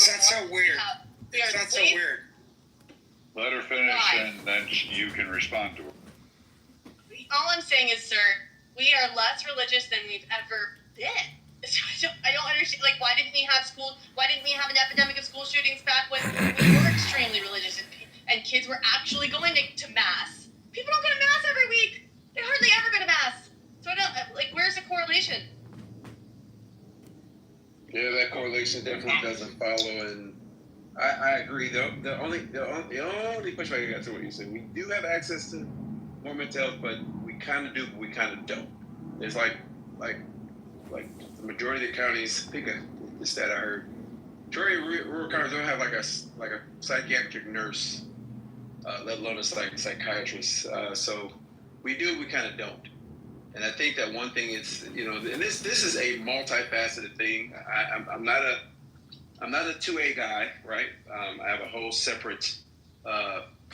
That's so weird. That's so weird. Let her finish, and then you can respond to her. All I'm saying is, sir, we are less religious than we've ever been. So I don't understand. Like, why didn't we have an epidemic of school shootings back when we were extremely religious and kids were actually going to mass? People don't go to mass every week. They hardly ever go to mass. So I don't, like, where's the correlation? Yeah, that correlation definitely doesn't follow, and I agree. The only pushback I got to what you said, we do have access to more mental health, but we kind of do, but we kind of don't. There's like the majority of the counties. I think the stat I heard, majority of rural counties don't have like a psychiatric nurse, let alone a psychiatrist. So we do, we kind of don't. And I think that one thing is, and this is a multifaceted thing. I'm not a 2A guy, right? I have a whole separate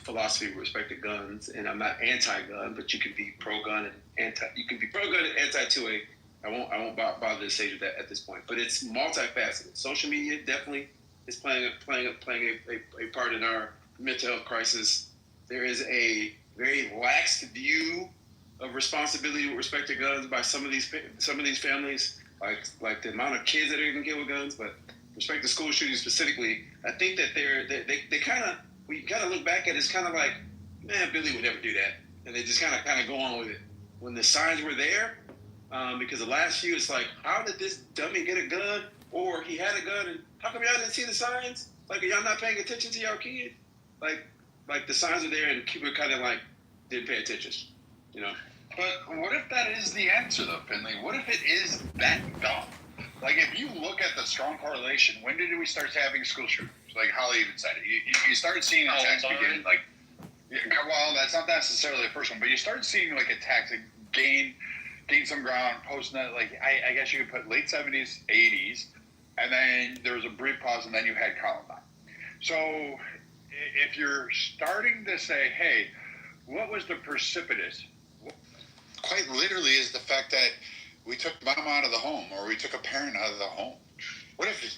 philosophy with respect to guns, and I'm not anti-gun, but you can be pro-gun and anti-2A. I won't bother to say that at this point, but it's multifaceted. Social media definitely is playing a part in our mental health crisis. There is a very lax view of responsibility with respect to guns by some of these families, like the amount of kids that are getting killed with guns. But with respect to school shootings specifically, I think that we kind of look back at it, it's kind of like, man, Billy would never do that, and they just kind of go on with it. When the signs were there, because the last few, it's like, how did this dummy get a gun? Or he had a gun, and how come y'all didn't see the signs? Like, are y'all not paying attention to y'all kid? Like the signs are there, and people kind of like didn't pay attention, But what if that is the answer, though, Finley? What if it is that dumb? Like, if you look at the strong correlation, when did we start having school shootings? Like Holly even said it. You started seeing attacks begin, like, well, that's not necessarily the first one, but you started seeing, like, attacks that gain some ground, posting that, like, I guess you could put late 70s, 80s, and then there was a brief pause, and then you had Columbine. So if you're starting to say, hey, what was the precipitous? Quite literally is the fact that we took mom out of the home, or we took a parent out of the home. What if it's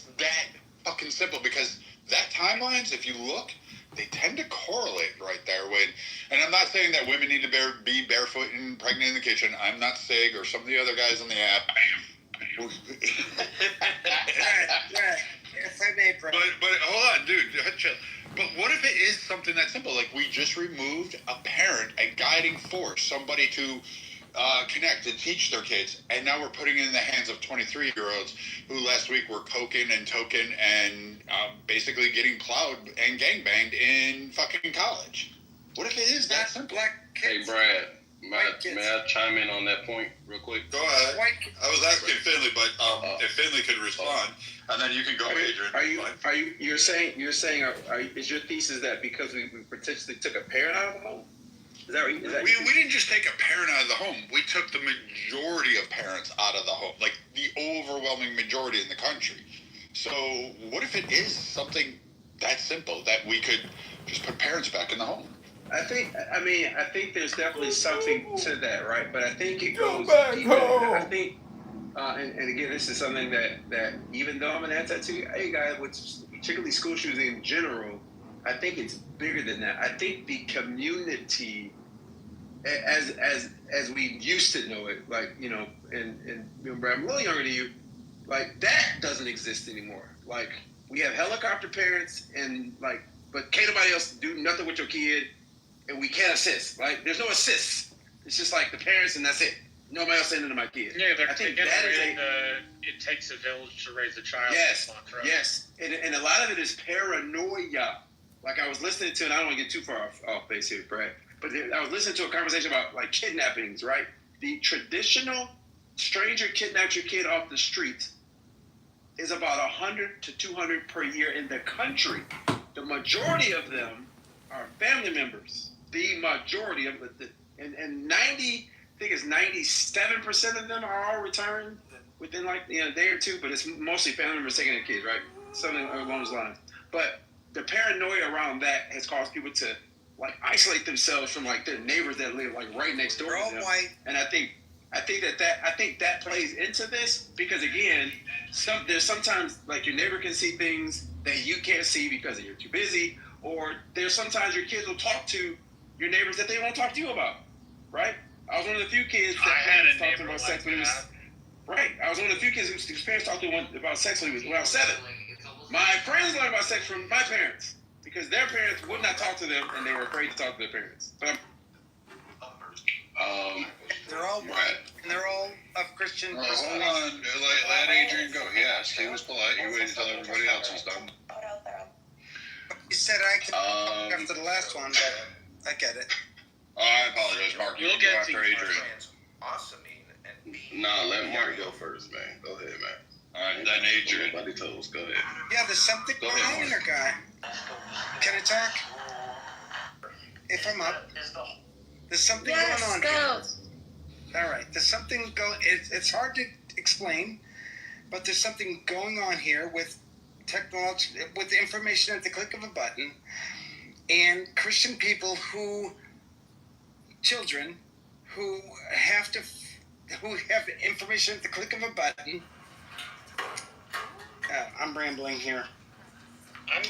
that fucking simple? Because that timelines, if you look, they tend to correlate right there with, and I'm not saying that women need to be barefoot and pregnant in the kitchen. I'm not Sig or some of the other guys on the app. If I may, bro. But hold on, dude. Chill. But what if it is something that simple? Like, we just removed a parent, a guiding force, somebody to connect and teach their kids, and now we're putting it in the hands of 23-year-olds who last week were coking and token and basically getting plowed and gangbanged in fucking college. What if it is that simple? Hey, Brad, may I chime in on that point real quick? Go ahead. I was asking Finley, but if Finley could respond, and then you can go, Adrian. Is your thesis that because we potentially took a parent out of the home? Is that we didn't just take a parent out of the home. We took the majority of parents out of the home, like the overwhelming majority in the country. So what if it is something that simple that we could just put parents back in the home? I think there's definitely something to that, right? But I think it goes deeper. I think, and again, this is something that even though I'm an anti-2A guy, with particularly school shootings in general, I think it's bigger than that. I think the community, as we used to know it, like, and remember, I'm a little younger than you, like, that doesn't exist anymore. Like, we have helicopter parents, and like, but can't nobody else do nothing with your kid, and we can't assist. Like, there's no assists. It's just like the parents, and that's it. Nobody else saying to my kid. Yeah, I think that is it takes a village to raise a child. Yes, and a lot of it is paranoia. Like, I was listening to, and I don't want to get too far off base here, Brad, but I was listening to a conversation about, like, kidnappings, right? The traditional stranger kidnaps your kid off the street is about 100 to 200 per year in the country. The majority of them are family members. The majority of them, and 90, I think it's 97% of them are all returned within, like, a day or two, but it's mostly family members taking their kids, right? Something along those lines. But the paranoia around that has caused people to, like, isolate themselves from, like, their neighbors that live, like, right next door to them. And I think that plays into this because, again, there's sometimes like your neighbor can see things that you can't see because you're too busy, or there's sometimes your kids will talk to your neighbors that they won't talk to you about, right? I was one of the few kids that parents talked about sex when he was right. I was one of the few kids whose parents talked to him about sex when I was 7. My friends learned about sex from my parents because their parents would not talk to them and they were afraid to talk to their parents. They're all white, and they're all of Christian. Hold on, let Adrian go. Yes, he was polite. He waited until everybody else was done. You said I could after the last one, but I get it. Oh, I apologize, Mark. You'll go get after to Adrian. Nah, let Mark go first, man. Go ahead, man. All right, then Adrian. Nobody toes. Go ahead. Yeah, there's something Go going ahead, on here, guy. Can I talk? If I'm up, there's something going on here. All right, there's something it's hard to explain, but there's something going on here with technology, with information at the click of a button, and Christian people children who have information at the click of a button. I'm rambling here. I'm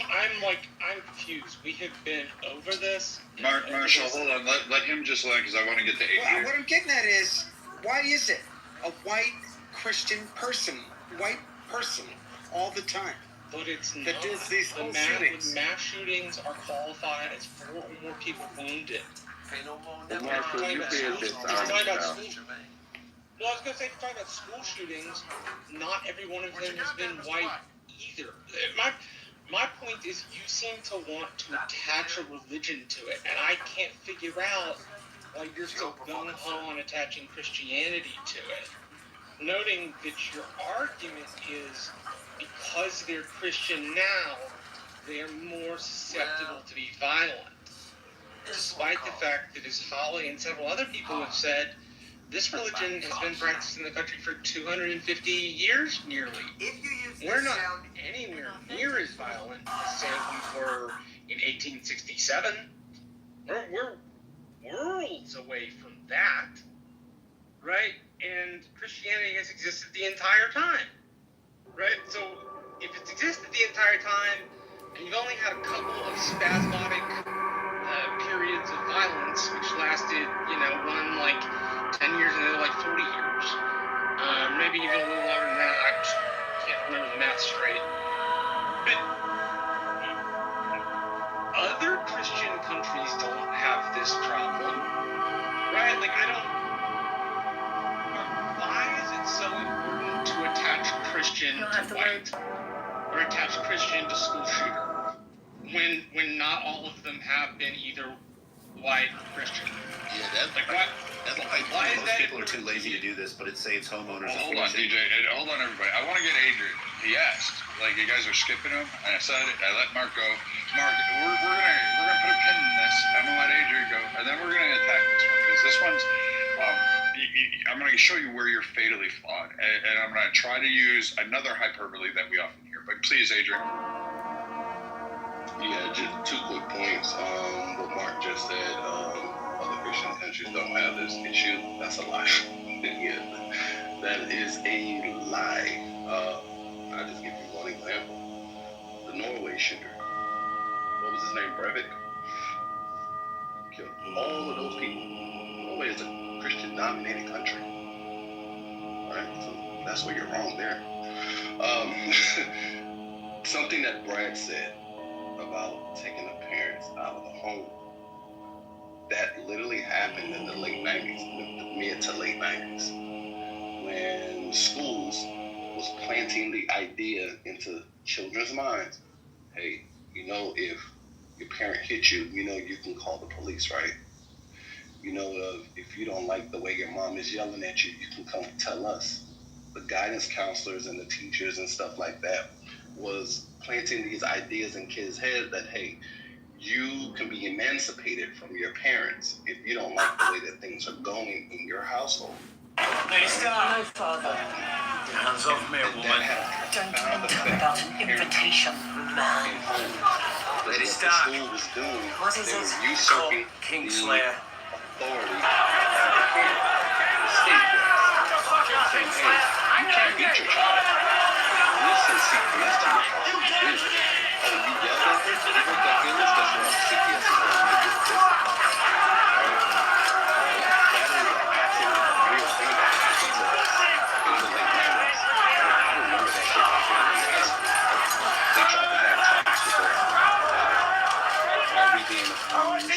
confused. We have been over this. Marshall, hold on. Let him just because I want to get to Adrian. Well, what I'm getting at is, why is it a white Christian person, all the time? But it's That not. does these whole shootings. Mass shootings are qualified as 4 or more people wounded. Marshall, you did this Well, I was time. going to say, if you're talking about school shootings, not every one of them has been white either. My point is, you seem to want to attach a religion to it, and I can't figure out why you're so gung-ho on attaching Christianity to it. Noting that your argument is, because they're Christian now, they're more susceptible to be violent. Despite the fact that, as Holly and several other people have said, this religion has been practiced in the country for 250 years, nearly. We're not anywhere near as violent as, say, we were in 1867. We're worlds away from that, right? And Christianity has existed the entire time, right? So if it's existed the entire time, and you've only had a couple of spasmodic periods of violence, which lasted, one like 10 years and the other like 40 years. Maybe even a little longer than that. I just can't remember the math straight. But other Christian countries don't have this problem, right? Why is it so important to attach Christian to white? Or attach Christian to school shooter? When not all of them have been either white or Christian. Yeah, that's why most people are too lazy to do this, but it saves homeowners. Hold on, DJ. Hold on, everybody. I want to get Adrian. He asked, you guys are skipping him, and I said it. I let Mark go. Mark, we're gonna put a pin in this. I'm gonna let Adrian go, and then we're gonna attack this one because this one's. I'm gonna show you where you're fatally flawed, and I'm gonna try to use another hyperbole that we often hear. But please, Adrian. Yeah, just 2 quick points. What Mark just said, other Christian countries don't have this issue. That's a lie. Yeah, that is a lie. I'll just give you one example. The Norway shooter. What was his name? Breivik? Killed all of those people. Norway is a Christian-dominated country. Right? So that's where you're wrong there. Something that Brad said about taking the parents out of the home. That literally happened in the late 90s, the mid to late 90s, when schools was planting the idea into children's minds, hey, if your parent hits you, you can call the police, right? If you don't like the way your mom is yelling at you, you can come tell us. The guidance counselors and the teachers and stuff like that was planting these ideas in kids' heads that, hey, you can be emancipated from your parents if you don't like the way that things are going in your household. No, Father. Hands off me, woman. Don't talk about an invitation, man. Lady The Stark. school was doing, What is they it? were usurping Kingslayer. the authority of the parent. The state was saying, hey, you can't beat your child. listen, CPS to your car. Oh, you yelled at them? You hurt their feelings? Guess what? CPS is going to give you this. That is an absolute real thing that happened to us in the late 90s. I remember that shit happening in high school. They tried to have talks with us. Are we being abused?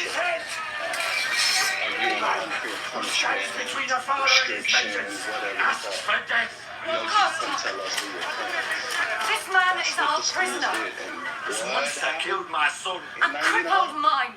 Are you under unfair punishment, restriction, whatever it's called? You know, you come tell us who you're from. This man is our prisoner. Monster killed my son. And crippled mine.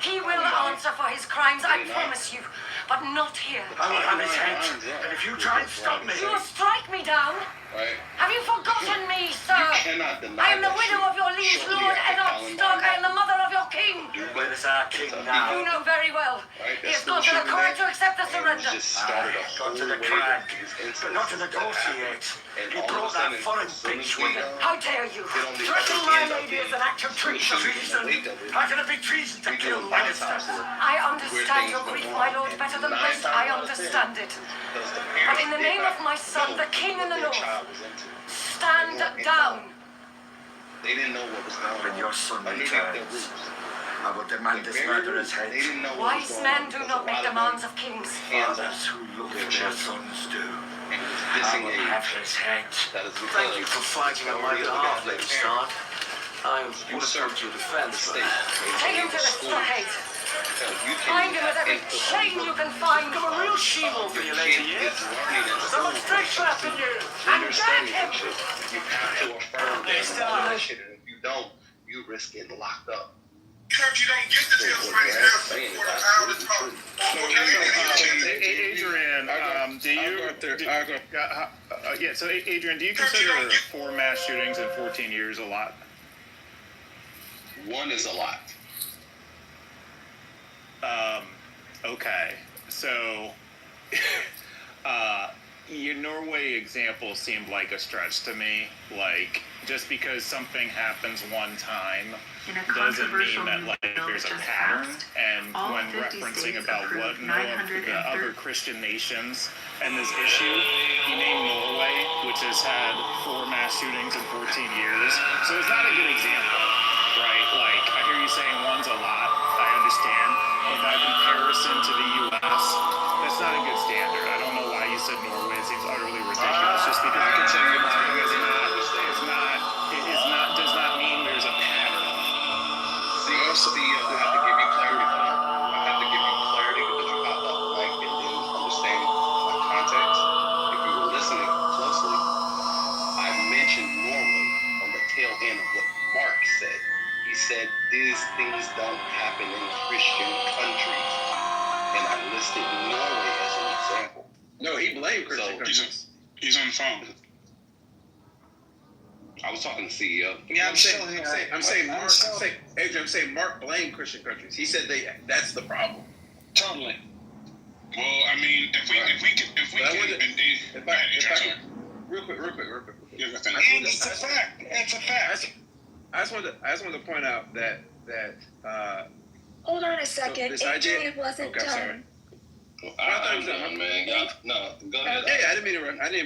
He will answer for his crimes, I promise you. But not here. I will have his head. And if you try and stop me, You will strike me down. Right? Have you forgotten me, sir? You cannot deny I am the that widow shit. of your liege Shortly lord, after Edward Columbine Stark. I am the happened. mother of your king. where is our king You now? know very well. Right? He has That's gone to the still court shooting to accept the and surrender. just started a Gone to whole the wave crack, of these but incidents not to that negotiate. happened. And He all of a brought that sudden, foreign as soon bitch as with we him. How dare you? get on the Threatening other my end of lady it, is an act of treason. How can it be treason to we kill do Lannister? autopsy. I understand your grief, my lord, better than most. I understand it. Because the But parents in the did name not of my son, know the king in the what their north, child was into. stand down. They didn't know what was going When on. your son Underneath their returns, roofs. I will demand The this very murderer's roof, head. they didn't know what was Wise going men on do because not a make lot of demands them of kings. hands Fathers up who love their their children. sons do. And it was I will have disengaged. his head. That is because Thank you for fighting on my majority of the behalf, guys Lady that Stark. I you would have come serve to your the defense, state. but Take him to the School. stockade. Because you can Find him with every input chain on you can find. I'm a real she-wolf for you, your lady, kid yes? is learning in Because I'm a school straight trap in you. when they're studying and shit. You have to affirm Hey, them and Stark. all that shit. And if you don't, you risk getting locked up. Because you don't get to So this what place Brad's now saying is before the power is absolutely taught. true. Adrian, do you? Yeah. So, Adrian, do you consider 4 mass shootings in 14 years a lot? One is a lot. Okay. So, your Norway example seemed like a stretch to me. Like, just because something happens one time In a doesn't controversial mean that new like bill there's a just pattern. passed, And all when 50 referencing states about what approved the other 930 Christian nations and this issue, he named Norway, which has had 4 mass shootings in 14 years. So it's not a good example, right? Like, I hear you saying one's a lot. I understand. But by comparison to the U.S., that's not a good standard. I don't know why you said Norway. It seems utterly ridiculous. Just because I can tell you does not mean there's a pattern. I have to give you clarity for that. I have to give you clarity because you hopped off the mic and didn't understand my context. If you were listening closely, I mentioned Norway on the tail end of what Mark said. He said these things don't happen in Christian countries. And I listed Norway as an example. No, he blamed Christian countries. He's on the phone. I was talking to the CEO. Yeah, I'm saying Mark blamed Christian countries. He said that's the problem. Totally. Well, I mean, if we can, Real quick. yeah, go ahead. And it's a fact. It's a fact. I just wanted to point out that Hold on a second. this idea- Adrian wasn't Okay, done. sorry. I'm done, man. No, go ahead. Hey, I didn't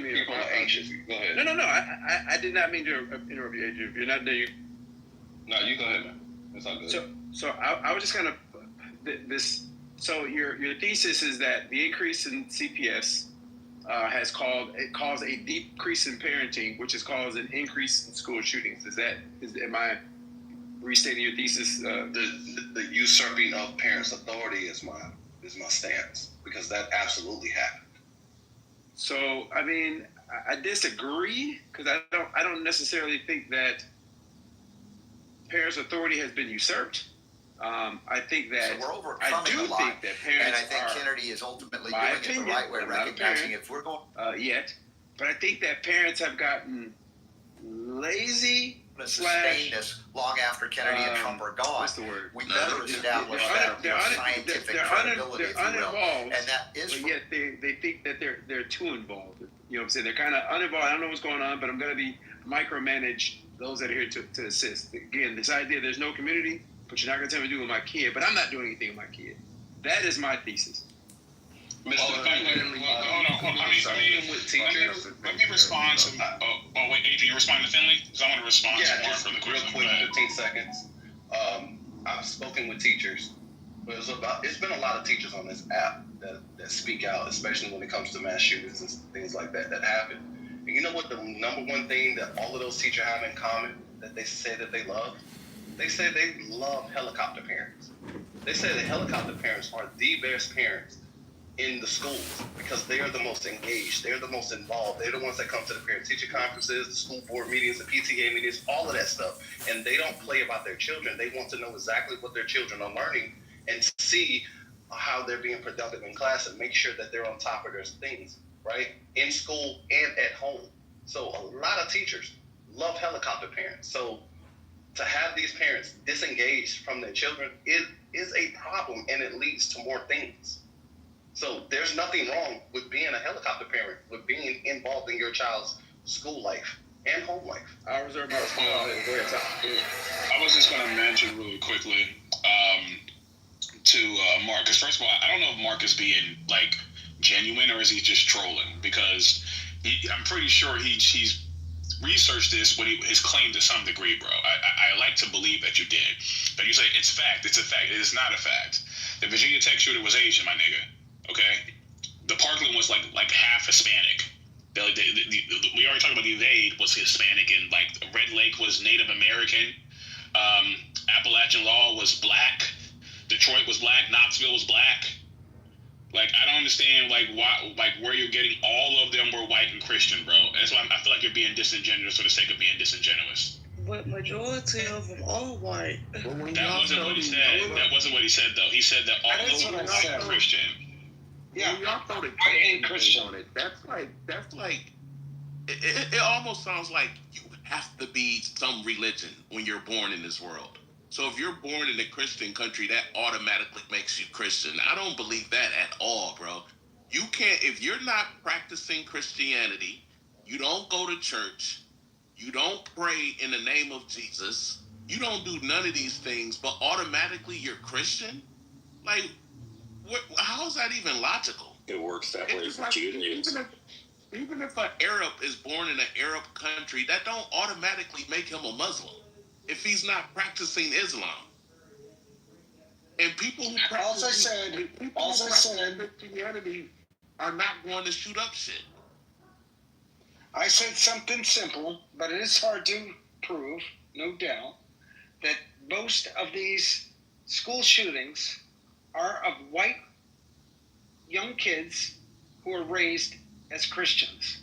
mean to. People are anxious. Go ahead. No. I did not mean to interrupt you, Adrian. If you're not there, you. No, you go ahead, man. It's all good. So I was just kind of this. So your thesis is that the increase in CPS has caused a decrease in parenting, which has caused an increase in school shootings. Am I restating your thesis? The usurping of parents' authority is my stance because that absolutely happened. So I mean, I disagree because I don't necessarily think that parents' authority has been usurped. I think that So we're overcoming I do a lot, think that parents and I think are, Kennedy is ultimately my doing it opinion, the right way, I'm not a recognizing parent. if we're going yet, but I think that parents have gotten lazy. to sustain this long after Kennedy and Trump are gone, What's the word? we better establish that scientific credibility, if you will. uninvolved, And that is but yet they think that they're too involved. You know what I'm saying? They're kind of uninvolved. I don't know what's going on, but I'm going to be micromanage those that are here to assist. Again, this idea there's no community, but you're not going to tell me to do it with my kid, but I'm not doing anything with my kid. That is my thesis. Mr. Finley, hold on. Let me respond to. Wait, Adrian, you respond to Finley? Because I want to respond to more just for the real question. quick, 15 seconds. I've spoken with teachers, but it's been a lot of teachers on this app that speak out, especially when it comes to mass shootings and things like that happen. And you know what the number one thing that all of those teachers have in common that they say that they love? They say they love helicopter parents. They say that helicopter parents are the best parents in the schools because they are the most engaged. They're the most involved. They're the ones that come to the parent-teacher conferences, the school board meetings, the PTA meetings, all of that stuff. And they don't play about their children. They want to know exactly what their children are learning and see how they're being productive in class and make sure that they're on top of their things, right? In school and at home. So a lot of teachers love helicopter parents. So to have these parents disengaged from their children is a problem, and it leads to more things. So there's nothing wrong with being a helicopter parent, with being involved in your child's school life and home life. I reserve my response. Go ahead, Tom. I was just going to mention really quickly to Mark, because first of all, I don't know if Mark is being like genuine or is he just trolling, because I'm pretty sure he's researched this when his claim to some degree, bro. I like to believe that you did, but you say it's fact. It's a fact. It is not a fact. The Virginia Tech shooter was Asian, my nigga. Okay, the Parkland was like half Hispanic. We already talked about the Evade was Hispanic, and like Red Lake was Native American. Appalachian Law was black. Detroit was black. Knoxville was black. Like, I don't understand like why, like where you're getting all of them were white and Christian, bro. That's why I feel like you're being disingenuous for the sake of being disingenuous. But majority of them are white. That wasn't what he said. That wasn't what he said, though. He said that all of them were Christian. Yeah, when y'all throw the ain't Christian on it. That's like it almost sounds like you have to be some religion when you're born in this world. So if you're born in a Christian country, that automatically makes you Christian. I don't believe that at all, bro. You can't, if you're not practicing Christianity, you don't go to church, you don't pray in the name of Jesus, you don't do none of these things, but automatically you're Christian? Like, how is that even logical? It works that way for Judaism. Even if an Arab is born in an Arab country, that don't automatically make him a Muslim if he's not practicing Islam. And people who practice Christianity are not going to shoot up shit. I said something simple, but it is hard to prove, no doubt, that most of these school shootings are of white young kids who are raised as Christians.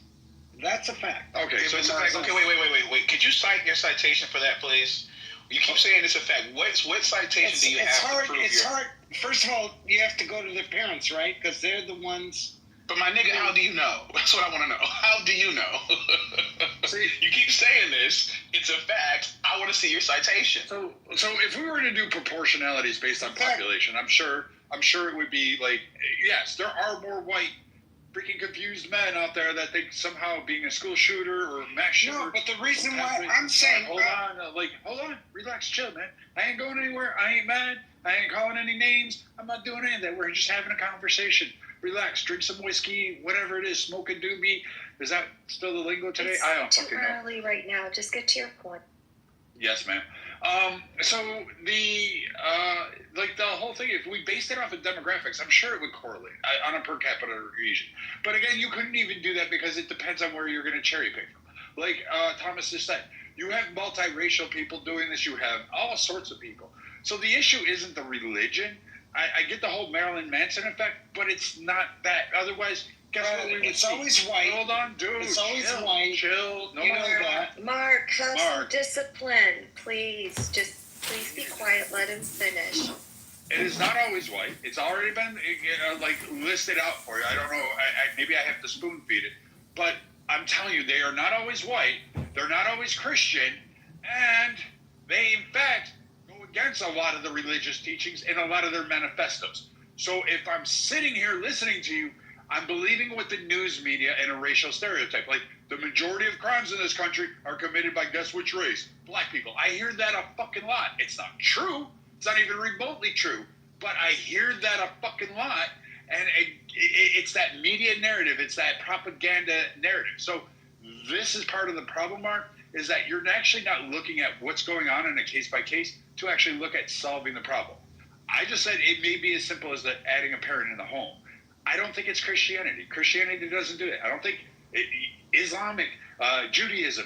That's a fact. Okay, so it's a fact. Okay, wait. Could you cite your citation for that, please? You keep saying it's a fact. What citation do you have to prove It's hard. First of all, you have to go to their parents, right? Because they're the ones. But my nigga, how do you know? That's what I want to know. How do you know? See, you keep saying this. It's a fact. I want to see your citation. So if we were to do proportionalities based on population, I'm sure it would be like, yes, there are more white freaking confused men out there that think somehow being a school shooter or mass shooter. No, but the reason why I'm saying, hold on, relax, chill, man. I ain't going anywhere. I ain't mad. I ain't calling any names. I'm not doing any of that. We're just having a conversation. Relax, drink some whiskey, whatever it is, smoke a doobie. Is that still the lingo today? I don't fucking know. It's too early right now. Just get to your point. Yes, ma'am. So the whole thing, if we based it off of demographics, I'm sure it would correlate on a per capita region. But again, you couldn't even do that because it depends on where you're going to cherry pick from. Like Thomas just said, you have multiracial people doing this. You have all sorts of people. So the issue isn't the religion. I get the whole Marilyn Manson effect, but it's not that. Otherwise, guess what we would It's see? always white. Hold on, dude. It's always chill, white. Chill. No You one know knows that. Mark, have some discipline, please. Please be quiet. Let him finish. It is not always white. It's already been listed out for you. I don't know. Maybe I have to spoon feed it, but I'm telling you, they are not always white. They're not always Christian, and they, in fact, go against a lot of the religious teachings and a lot of their manifestos. So if I'm sitting here listening to you, I'm believing with the news media and a racial stereotype. Like, the majority of crimes in this country are committed by guess which race? Black people. I hear that a fucking lot. It's not true. It's not even remotely true. But I hear that a fucking lot. And it's that media narrative. It's that propaganda narrative. So this is part of the problem, Mark, is that you're actually not looking at what's going on in a case by case to actually look at solving the problem. I just said it may be as simple as adding a parent in the home. I don't think it's Christianity. Christianity doesn't do it. I don't think Islamic, Judaism,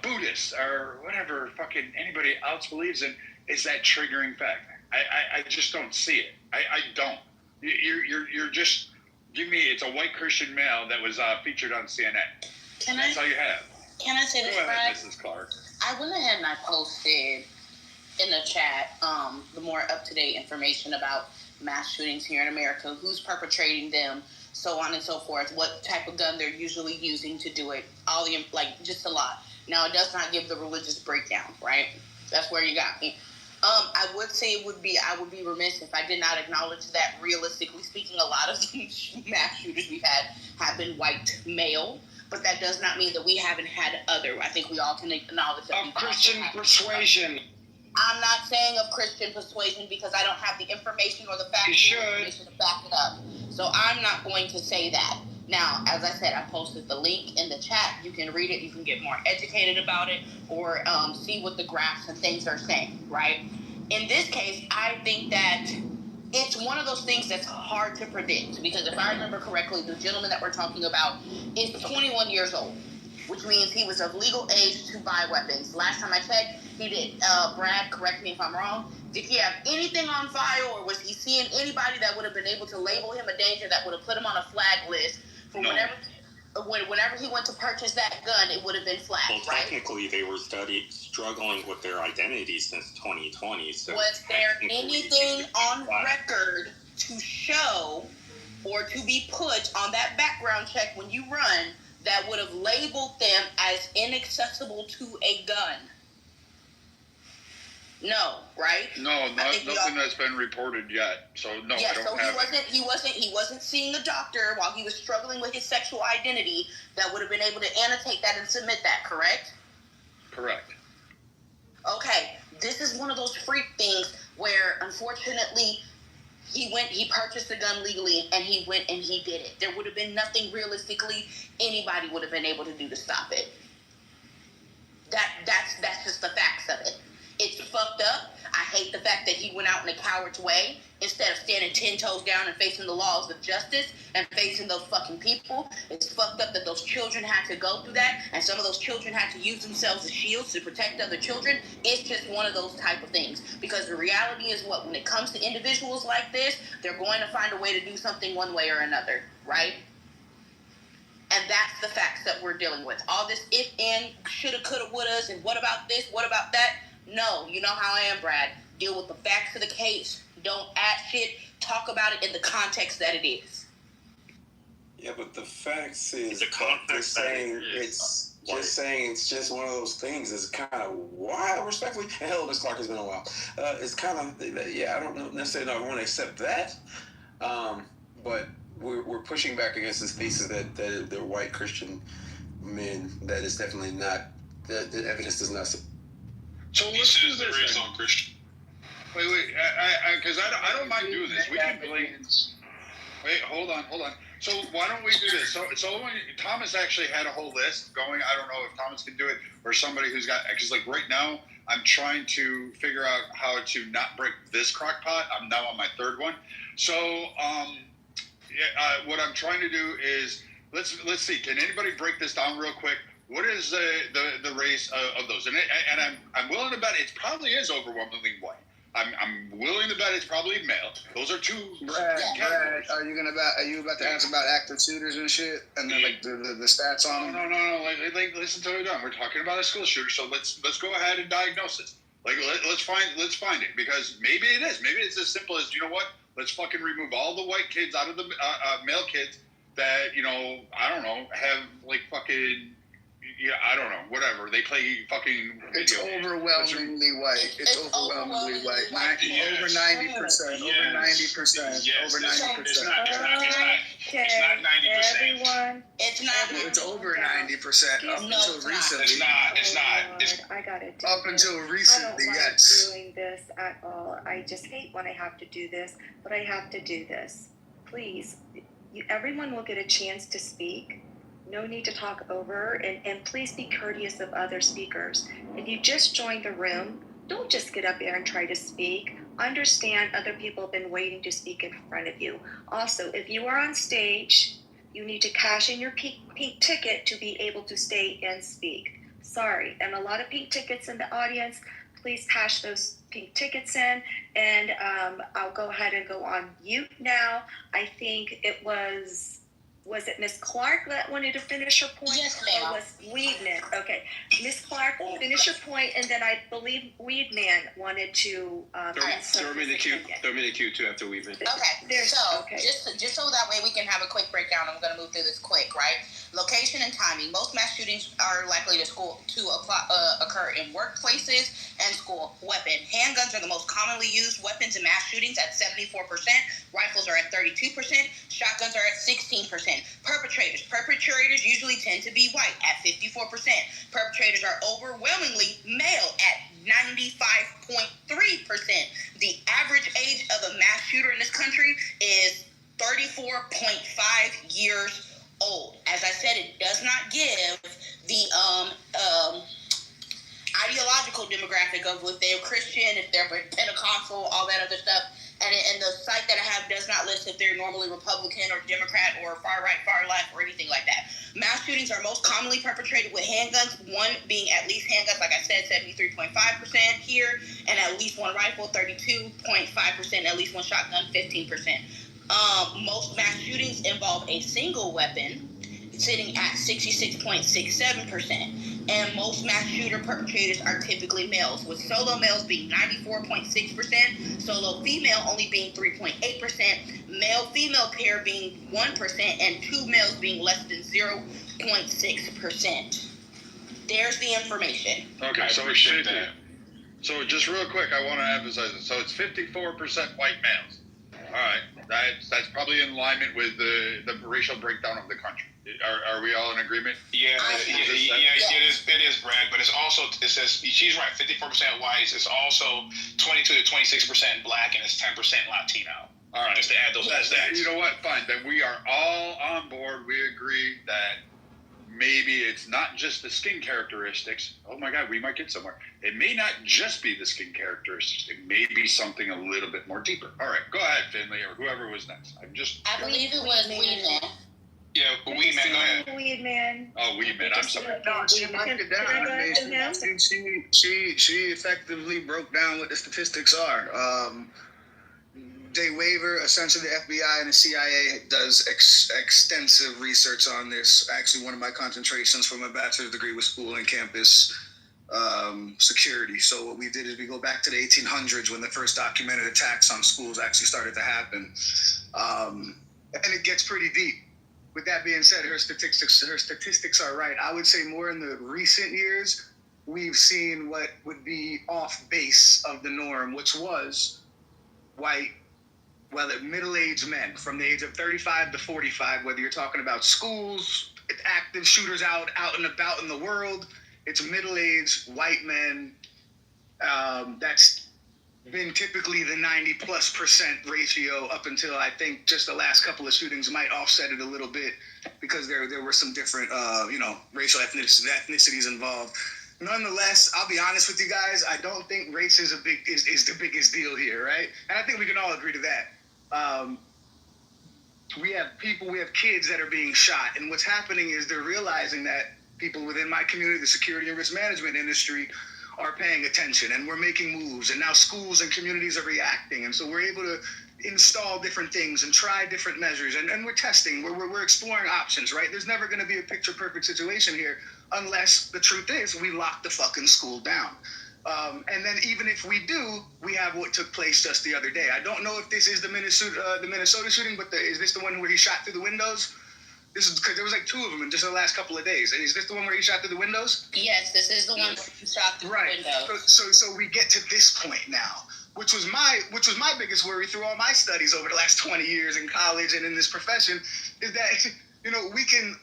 Buddhists, or whatever fucking anybody else believes in is that triggering factor. I just don't see it. I don't. You're just give me. It's a white Christian male that was featured on CNN. That's all you have. Can I say this, Go ahead, Brad? Mrs. Clark. I went ahead and I posted in the chat the more up-to-date information about mass shootings here in America, who's perpetrating them, so on and so forth, what type of gun they're usually using to do it, all the, like, just a lot. Now, it does not give the religious breakdown, right? That's where you got me. I would say I would be remiss if I did not acknowledge that, realistically speaking, a lot of the mass shooters we've had have been white male. But that does not mean that we haven't had other. I think we all can acknowledge that. Of Christian persuasion. I'm not saying of Christian persuasion because I don't have the information or the factual information to back it up. So I'm not going to say that. Now, as I said, I posted the link in the chat. You can read it. You can get more educated about it or see what the graphs and things are saying, right? In this case, I think that it's one of those things that's hard to predict because if I remember correctly, the gentleman that we're talking about is 21 years old, which means he was of legal age to buy weapons. Last time I checked, he did. Brad, correct me if I'm wrong. Did he have anything on file, or was he seeing anybody that would have been able to label him a danger that would have put him on a flag list for whenever he went to purchase that gun, it would have been flagged, well, right? technically, they were struggling with their identity since 2020. So was there anything on record to show or to be put on that background check when you run that would have labeled them as inaccessible to a gun? No, right? No, nothing that's been reported yet. So no, yeah, I don't so have he wasn't seeing a doctor while he was struggling with his sexual identity that would have been able to annotate that and submit that, correct? Correct. Okay, this is one of those freak things where unfortunately he purchased the gun legally and he went and he did it. There would have been nothing realistically anybody would have been able to do to stop it. That's just the facts of it. It's fucked up. I hate the fact that he went out in a coward's way instead of standing 10 toes down and facing the laws of justice and facing those fucking people. It's fucked up that those children had to go through that, and some of those children had to use themselves as shields to protect other children. It's just one of those type of things. Because the reality is what, when it comes to individuals like this, they're going to find a way to do something one way or another, right? And that's the facts that we're dealing with. All this if, and, shoulda, coulda, wouldas, and what about this, what about that? No, you know how I am, Brad. Deal with the facts of the case. Don't add shit. Talk about it in the context that it is. Yeah, but the facts is the context saying it's just saying it's just one of those things. It's kind of wild, respectfully. And hello, Miss Clark, it's been a while. It's kind of I don't necessarily know I want to accept that, but we're pushing back against this thesis that they're white Christian men. That is definitely not. The evidence does not. So let's do this on Christian. Wait, because I don't mind doing this. We can blame. Wait, hold on. So why don't we do this? So when Thomas actually had a whole list going. I don't know if Thomas can do it or somebody who's got. Because like right now, I'm trying to figure out how to not break this crock pot. I'm now on my third one. So what I'm trying to do is let's see. Can anybody break this down real quick? What is the race of those? And I'm willing to bet it probably is overwhelmingly white. I'm willing to bet it's probably male. Those are two categories. Are you about to answer about active shooters and shit, and then like the stats on them? No. Like listen to what we're done. We're talking about a school shooter, so let's go ahead and diagnose this. Like let's find it, because maybe it is. Maybe it's as simple as, you know what? Let's fucking remove all the white kids out of the male kids that, I don't know, have like fucking. Yeah, I don't know. Whatever. They play fucking video. It's overwhelmingly white. It's overwhelmingly white. Over 90%. Over 90%. Yes. Over 90%. It's not 90%. It's not. It's over 90% up until recently. It's not. I got it. Up until recently, I don't yes. like doing this at all. I just hate when I have to do this, but I have to do this. please, everyone will get a chance to speak. No need to talk over, and please be courteous of other speakers. If you just joined the room, don't just get up there and try to speak. Understand other people have been waiting to speak in front of you. Also, if you are on stage, you need to cash in your pink ticket to be able to stay and speak. Sorry, and a lot of pink tickets in the audience. Please cash those pink tickets in, and I'll go ahead and go on mute now. I think it was it Miss Clark that wanted to finish her point? Yes, ma'am. Or was Weedman? Okay, Miss Clark, finish your point, and then I believe Weedman wanted to. Throw me the queue. Throw me the queue too after Weedman. Okay, so just so that way we can have a quick breakdown, I'm going to move through this quick, right? Location and timing. Most mass shootings are likely to occur in workplaces and school. Weapon. Handguns are the most commonly used weapons in mass shootings at 74%. Rifles are at 32%. Shotguns are at 16%. Perpetrators usually tend to be white at 54%. Perpetrators are overwhelmingly male at 95.3%. The average age of a mass shooter in this country is 34.5 years old. As I said, it does not give the ideological demographic of if they're Christian, if they're Pentecostal, all that other stuff. And the site that I have does not list if they're normally Republican or Democrat or far right, far left, or anything like that. Mass shootings are most commonly perpetrated with handguns, one being at least handguns, like I said, 73.5% here, and at least one rifle, 32.5%, at least one shotgun, 15%. Most mass shootings involve a single weapon, sitting at 66.67%. And most mass shooter perpetrators are typically males, with solo males being 94.6%, solo female only being 3.8%, male-female pair being 1%, and two males being less than 0.6%. There's the information. Okay, so it's 50. So just real quick, I want to emphasize it. So it's 54% white males. All right, that's probably in alignment with the racial breakdown of the country. Are we all in agreement? Yeah, it is, Brad. But it says she's right. 54% whites. It's also 22 to 26% black, and it's 10% Latino. All right, just to add those stats. You know what? Fine. Then we are all on board. We agree that maybe it's not just the skin characteristics. Oh my God, we might get somewhere. It may not just be the skin characteristics. It may be something a little bit more deeper. All right, go ahead, Finley, or whoever was next. I believe it was Weedman. Yeah, Weedman, go ahead. Weedman. Oh, Weedman, I'm sorry. No, she broke it down. She effectively broke down what the statistics are. Jay Waver, essentially the FBI and the CIA does extensive research on this. Actually, one of my concentrations for my bachelor's degree was school and campus security. So what we did is we go back to the 1800s when the first documented attacks on schools actually started to happen. And it gets pretty deep. With that being said, her statistics are right. I would say more in the recent years, we've seen what would be off base of the norm, which was white, middle-aged men from the age of 35 to 45, whether you're talking about schools, active shooters out and about in the world, it's middle-aged white men. That's been typically the 90+% ratio up until I think just the last couple of shootings might offset it a little bit because there were some different, racial ethnicities involved. Nonetheless, I'll be honest with you guys. I don't think race is the biggest deal here, right? And I think we can all agree to that. We have kids that are being shot, and what's happening is they're realizing that people within my community, the security and risk management industry, are paying attention, and we're making moves, and now schools and communities are reacting, and so we're able to install different things and try different measures, and we're testing, we're exploring options, right? There's never going to be a picture perfect situation here unless the truth is we lock the fucking school down. And then even if we do, we have what took place just the other day. I don't know if this is the Minnesota shooting, but is this the one where he shot through the windows? This is because there was like two of them in just the last couple of days. Is this the one where he shot through the windows? Yes, this is the one where he shot through the windows. So we get to this point now, which was my biggest worry through all my studies over the last 20 years in college and in this profession, is that we can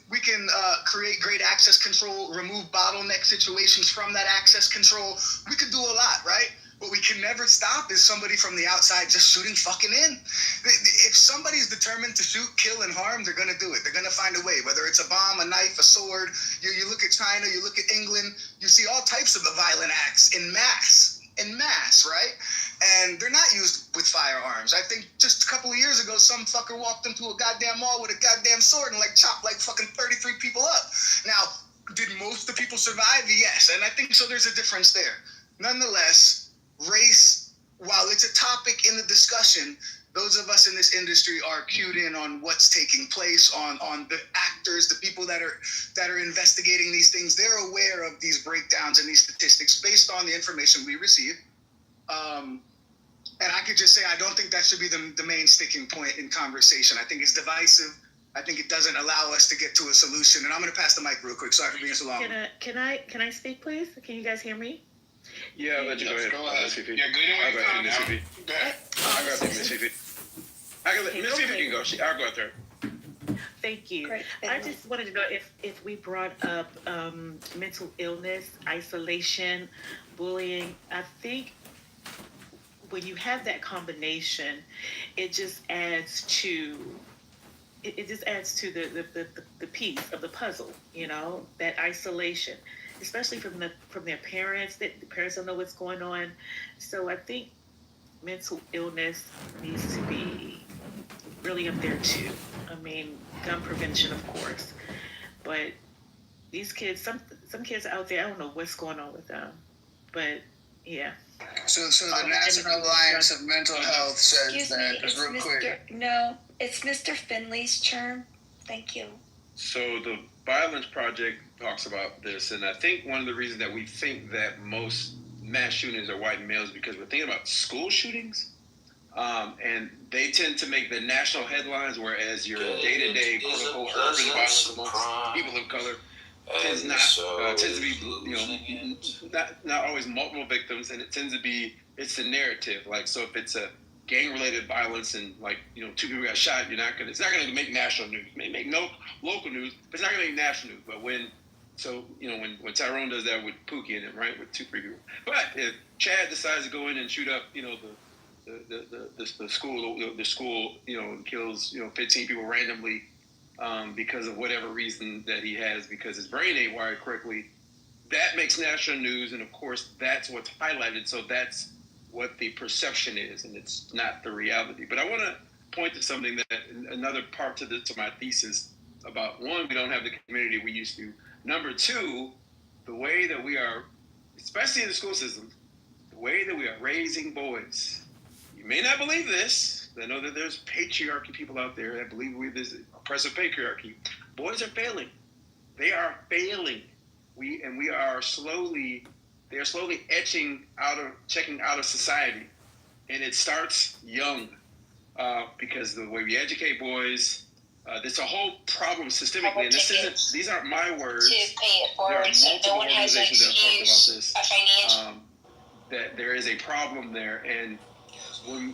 create great access control, remove bottleneck situations from that access control. We could do a lot, right? What we can never stop is somebody from the outside just shooting fucking in. If somebody's determined to shoot, kill, and harm, they're going to do it. They're going to find a way, whether it's a bomb, a knife, a sword. You look at China, you look at England, you see all types of violent acts in mass, right? And they're not used with firearms. I think just a couple of years ago, some fucker walked into a goddamn mall with a goddamn sword and like chopped like fucking 33 people up. Now, did most of the people survive? Yes. And I think so there's a difference there. Nonetheless, race, while it's a topic in the discussion, those of us in this industry are cued in on what's taking place, on the actors, the people that are investigating these things. They're aware of these breakdowns and these statistics based on the information we receive. And I could just say I don't think that should be the main sticking point in conversation. I think it's divisive. I think it doesn't allow us to get to a solution. And I'm going to pass the mic real quick. Sorry for being so long. Can I speak, please? Can you guys hear me? Yeah, I'll let you go ahead. Miss Fifi. Yeah, I'll go after Miss Fifi. I'll go after Miss Fifi. Miss Fifi can go. I'll go after her. Thank you. Great. I just wanted to know if we brought up mental illness, isolation, bullying. I think when you have that combination, it just adds to the piece of the puzzle, that isolation, especially from their parents. That the parents don't know what's going on. So I think mental illness needs to be really up there too. I mean, gun prevention, of course, but these kids, some kids out there, I don't know what's going on with them, but yeah. So the National Alliance of Mental Health says that, just real quick. No, it's Mr. Finley's term. Thank you. So the Violence Project talks about this, and I think one of the reasons that we think that most mass shootings are white males because we're thinking about school shootings, and they tend to make the national headlines, whereas your day-to-day quote-unquote urban violence amongst people of color tends to be not always multiple victims, and it tends to be it's the narrative. Like, so if it's a gang-related violence and 2 people got shot, it's not gonna make national news. It may make no local news, but it's not gonna make national news. But when Tyrone does that with Pookie in it, right, with 2-3 people. But if Chad decides to go in and shoot up, the school, and kills 15 people randomly. Because of whatever reason that he has, because his brain ain't wired correctly, that makes national news, and of course that's what's highlighted, so that's what the perception is, and it's not the reality. But I want to point to something that another part to my thesis about, one, we don't have the community we used to. Number two, the way that we are, especially in the school system, the way that we are raising boys. You may not believe this. I know that there's patriarchy people out there that believe there's oppressive patriarchy. Boys are failing. They are failing. They are slowly checking out of society. And it starts young because the way we educate boys, there's a whole problem systemically. And these aren't my words. There are multiple organizations that have talked about this. That there is a problem there. And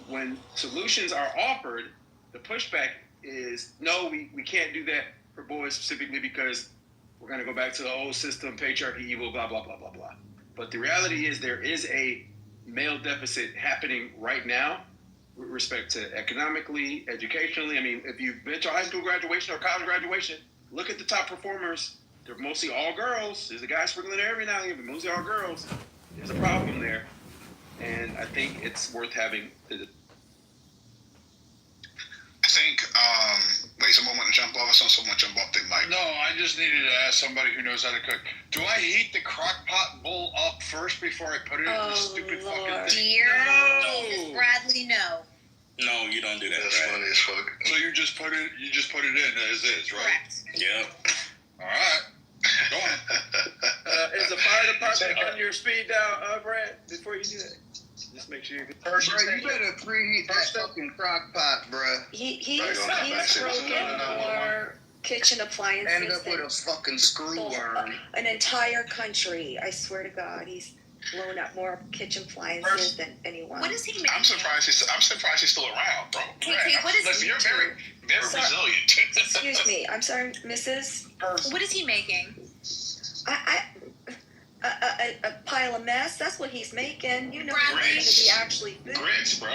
when solutions are offered, the pushback is, no, we can't do that for boys specifically because we're going to go back to the old system, patriarchy, evil, blah, blah, blah, blah, blah. But the reality is there is a male deficit happening right now with respect to economically, educationally. I mean, if you've been to high school graduation or college graduation, look at the top performers. They're mostly all girls. There's a guy sprinkling there every now and then, but mostly all girls. There's a problem there. And I think it's worth having. I think, someone want to jump off? I saw someone jump off their mic. No, I just needed to ask somebody who knows how to cook. Do I heat the crock pot bowl up first before I put it in the stupid fucking thing? Dear Mrs. Bradley, no. No, you don't do that. That's funny as fuck. So you just put it in as is, right? Correct. Yep. All right. Go on. Is the fire department on your speed dial, Brad, before you do that? Just make sure you get Bro, you better preheat that fucking crock pot, bro. He's broken more kitchen appliances. Ended up with a fucking screw worm. An entire country, I swear to God, he's blown up more kitchen appliances than anyone. What is he making? I'm surprised he's still around, bro. Okay, what is Listen, you're very, very resilient. Excuse me, I'm sorry, Mrs. What is he making? a pile of mess. That's what he's making. You know, Bradley. it's going to be actually food. Grits, bro.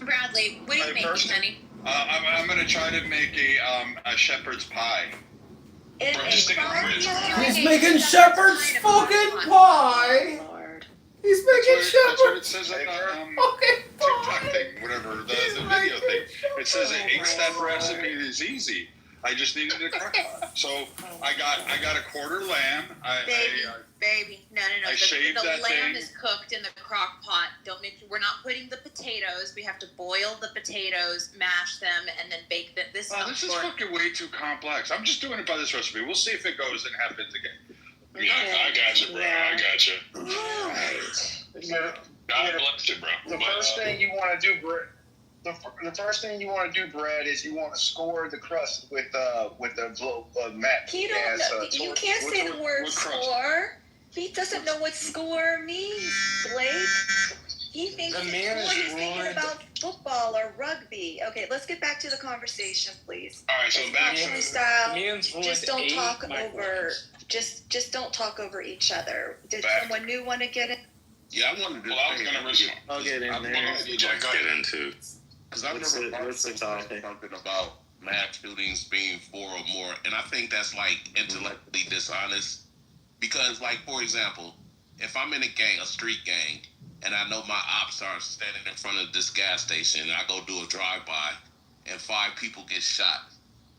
Bradley, what are you making, honey? I'm gonna try to make a shepherd's pie. And Bro, just stick with grits, bro. He's making shepherd's fucking pie. He's making That's what shepherd's it says on the fucking TikTok pie. thing, whatever, the video thing. It says an 8-step recipe is easy. I just needed a crock pot. So I got a quarter lamb. Baby, no. I shaved The that lamb thing. is cooked in the crock pot. We're not putting the potatoes. We have to boil the potatoes, mash them, and then bake them. This is fucking way too complex. I'm just doing it by this recipe. We'll see if it goes and happens again. Yeah, I got you, bro. I got you. God bless you, bro. The first thing you want to do, Brett. The first thing you want to do, Brad, is you want to score the crust with the mat. You can't say the word score. He doesn't know what score means, Blake. He thinks he's thinking about football or rugby. Okay, let's get back to the conversation, please. All right, so back to freestyle. Just don't talk over. Just don't talk over each other. Did someone new want to get in? Yeah, I wanted to. Well, I was gonna respond. I'll get in there. Get into. Because I've never heard something about mass shootings being 4 or more, and I think that's like intellectually dishonest. Because, like, for example, if I'm in a street gang, and I know my ops are standing in front of this gas station, and I go do a drive-by, and 5 people get shot,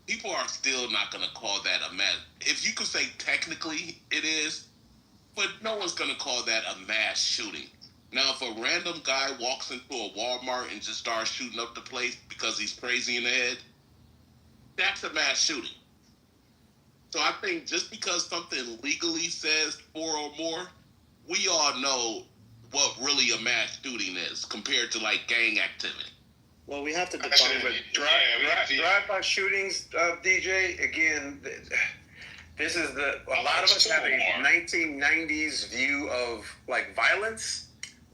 people are still not going to call that a mass. If you could say technically it is, but no one's going to call that a mass shooting. Now, if a random guy walks into a Walmart and just starts shooting up the place because he's crazy in the head, that's a mass shooting. So I think just because something legally says 4 or more, we all know what really a mass shooting is compared to, like, gang activity. Well, we have to define drive-by shootings, DJ. Again, this is a lot of us have a 1990s view of, like, violence.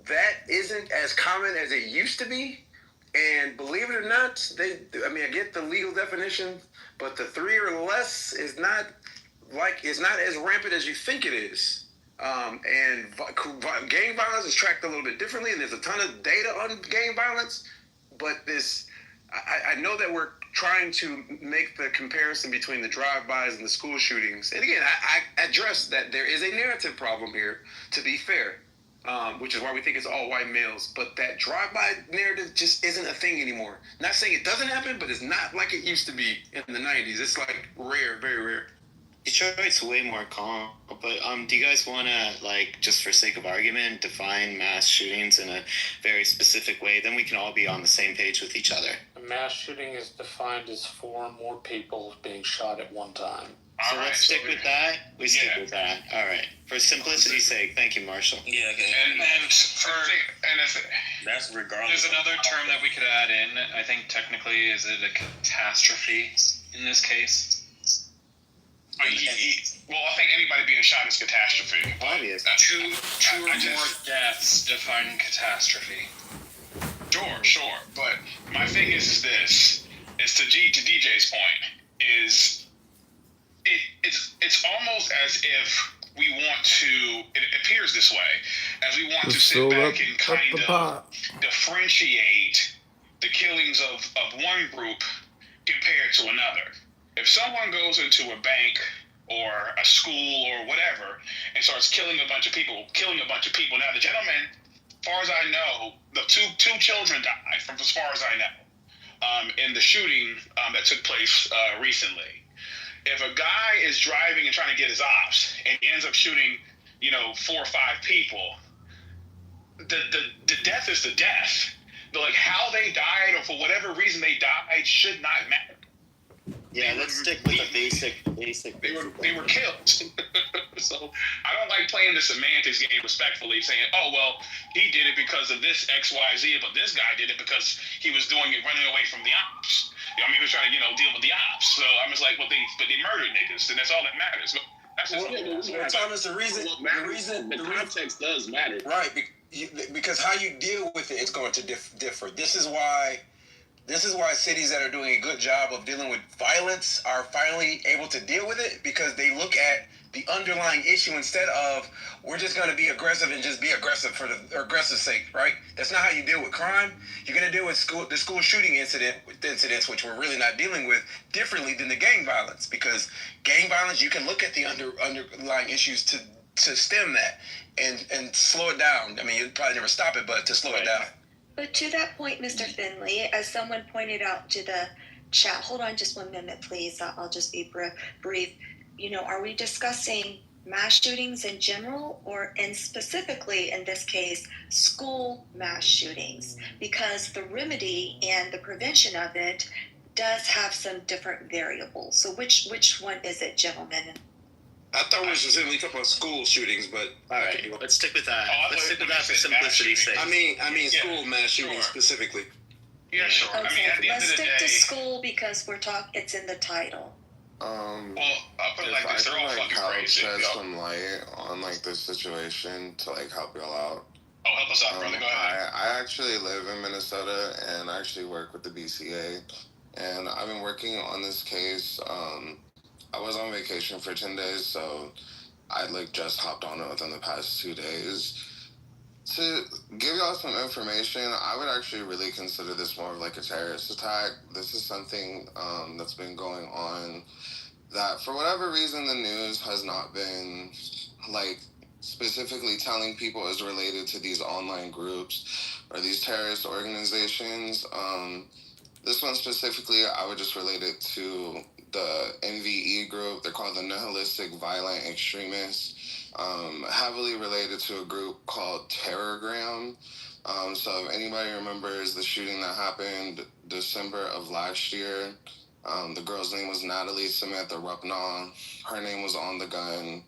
That isn't as common as it used to be. And believe it or not, I get the legal definition, but the 3 or less is not as rampant as you think it is. And gang violence is tracked a little bit differently, and there's a ton of data on gang violence. But I know that we're trying to make the comparison between the drive-bys and the school shootings. And again, I address that there is a narrative problem here, to be fair. Which is why we think it's all white males. But that drive-by narrative just isn't a thing anymore. Not saying it doesn't happen, but it's not like it used to be in the 90s. It's like rare, very rare. Detroit's way more calm. But do you guys want to, like, just for sake of argument, define mass shootings in a very specific way? Then we can all be on the same page with each other. A mass shooting is defined as 4 or more people being shot at one time. So let's stick with that. We stick with that. All right. For simplicity's sake, thank you, Marshall. Yeah, okay. That's regardless. There's another term that we could add in. I think technically, is it a catastrophe in this case? I think anybody being shot is catastrophe. Obvious. Two or more deaths define catastrophe. Sure. But my thing is this: is to DJ's point is. It's almost as if we want to, it appears this way, as we want to sit back and kind of differentiate the killings of one group compared to another. If someone goes into a bank or a school or whatever and starts killing a bunch of people, now the gentleman, as far as I know, the two children died, from as far as I know, in the shooting that took place recently. If a guy is driving and trying to get his ops and ends up shooting, 4 or 5 people, the death is the death. But like how they died or for whatever reason they died should not matter. Yeah, let's stick with the basic. They were killed. So I don't like playing the semantics game respectfully, saying, oh, well, he did it because of this X, Y, Z, but this guy did it because he was doing it running away from the ops. He was trying to, deal with the ops. So I'm just like, well, they murdered niggas, and that's all that matters. Thomas, the context does matter. Right, because how you deal with it is going to differ. This is why cities that are doing a good job of dealing with violence are finally able to deal with it, because they look at the underlying issue instead of we're just going to be aggressive and just be aggressive for the aggressive sake, right? That's not how you deal with crime. You're going to deal with the school shooting incidents, which we're really not dealing with differently than the gang violence, because gang violence, you can look at the underlying issues to stem that and slow it down. I mean, you'd probably never stop it, but to slow it down. But to that point, Mr. Finley, as someone pointed out to the chat, hold on just 1 minute, please. I'll just be brief. You know, are we discussing mass shootings in general, or and specifically in this case, school mass shootings? Because the remedy and the prevention of it does have some different variables. So which one is it, gentlemen? I thought we were specifically talking about school shootings, but all right. Let's stick with that. Let's stick with that for simplicity's sake. I mean, school mass shootings specifically. Yeah, sure. Okay, I mean, at the end let's of the stick day, to school because it's in the title. well, I'll put it like this: they're all fucking crazy. Shed some light on like this situation to like help y'all out. Oh, help us out, brother. Go ahead. I actually live in Minnesota and I actually work with the BCA, and I've been working on this case. I was on vacation for 10 days, so I like just hopped on it within the past 2 days. To give y'all some information, I would actually really consider this more of like a terrorist attack. This is something that's been going on that for whatever reason the news has not been like specifically telling people is related to these online groups or these terrorist organizations. This one specifically, I would just relate it to the NVE group. They're called the Nihilistic Violent Extremists. Heavily related to a group called Terrorgram. So if anybody remembers the shooting that happened December of last year, the girl's name was Natalie Samantha Rupnaw. Her name was on the gun.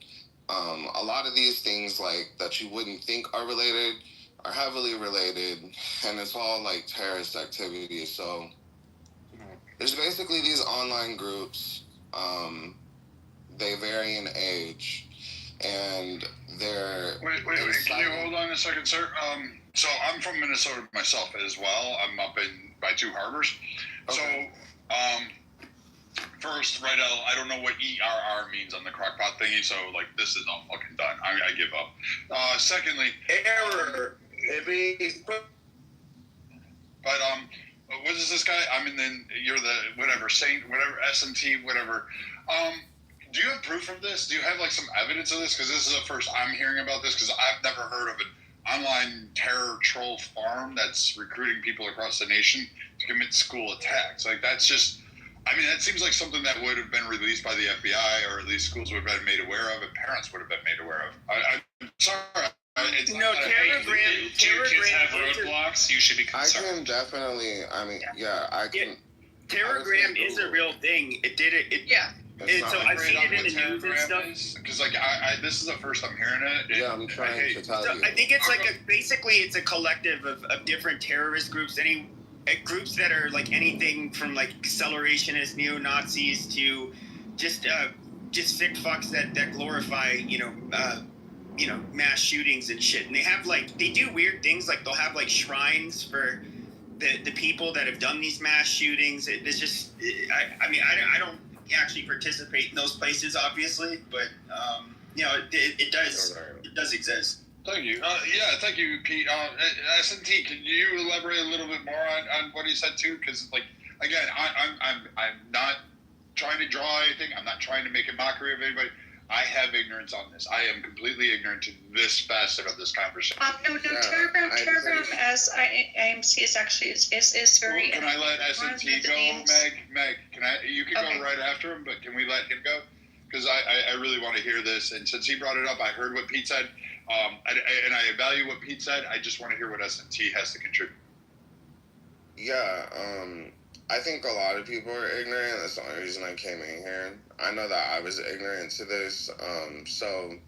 A lot of these things like that you wouldn't think are related are heavily related, and it's all like terrorist activity. So there's basically these online groups. They vary in age, and they're... Wait. Can you hold on a second, sir? So I'm from Minnesota myself as well. I'm up by Two Harbors. Okay. So, first, right, I don't know what ERR means on the crockpot thingy, so, like, this is all fucking done. I give up. Secondly... Error. But, what is this guy? You're the, whatever, Saint, whatever, SMT, whatever. Do you have proof of this? Do you have, like, some evidence of this? Because this is the first I'm hearing about this, because I've never heard of an online terror troll farm that's recruiting people across the nation to commit school attacks. Like, that's just... I mean, that seems like something that would have been released by the FBI, or at least schools would have been made aware of, and parents would have been made aware of. I'm sorry. Terrorgram. Do your kids have roadblocks? You should be concerned. I can definitely. I mean, yeah, I can. Terrorgram is a real thing. It did it. So I've seen it in the news and stuff. Because like this is the first I'm hearing it. Yeah, I'm trying to tell you. I think it's like basically it's a collective of different terrorist groups. Groups that are like anything from like accelerationist neo-Nazis to just sick fucks that glorify mass shootings and shit. And they do weird things, like they'll have like shrines for the people that have done these mass shootings. It's just I don't actually participate in those places, obviously, but it does exist. Thank you. Thank you, Pete. S&T, can you elaborate a little bit more on what he said too? Because, like, again, I'm not trying to draw anything. I'm not trying to make a mockery of anybody. I have ignorance on this. I am completely ignorant to this facet of this conversation. Terrorgram, as IMC is actually is very. Can I let S&T go, Meg? You can go right after him, but can we let him go? Because I really want to hear this, and since he brought it up, I heard what Pete said. And I value what Pete said. I just want to hear what S&T has to contribute. Yeah, I think a lot of people are ignorant. That's the only reason I came in here. I know that I was ignorant to this, so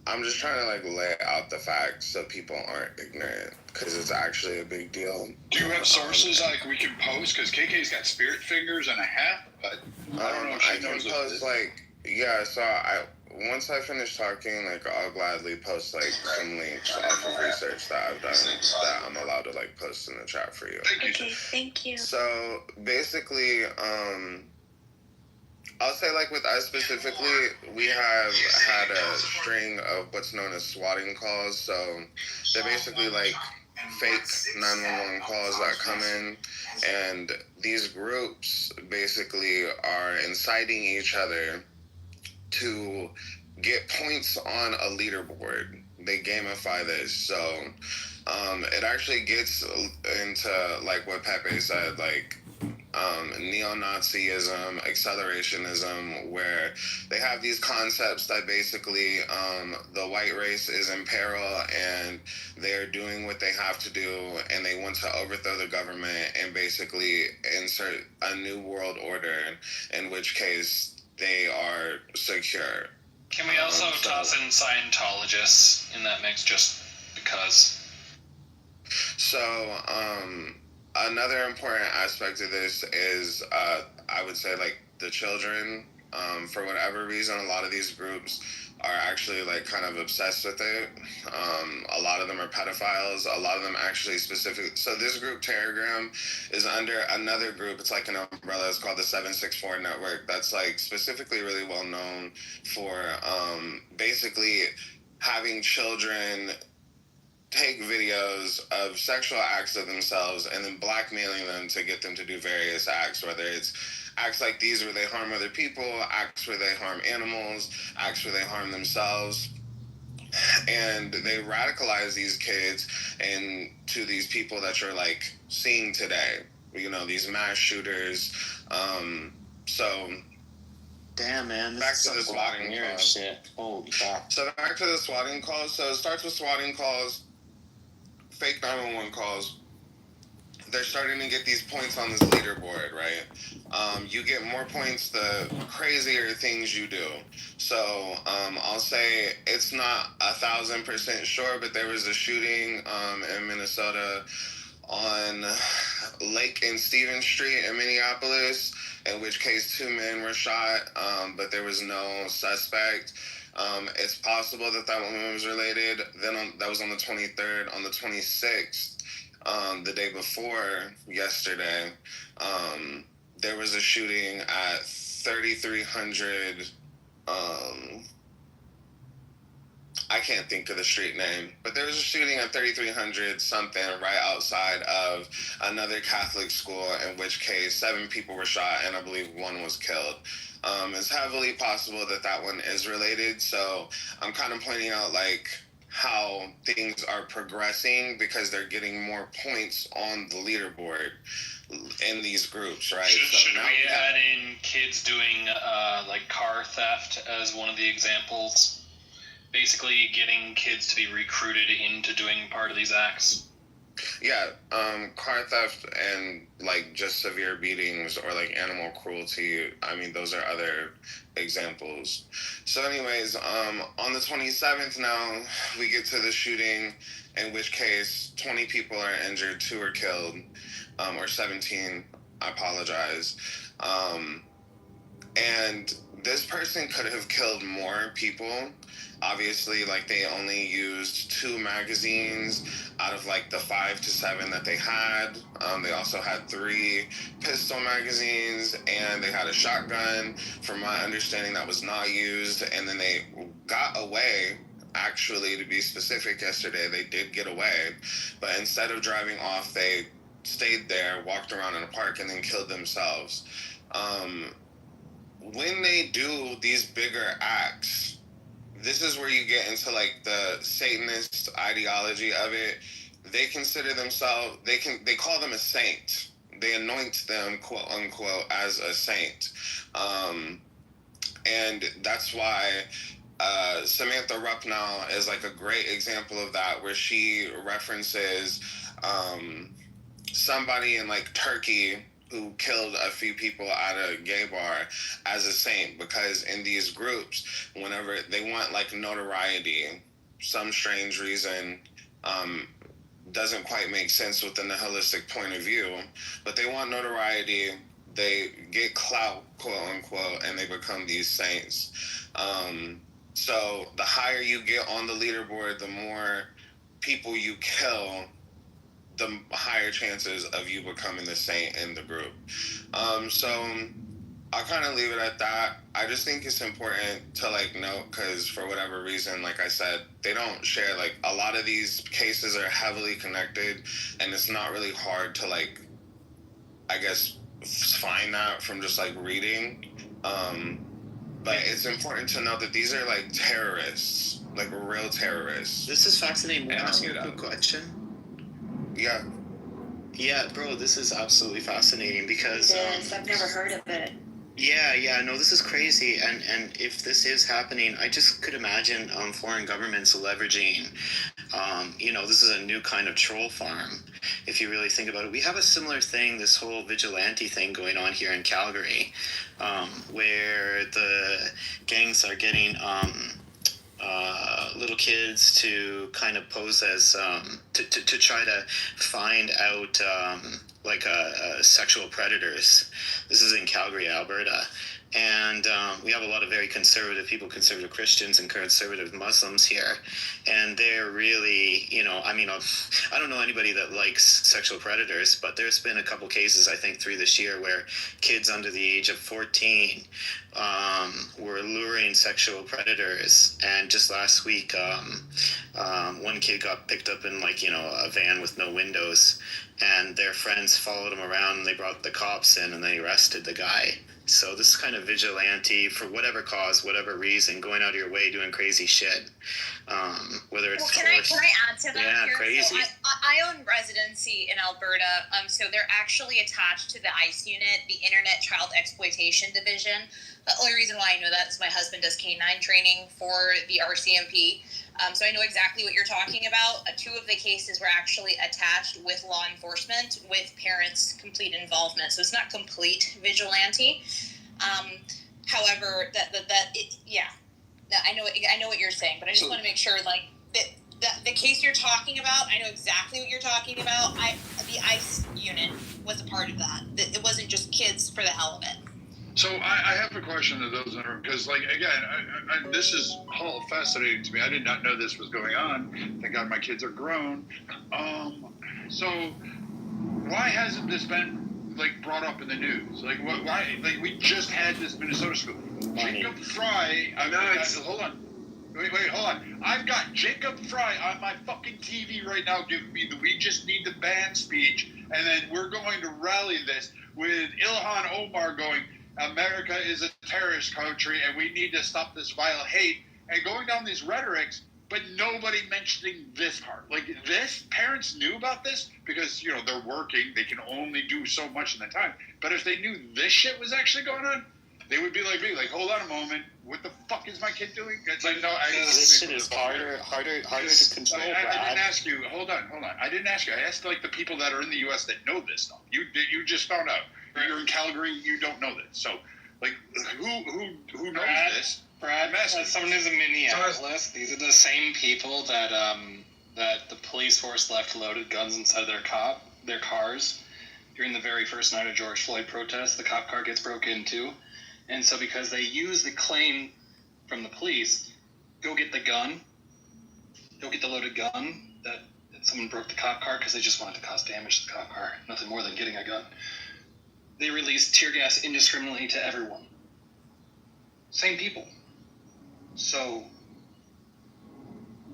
I'm just trying to like lay out the facts so people aren't ignorant, because it's actually a big deal. Do you have sources like we can post? Because KK's got spirit fingers and a hat, but I don't know if she knows. I can post so once I finish talking, like, I'll gladly post, like, some links off of research that I've done that I'm allowed to, like, post in the chat for you. Okay, thank you. So, basically, I'll say, like, with us specifically, we have had a string of what's known as swatting calls. So they're basically like fake 911 calls that come in, and these groups basically are inciting each other to get points on a leaderboard. They gamify this. So it actually gets into, like what Pepe said, like, neo-Nazism, accelerationism, where they have these concepts that basically the white race is in peril and they're doing what they have to do, and they want to overthrow the government and basically insert a new world order, in which case they are secure. Can we also toss in Scientologists in that mix just because? So, another important aspect of this is, I would say, like, the children. For whatever reason, a lot of these groups are actually, like, kind of obsessed with it. A lot of them are pedophiles. A lot of them actually specific. So this group, Telegram, is under another group. It's like an umbrella. It's called the 764 Network. That's, like, specifically really well known for basically having children take videos of sexual acts of themselves and then blackmailing them to get them to do various acts, whether it's acts like these where they harm other people, acts where they harm animals, acts where they harm themselves. And they radicalize these kids into these people that you're, like, seeing today. You know, these mass shooters. So... Damn, man. Back to the swatting calls. Shit. Holy crap. So back to the swatting calls. So it starts with swatting calls, fake 911 calls. They're starting to get these points on this leaderboard, right? You get more points the crazier things you do. So I'll say it's not 1,000% sure, but there was a shooting in Minnesota on Lake and Stevens Street in Minneapolis, in which case 2 men were shot, but there was no suspect. It's possible that that woman was related. Then that was on the 23rd. On the 26th, the day before yesterday, there was a shooting at 3300. I can't think of the street name, but there was a shooting at 3300 something right outside of another Catholic school, in which case 7 people were shot and I believe 1 was killed. It's heavily possible that that one is related, so I'm kind of pointing out, like, how things are progressing because they're getting more points on the leaderboard in these groups, right? Should we add in kids doing like car theft as one of the examples? Basically getting kids to be recruited into doing part of these acts. Yeah, car theft and, like, just severe beatings or, like, animal cruelty. I mean, those are other examples. So anyways, on the 27th now, we get to the shooting, in which case 20 people are injured, 2 are killed, or 17, I apologize. And this person could have killed more people. Obviously, like, they only used 2 magazines out of, like, the 5 to 7 that they had. They also had 3 pistol magazines, and they had a shotgun, from my understanding, that was not used. And then they got away. Actually, to be specific, yesterday, they did get away. But instead of driving off, they stayed there, walked around in a park, and then killed themselves. When they do these bigger acts, this is where you get into, like, the Satanist ideology of it. They consider themselves, they call them a saint. They anoint them, quote unquote, as a saint. And that's why Samantha Ruppnow is, like, a great example of that, where she references somebody in, like, Turkey who killed a few people at a gay bar as a saint, because in these groups, whenever they want, like, notoriety, some strange reason, doesn't quite make sense within the holistic point of view, but they want notoriety, they get clout, quote unquote, and they become these saints. So the higher you get on the leaderboard, the more people you kill, the higher chances of you becoming the saint in the group. So I'll kind of leave it at that. I just think it's important to like note, because for whatever reason, like I said, they don't share, like a lot of these cases are heavily connected, and it's not really hard to like, I guess, find that from just like reading. But it's important to know that these are like terrorists, like real terrorists. This is fascinating. Can I ask you a quick question? Yeah. Yeah, bro, this is absolutely fascinating because I've never heard of it. Yeah, no, this is crazy, and if this is happening, I just could imagine foreign governments leveraging, this is a new kind of troll farm, if you really think about it. We have a similar thing, this whole vigilante thing going on here in Calgary, where the gangs are getting little kids to kind of pose as to try to find out sexual predators. This is in Calgary, Alberta, and we have a lot of very conservative people, conservative Christians and conservative Muslims here, and they're really, I don't know anybody that likes sexual predators, but there's been a couple cases, I think 3 this year, where kids under the age of 14 were luring sexual predators. And just last week, one kid got picked up in a van with no windows, and their friends followed him around, and they brought the cops in, and they arrested the guy. So this kind of vigilante, for whatever cause, whatever reason, going out of your way, doing crazy shit. Whether it's can I add to that? Yeah, here? crazy. So I own residency in Alberta, so they're actually attached to the ICE unit, the Internet Child Exploitation Division. The only reason why I know that is my husband does K-9 training for the RCMP, so I know exactly what you're talking about. 2 of the cases were actually attached with law enforcement, with parents' complete involvement. So it's not complete vigilante. However, I know what you're saying, but I just want to make sure, the case you're talking about, I know exactly what you're talking about. The ICE unit was a part of that. It wasn't just kids for the hell of it. So I have a question to those in the room, because, again, this is all fascinating to me. I did not know this was going on. Thank God my kids are grown. So why hasn't this been, brought up in the news? Why? We just had this Minnesota school. Jacob Fry. Hold on. Wait, hold on. I've got Jacob Fry on my fucking TV right now giving me the "we just need to ban" speech, and then we're going to rally this with Ilhan Omar going, America is a terrorist country and we need to stop this vile hate, and going down these rhetorics, but nobody mentioning this part. Parents knew about this because, they're working, they can only do so much in the time. But if they knew this shit was actually going on, they would be like me, hold on a moment, what the fuck is my kid doing? It's this shit is harder to control. I didn't ask you, hold on. I didn't ask you. I asked the people that are in the U.S. that know this stuff. You just found out. You're in Calgary, you don't know this. So, who knows this? Brad, as someone who's in Minneapolis, these are the same people that the police force left loaded guns inside their cars during the very first night of George Floyd protests. The cop car gets broke into, and so because they use the claim from the police, go get the loaded gun that someone broke the cop car because they just wanted to cause damage to the cop car, nothing more than getting a gun. They released tear gas indiscriminately to everyone. Same people. So,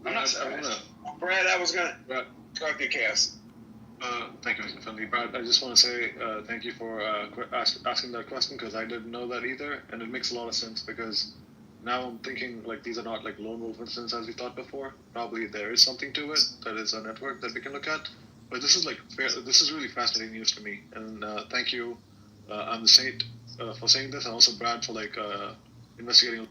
I'm not surprised. Brad, I was going to talk to Cass. Thank you, Mr. Finley. Brad, I just want to say thank you for asking that question, because I didn't know that either, and it makes a lot of sense, because now I'm thinking these are not lone wolf incidents as we thought before. Probably there is something to it that is a network that we can look at. But this is this is really fascinating news to me, and thank you. I'm the Saint for saying this, and also Brad for investigating.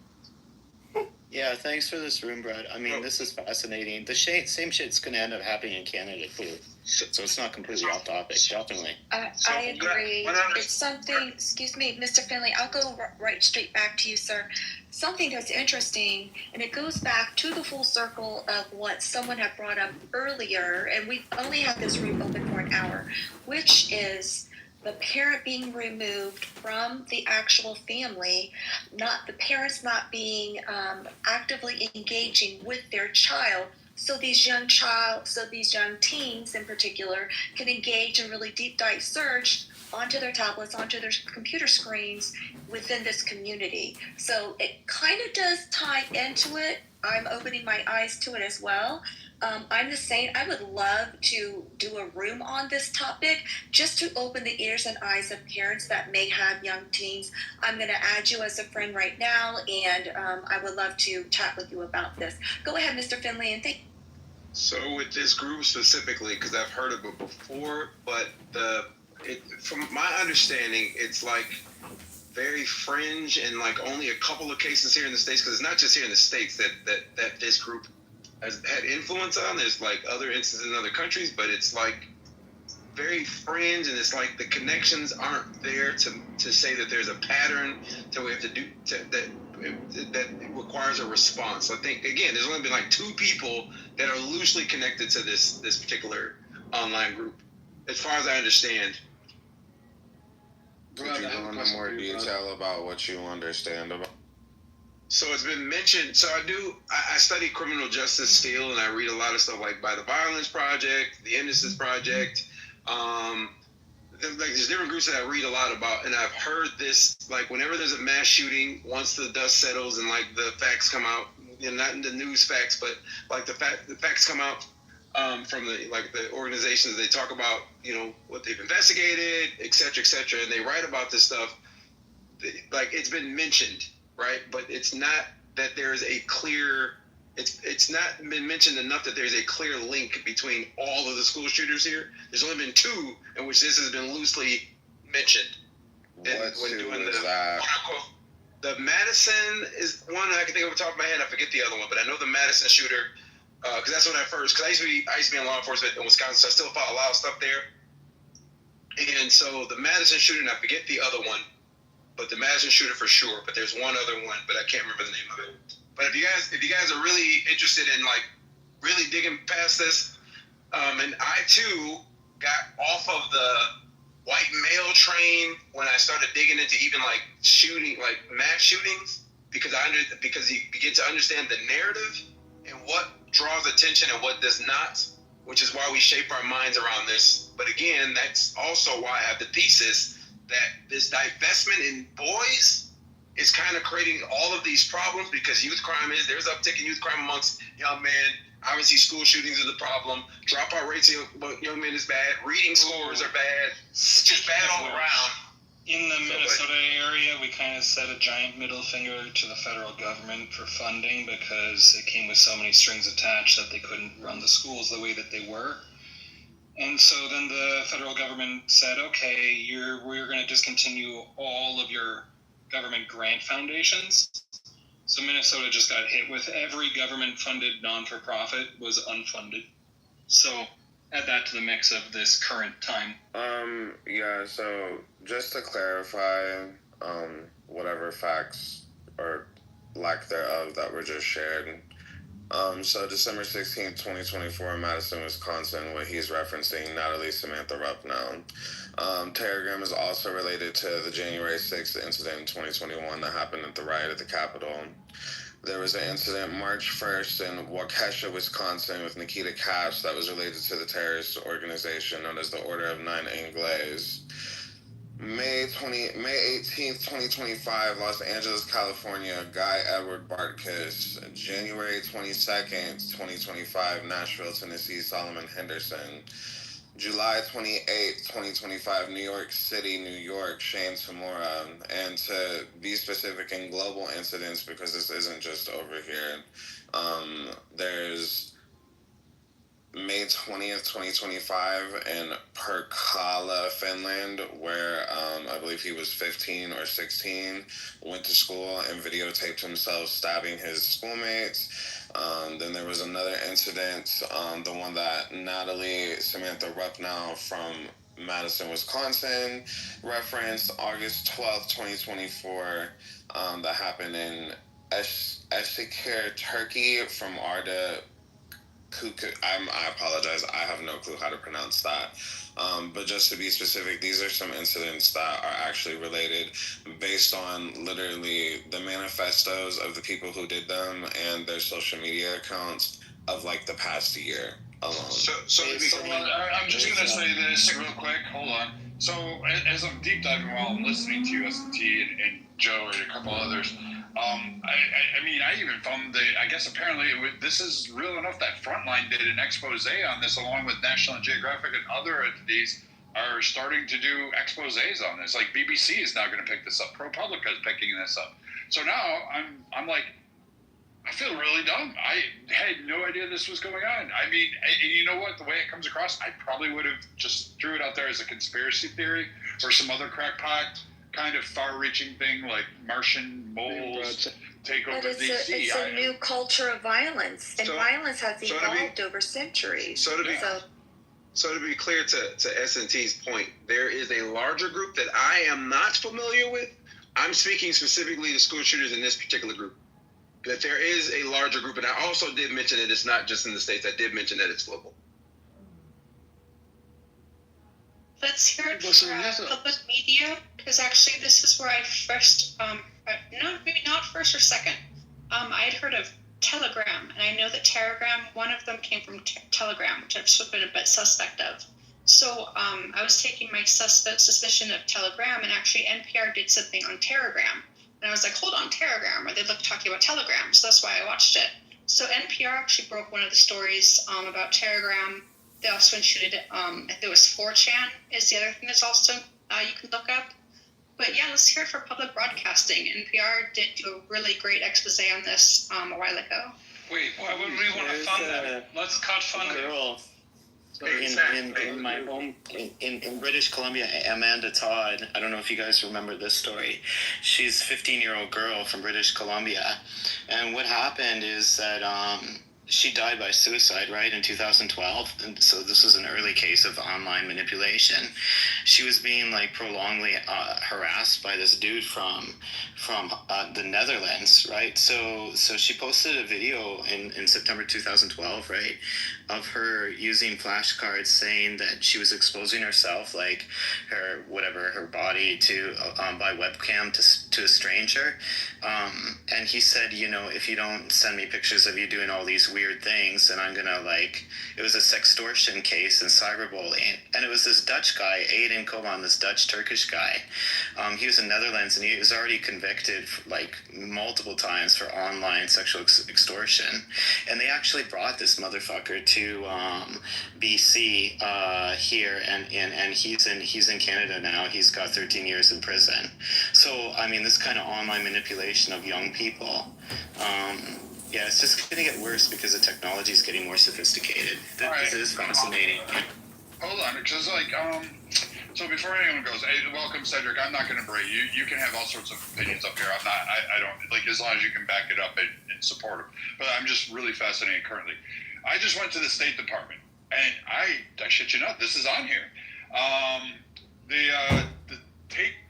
Yeah, thanks for this room, Brad. I mean, this is fascinating. The same shit's going to end up happening in Canada, too. So it's not completely off topic, definitely. I agree. It's something, excuse me, Mr. Finley, I'll go right straight back to you, sir. Something that's interesting, and it goes back to the full circle of what someone had brought up earlier, and we've only had this room open for an hour, which is the parent being removed from the actual family, not the parents not being actively engaging with their child, so these young teens in particular can engage in really deep dive search onto their tablets, onto their computer screens within this community. So it kind of does tie into it. I'm opening my eyes to it as well. I'm the same. I would love to do a room on this topic just to open the ears and eyes of parents that may have young teens. I'm going to add you as a friend right now, and I would love to chat with you about this. Go ahead, Mr. Finley, and thank you. So with this group specifically, because I've heard of it before, but from my understanding, it's like very fringe and like only a couple of cases here in the States, because it's not just here in the States that this group has had influence on. There's like other instances in other countries, but it's like very fringe, and it's like the connections aren't there to say that there's a pattern that we have to do that requires a response. I think again, there's only been like 2 people that are loosely connected to this particular online group, as far as I understand. Could you go into more detail about what you understand about? So it's been mentioned. So I study criminal justice still, and I read a lot of stuff like by the Violence Project, the Innocence Project. There's different groups that I read a lot about, and I've heard this, like whenever there's a mass shooting, once the dust settles and like the facts come out, not in the news facts, but like the facts come out from the organizations, they talk about, what they've investigated, et cetera, and they write about this stuff. Like it's been mentioned, right? But it's not that there's a clear, it's not been mentioned enough that there's a clear link between all of the school shooters here. There's only been 2 in which this has been loosely mentioned. What two is that? The Madison is one I can think of off the top of my head. I forget the other one, but I know the Madison shooter, because that's when because I used to be in law enforcement in Wisconsin, so I still follow a lot of stuff there. And so the Madison shooter, and I forget the other one, but the Madison shooter for sure. But there's one other one, but I can't remember the name of it. But if you guys are really interested in like really digging past this, and I too got off of the white male train when I started digging into even like shooting, like mass shootings, because you begin to understand the narrative and what draws attention and what does not, which is why we shape our minds around this. But again, that's also why I have the thesis that this divestment in boys is kind of creating all of these problems, because there's uptick in youth crime amongst young men. Obviously, school shootings are the problem. Dropout rates of young men is bad. Reading scores are bad. It's just bad all around. In the Minnesota area, we kind of set a giant middle finger to the federal government for funding, because it came with so many strings attached that they couldn't run the schools the way that they were. And so then the federal government said, okay, we're going to discontinue all of your government grant foundations. So Minnesota just got hit with every government-funded non-for-profit was unfunded. So add that to the mix of this current time. Yeah, so just to clarify, whatever facts or lack thereof that were just shared. So December 16th, 2024 in Madison, Wisconsin, what he's referencing, Natalie Samantha Rupp now. Telegram is also related to the January 6th incident in 2021 that happened at the riot at the Capitol. There was an incident March 1st in Waukesha, Wisconsin with Nikita Cash that was related to the terrorist organization known as the Order of Nine Angles. May 18th, 2025, Los Angeles, California, Guy Edward Bartkus. January 22nd, 2025, Nashville, Tennessee, Solomon Henderson. July 28th, 2025, New York City, New York, Shane Tamura. And to be specific in global incidents, because this isn't just over here, there's May 20th, 2025 in Pirkkala, Finland, where I believe he was 15 or 16, went to school and videotaped himself stabbing his schoolmates. Then there was another incident, the one that Natalie Samantha Rupp now from Madison, Wisconsin referenced, August 12th, 2024, that happened in Eskişehir, Turkey, from Arda. I apologize. I have no clue how to pronounce that. But just to be specific, these are some incidents that are actually related based on literally the manifestos of the people who did them and their social media accounts of like the past year. alone. So I'm just going to say this real quick. Hold on. So as I'm deep diving while I'm listening to you, S&T and Joe and a couple others, I mean, I even found that, I guess apparently this is real enough that Frontline did an expose on this along with National Geographic and other entities are starting to do exposés on this. Like BBC is now going to pick this up. ProPublica is picking this up. So now I'm like, I feel really dumb. I had no idea this was going on. I mean, and you know what? The way it comes across, I probably would have just threw it out there as a conspiracy theory or some other crackpot kind of far-reaching thing like Martian moles take over But DC. it's a new culture of violence, and violence has evolved over centuries. So to be clear to S&T's point, there is a larger group that I am not familiar with. I'm speaking specifically to school shooters in this particular group. That there is a larger group, and I also did mention that it's not just in the States. I did mention that it's global. Let's hear it from public media, because actually this is where I first, no, maybe not first or second. I had heard of Telegram, and I know that Telegram, one of them came from Telegram, which I've sort of been a bit suspect of. So I was taking my suspicion of Telegram, and actually NPR did something on Telegram. And I was like, hold on, Telegram, or they looked talking about Telegram, so that's why I watched it. So NPR actually broke one of the stories about Telegram. They also included, there was 4chan is the other thing that's also you can look up. But yeah, let's hear it for public broadcasting. NPR did do a really great expose on this a while ago. Wait, why would we want to fund that? Let's cut funding. In my home in British Columbia, Amanda Todd, I don't know if you guys remember this story. She's a 15-year-old girl from British Columbia, and what happened is that she died by suicide, right, in 2012, and so this was an early case of online manipulation. She was being like prolongedly harassed by this dude from the Netherlands, right? So she posted a video in September 2012, right, of her using flashcards saying that she was exposing herself, like her body to by webcam to a stranger, and he said, you know, if you don't send me pictures of you doing all these weird things, and I'm gonna it was a sextortion case and cyberbullying, and it was this Dutch guy, Aiden Koban, this Dutch-Turkish guy. He was in Netherlands, and he was already convicted multiple times for online sexual extortion, and they actually brought this motherfucker to BC here, and he's in Canada now. He's got 13 years in prison. So I mean, this kind of online manipulation of young people. Yeah, it's just going to get worse because the technology is getting more sophisticated. This is fascinating. Hold on, because so before anyone goes, hey, welcome Cedric. I'm not going to berate you. You can have all sorts of opinions up here. I'm not. I don't like as long as you can back it up and support them. But I'm just really fascinated currently. I just went to the State Department, and I shit you not, this is on here.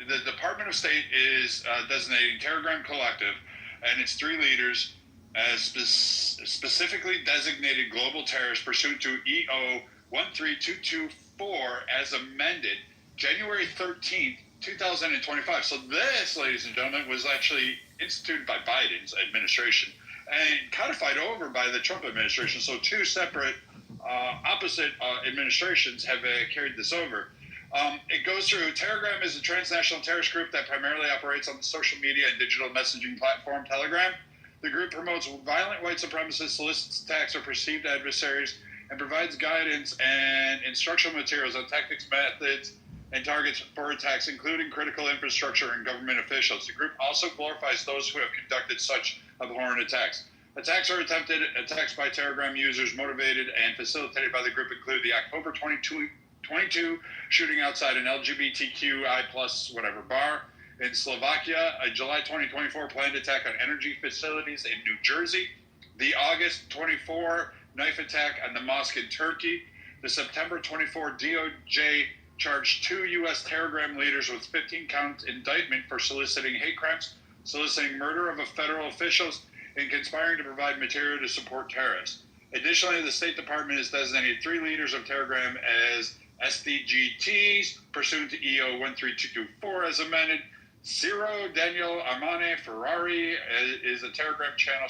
The Department of State is designating Telegram Collective and its 3 leaders as specifically designated global terrorists pursuant to EO 13224 as amended January 13th, 2025. So this, ladies and gentlemen, was actually instituted by Biden's administration and codified over by the Trump administration. So 2 separate opposite administrations have carried this over. It goes through, Telegram is a transnational terrorist group that primarily operates on the social media and digital messaging platform Telegram. The group promotes violent white supremacists, solicits attacks or perceived adversaries, and provides guidance and instructional materials on tactics, methods, and targets for attacks, including critical infrastructure and government officials. The group also glorifies those who have conducted such abhorrent attacks. Attacks or attempted attacks by Telegram users motivated and facilitated by the group include the October 22 shooting outside an LGBTQI+ bar in Slovakia, a July 2024 planned attack on energy facilities in New Jersey, the August 24 knife attack on the mosque in Turkey, the September 24 DOJ charged 2 U.S. Telegram leaders with 15-count indictment for soliciting hate crimes, soliciting murder of federal officials, and conspiring to provide material to support terrorists. Additionally, the State Department has designated 3 leaders of Telegram as SDGTs, pursuant to EO 13224 as amended. Ciro Daniel Armane Ferrari is a Telegram channel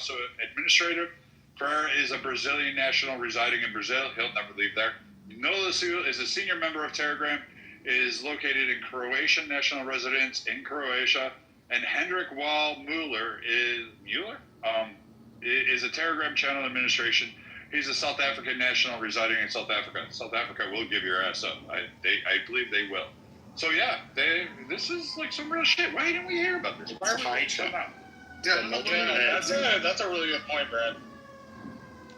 administrator. Ferrer is a Brazilian national residing in Brazil. He'll never leave there. Nola Sul is a senior member of Telegram, is located in Croatian national residence in Croatia. And Hendrik Wall Mueller is a Telegram channel administration. He's a South African national residing in South Africa. South Africa will give your ass up. I believe they will. So yeah, this is like some real shit. Why didn't we hear about this? Why are we waiting now? That's a really good point, Brad.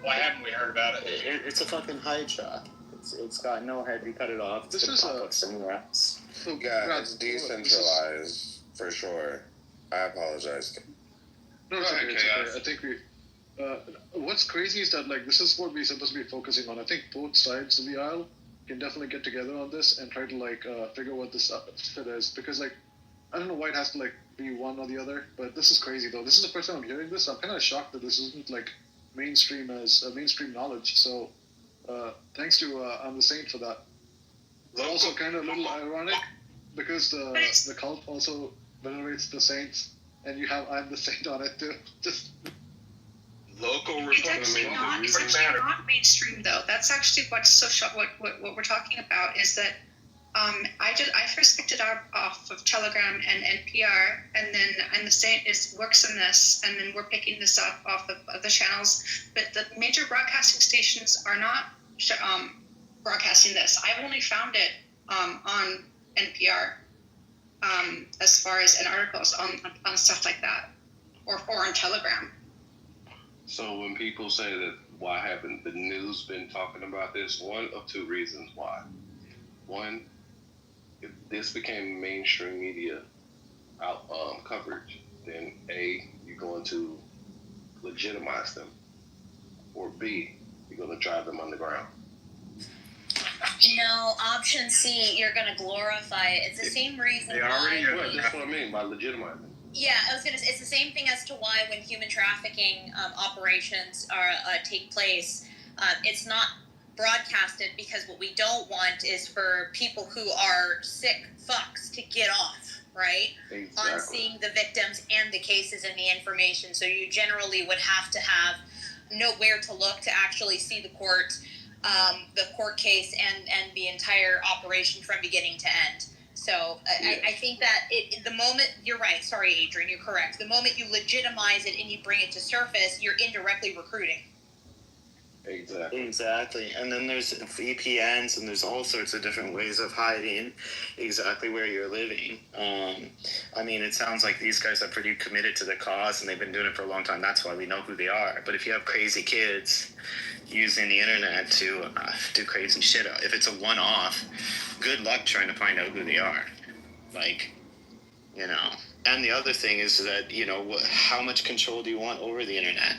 Why haven't we heard about it? It's a fucking Hydra. It's got no head. You cut it off. It's This gonna pop up somewhere else. Yeah, it's decentralized for sure. I apologize. No, it's okay. It's okay. I think we. What's crazy is that like this is what we're supposed to be focusing on. I think both sides of the aisle can definitely get together on this and try to like figure what this fit is, because like I don't know why it has to like be one or the other, but this is crazy though. This is the first time I'm hearing this. I'm kind of shocked that this isn't like mainstream knowledge. So thanks to I'm the Saint for that. It's also kind of a little ironic because the cult also venerates the saints, and you have I'm the Saint on it too. Just local It's actually not mainstream though. That's actually what's so what we're talking about is that I first picked it up off of Telegram and NPR, and then I'm the Saint works in this, and then we're picking this up off of the channels. But the major broadcasting stations are not broadcasting this. I've only found it on NPR as far as in articles on stuff like that, or on Telegram. So when people say that why haven't the news been talking about this, one of two reasons why. One, if this became mainstream media coverage, then A, you're going to legitimize them, or B, you're going to drive them underground. No, option C, you're going to glorify it. It's the same reason why. That's what I mean by legitimizing. Yeah, I was gonna say it's the same thing as to why when human trafficking operations take place, it's not broadcasted, because what we don't want is for people who are sick fucks to get off, right? Exactly. On seeing the victims and the cases and the information. So you generally would have to know where to look to actually see the court case and the entire operation from beginning to end. So I think that the moment, you're right, sorry Adrian, you're correct. The moment you legitimize it and you bring it to surface, you're indirectly recruiting. Exactly. And then there's VPNs, and there's all sorts of different ways of hiding exactly where you're living. I mean, it sounds like these guys are pretty committed to the cause, and they've been doing it for a long time. That's why we know who they are. But if you have crazy kids using the internet to do crazy shit, if it's a one-off, good luck trying to find out who they are. Like, you know. And the other thing is that, you know, how much control do you want over the internet,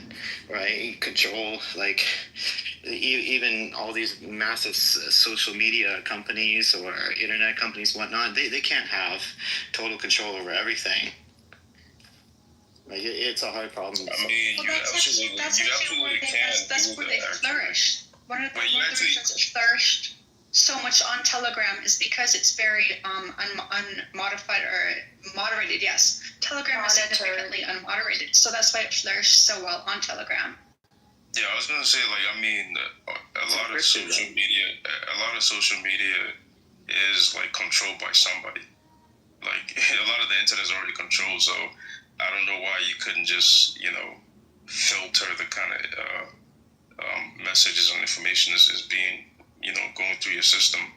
right? Control, like, even all these massive social media companies or internet companies, whatnot, they can't have total control over everything. Like, it's a hard problem. I mean, well, that's where they flourish. One of the reasons it flourished so much on Telegram is because it's very unmodified or moderated. Yes, Telegram is significantly unmoderated, so that's why it flourished so well on Telegram. Yeah, I was gonna say, like, I mean, a lot of social media is like controlled by somebody. Like, a lot of the internet is already controlled, so I don't know why you couldn't just, you know, filter the kind of messages and information is being, you know, going through your system,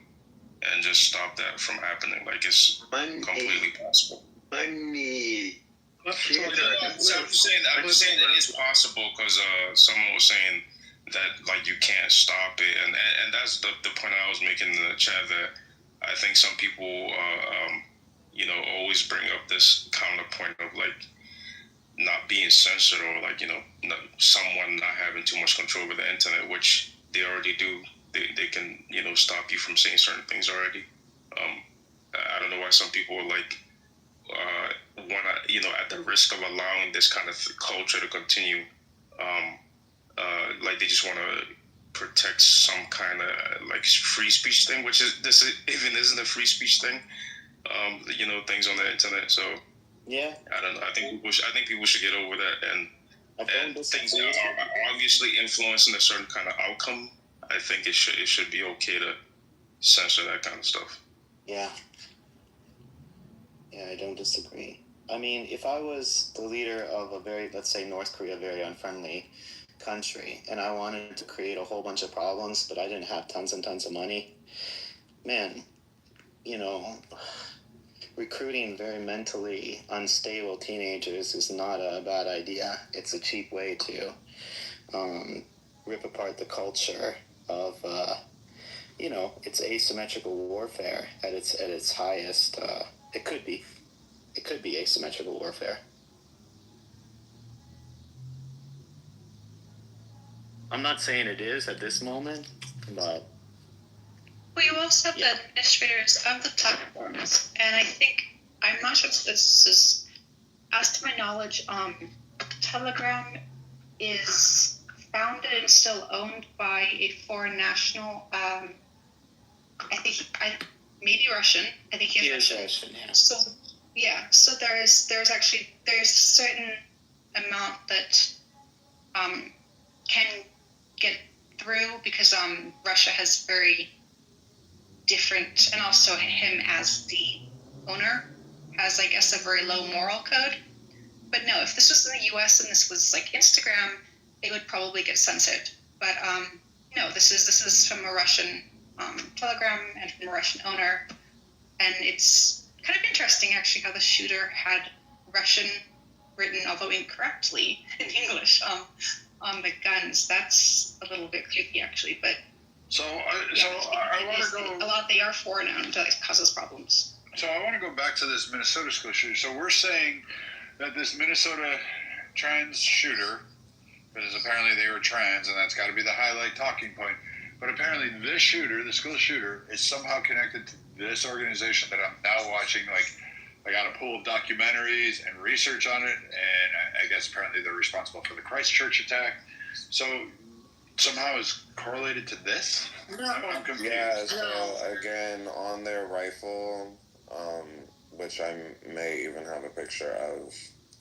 and just stop that from happening. Like, it's completely possible. So I'm just saying it is possible, because someone was saying that, like, you can't stop it, and that's the point I was making in the chat, that I think some people you know, always bring up this counterpoint of, like, not being censored, or, like, you know, someone not having too much control over the internet, which they already do. They can, you know, stop you from saying certain things already. I don't know why some people are like want to, you know, at the risk of allowing this kind of culture to continue, like they just want to protect some kind of like free speech thing, which is even isn't a free speech thing. You know, things on the internet. So yeah, I don't know. I think people should get over that and and things that are obviously influencing a certain kind of outcome, I think it should be okay to censor that kind of stuff. Yeah. Yeah, I don't disagree. I mean, if I was the leader of a very, let's say North Korea, very unfriendly country, and I wanted to create a whole bunch of problems, but I didn't have tons and tons of money, man, you know, recruiting very mentally unstable teenagers is not a bad idea. It's a cheap way to rip apart the culture of, you know, it's asymmetrical warfare at its highest. It could be asymmetrical warfare. I'm not saying it is at this moment, but... Well, you also have the administrators of the platforms, and I think, I'm not sure if this is, as to my knowledge, Telegram is founded and still owned by a foreign national, maybe Russian. I think he is Russian. Yeah. So there's a certain amount that can get through because Russia has very different, and also him as the owner has, I guess, a very low moral code. But no, if this was in the U.S. and this was like Instagram, it would probably get censored. But no, this is from a Russian Telegram and from a Russian owner, and it's kind of interesting actually how the shooter had Russian written, although incorrectly, in English on the guns. That's a little bit creepy actually, but. I want to go. A lot they are foreign owned that causes problems. So I want to go back to this Minnesota school shooter. So we're saying that this Minnesota trans shooter, because apparently they were trans, and that's got to be the highlight talking point. But apparently this shooter, the school shooter, is somehow connected to this organization that I'm now watching. Like, I got a pool of documentaries and research on it, and I guess apparently they're responsible for the Christchurch attack. So somehow is correlated to this? I'm confused. Yeah, so again, on their rifle, which I may even have a picture of,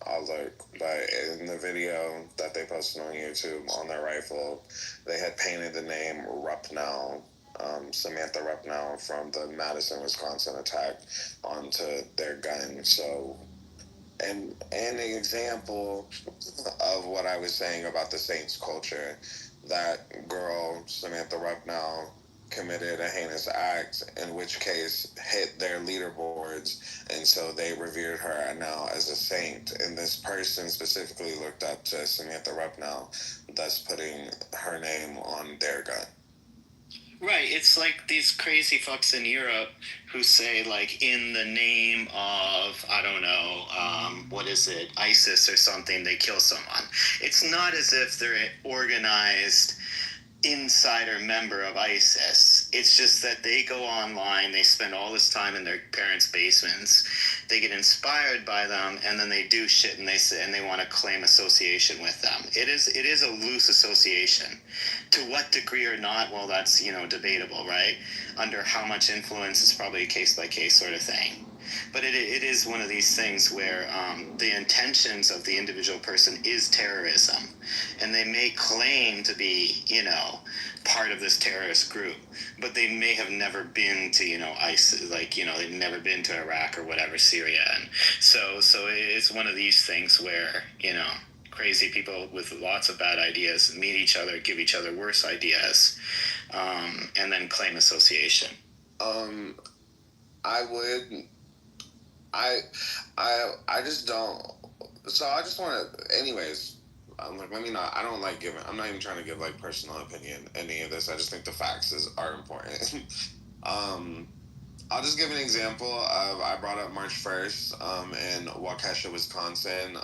I'll look, but in the video that they posted on YouTube, on their rifle, they had painted the name Rupnow, Samantha Rupnow from the Madison, Wisconsin attack onto their gun. So, and an example of what I was saying about the Saints culture, that girl, Samantha Rupnow, committed a heinous act, in which case hit their leaderboards, and so they revered her now as a saint. And this person specifically looked up to Samantha Rupnow, thus putting her name on their gun. Right, it's like these crazy fucks in Europe who say, like, in the name of, I don't know, what is it, ISIS or something, they kill someone. It's not as if they're an organized insider member of ISIS. It's just that they go online, they spend all this time in their parents' basements, they get inspired by them, and then they do shit, and they say, and they want to claim association with them. It is a loose association. To what degree or not, well, that's, you know, debatable, right? Under how much influence is probably a case-by-case sort of thing. But it is one of these things where the intentions of the individual person is terrorism. And they may claim to be, you know, part of this terrorist group, but they may have never been to, you know, ISIS, like, you know, they've never been to Iraq or whatever, Syria. And so it's one of these things where, you know, crazy people with lots of bad ideas meet each other, give each other worse ideas, and then claim association. I just don't. So I just want to. Anyways, I'm like, let me not. I don't like giving. I'm not even trying to give like personal opinion any of this. I just think the facts are important. I'll just give an example of, I brought up March 1st in Waukesha, Wisconsin.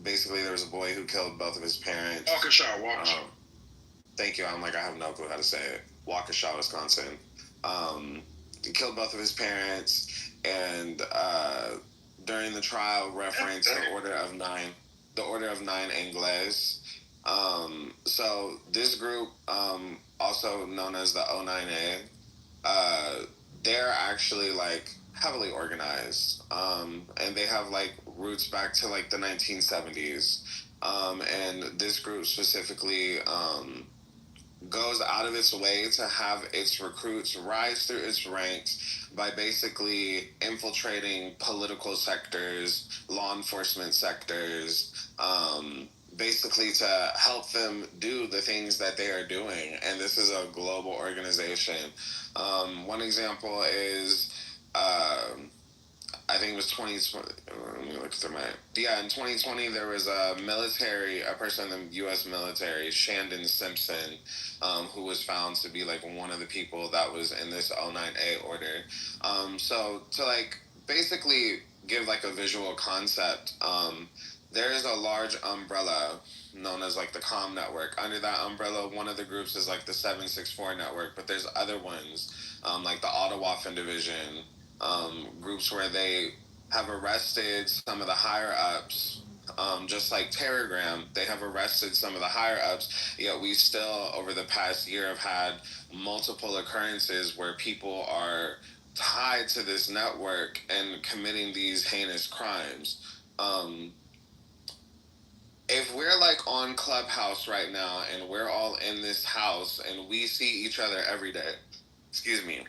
Basically there was a boy who killed both of his parents. Waukesha. Thank you. I'm like, I have no clue how to say it. Waukesha, Wisconsin. He killed both of his parents, and during the trial referenced the Order of Nine Angles. So this group, also known as the O9A, they're actually like heavily organized, and they have like roots back to like the 1970s. And this group specifically goes out of its way to have its recruits rise through its ranks by basically infiltrating political sectors, law enforcement sectors, basically to help them do the things that they are doing. And this is a global organization. One example is, I think it was 2020. Let me look through my. Yeah, in 2020, there was a person in the U.S. military, Shandon Simpson, who was found to be like one of the people that was in this 09A order. So to like basically give like a visual concept, there is a large umbrella known as like the COM network. Under that umbrella, one of the groups is like the 764 network, but there's other ones, like the Ottawaffen division, groups where they have arrested some of the higher ups, just like Telegram, they have arrested some of the higher ups, yet we still, over the past year, have had multiple occurrences where people are tied to this network and committing these heinous crimes. If we're like on Clubhouse right now and we're all in this house and we see each other every day, excuse me,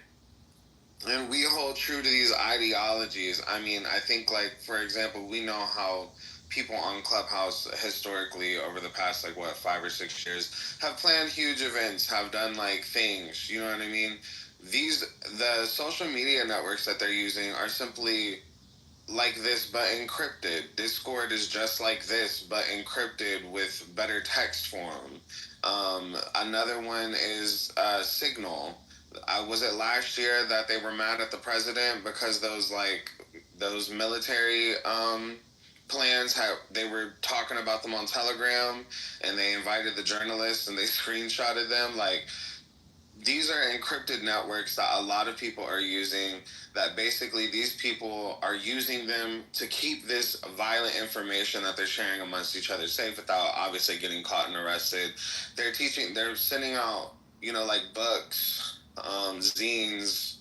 and we hold true to these ideologies. I mean, I think, like, for example, we know how people on Clubhouse historically over the past, like, 5 or 6 years have planned huge events, have done, like, things, you know what I mean? The social media networks that they're using are simply like this, but encrypted. Discord is just like this, but encrypted with better text form. Another one is Signal. Was it last year that they were mad at the president because those military plans they were talking about them on Telegram, and they invited the journalists and they screenshotted them? Like, these are encrypted networks that a lot of people are using, that basically these people are using them to keep this violent information that they're sharing amongst each other safe without obviously getting caught and arrested. They're sending out, like books, zines,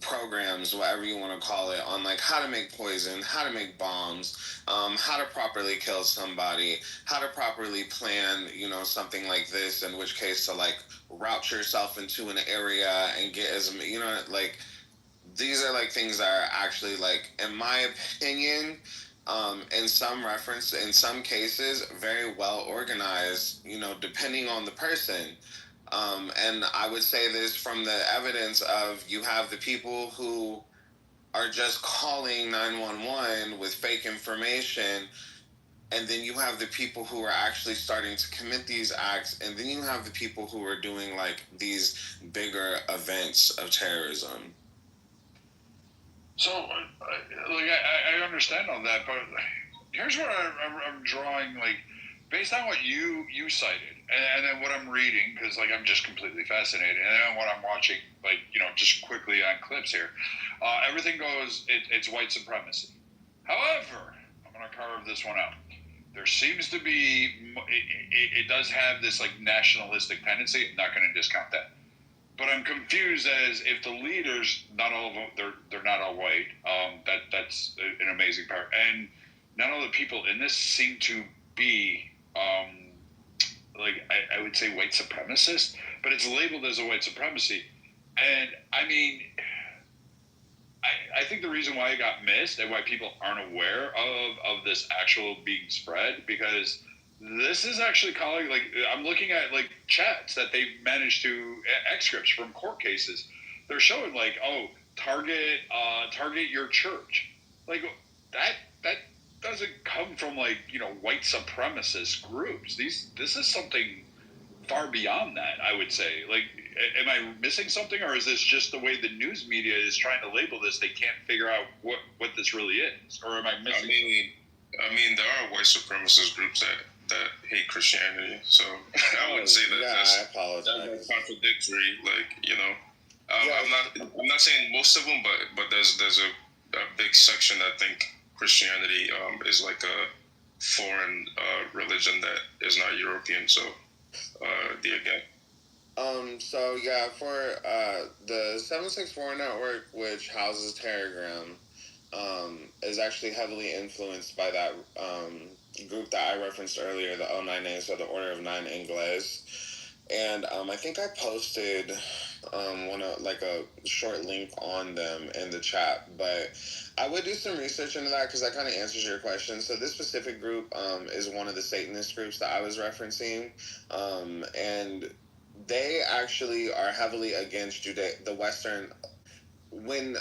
programs, whatever you want to call it, on like how to make poison, how to make bombs, how to properly kill somebody, how to properly plan, something like this, in which case to like route yourself into an area and get like, these are like things that are actually, like, in my opinion, in some cases, very well organized, depending on the person. And I would say this from the evidence of, you have the people who are just calling 911 with fake information, and then you have the people who are actually starting to commit these acts, and then you have the people who are doing like these bigger events of terrorism. So, I understand all that, but here's what I'm drawing, like, based on what you cited, and then what I'm reading, because, like, I'm just completely fascinated, and then what I'm watching, like, just quickly on clips here, everything goes, it's white supremacy. However, I'm going to carve this one out. There seems to be, it does have this, like, nationalistic tendency. I'm not going to discount that. But I'm confused as if the leaders, not all of them, they're not all white. That's an amazing part. And none of the people in this seem to be, like, I would say white supremacist, but it's labeled as a white supremacy. And, I mean, I think the reason why it got missed and why people aren't aware of this actual being spread, because this is actually calling, like, I'm looking at, like, chats that they've managed to, excerpts from court cases. They're showing, like, target your church. Like, that doesn't come from, like, white supremacist groups. This is something far beyond that, I would say. Like, am I missing something, or is this just the way the news media is trying to label this? They can't figure out what this really is, or am I missing? I mean, there are white supremacist groups that hate Christianity, so I would say that that's contradictory. Like, I'm not saying most of them, but there's a big section that think Christianity is like a foreign religion that is not European. So again. So yeah, for the 764 network, which houses Telegram, is actually heavily influenced by that group that I referenced earlier, the O9A, so the Order of Nine Ingles. And I think I posted a short link on them in the chat, but I would do some research into that because that kind of answers your question. So this specific group is one of the Satanist groups that I was referencing, and they actually are heavily against the Western. When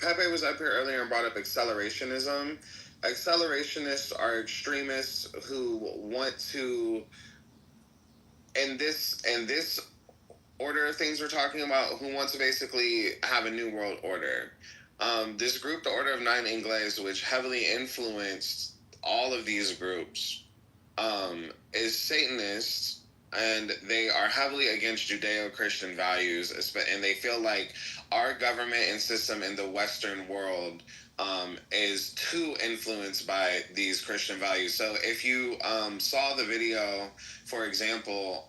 Pepe was up here earlier and brought up accelerationism, accelerationists are extremists who want to, in this order of things we're talking about, who want to basically have a new world order. This group, the Order of Nine Ingles, which heavily influenced all of these groups, is Satanist, and they are heavily against Judeo-Christian values, and they feel like our government and system in the Western world is too influenced by these Christian values. So if you saw the video, for example,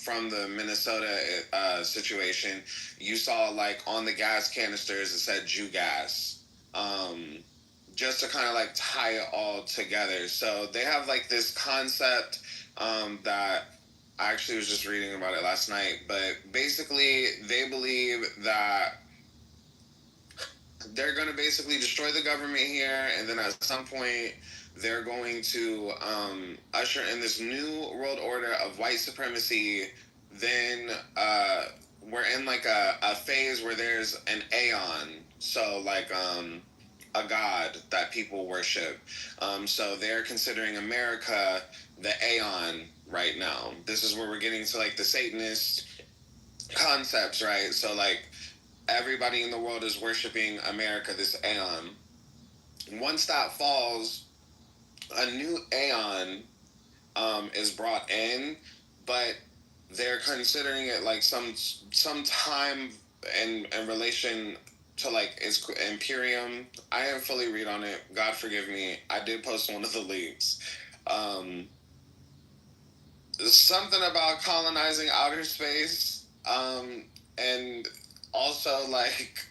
from the Minnesota situation, you saw like on the gas canisters it said Jew gas. Just to kind of like tie it all together. So they have like this concept that I actually was just reading about it last night, but basically they believe that they're going to basically destroy the government here, and then at some point they're going to usher in this new world order of white supremacy. Then we're in like a phase where there's an aeon, so like a god that people worship. So they're considering America the aeon right now. This is where we're getting to like the Satanist concepts, right? So like everybody in the world is worshiping America, this aeon. Once that falls, a new aeon is brought in, but they're considering it like some time in relation to like its Imperium. I didn't fully read on it. God forgive me. I did post one of the links. Something about colonizing outer space, and also like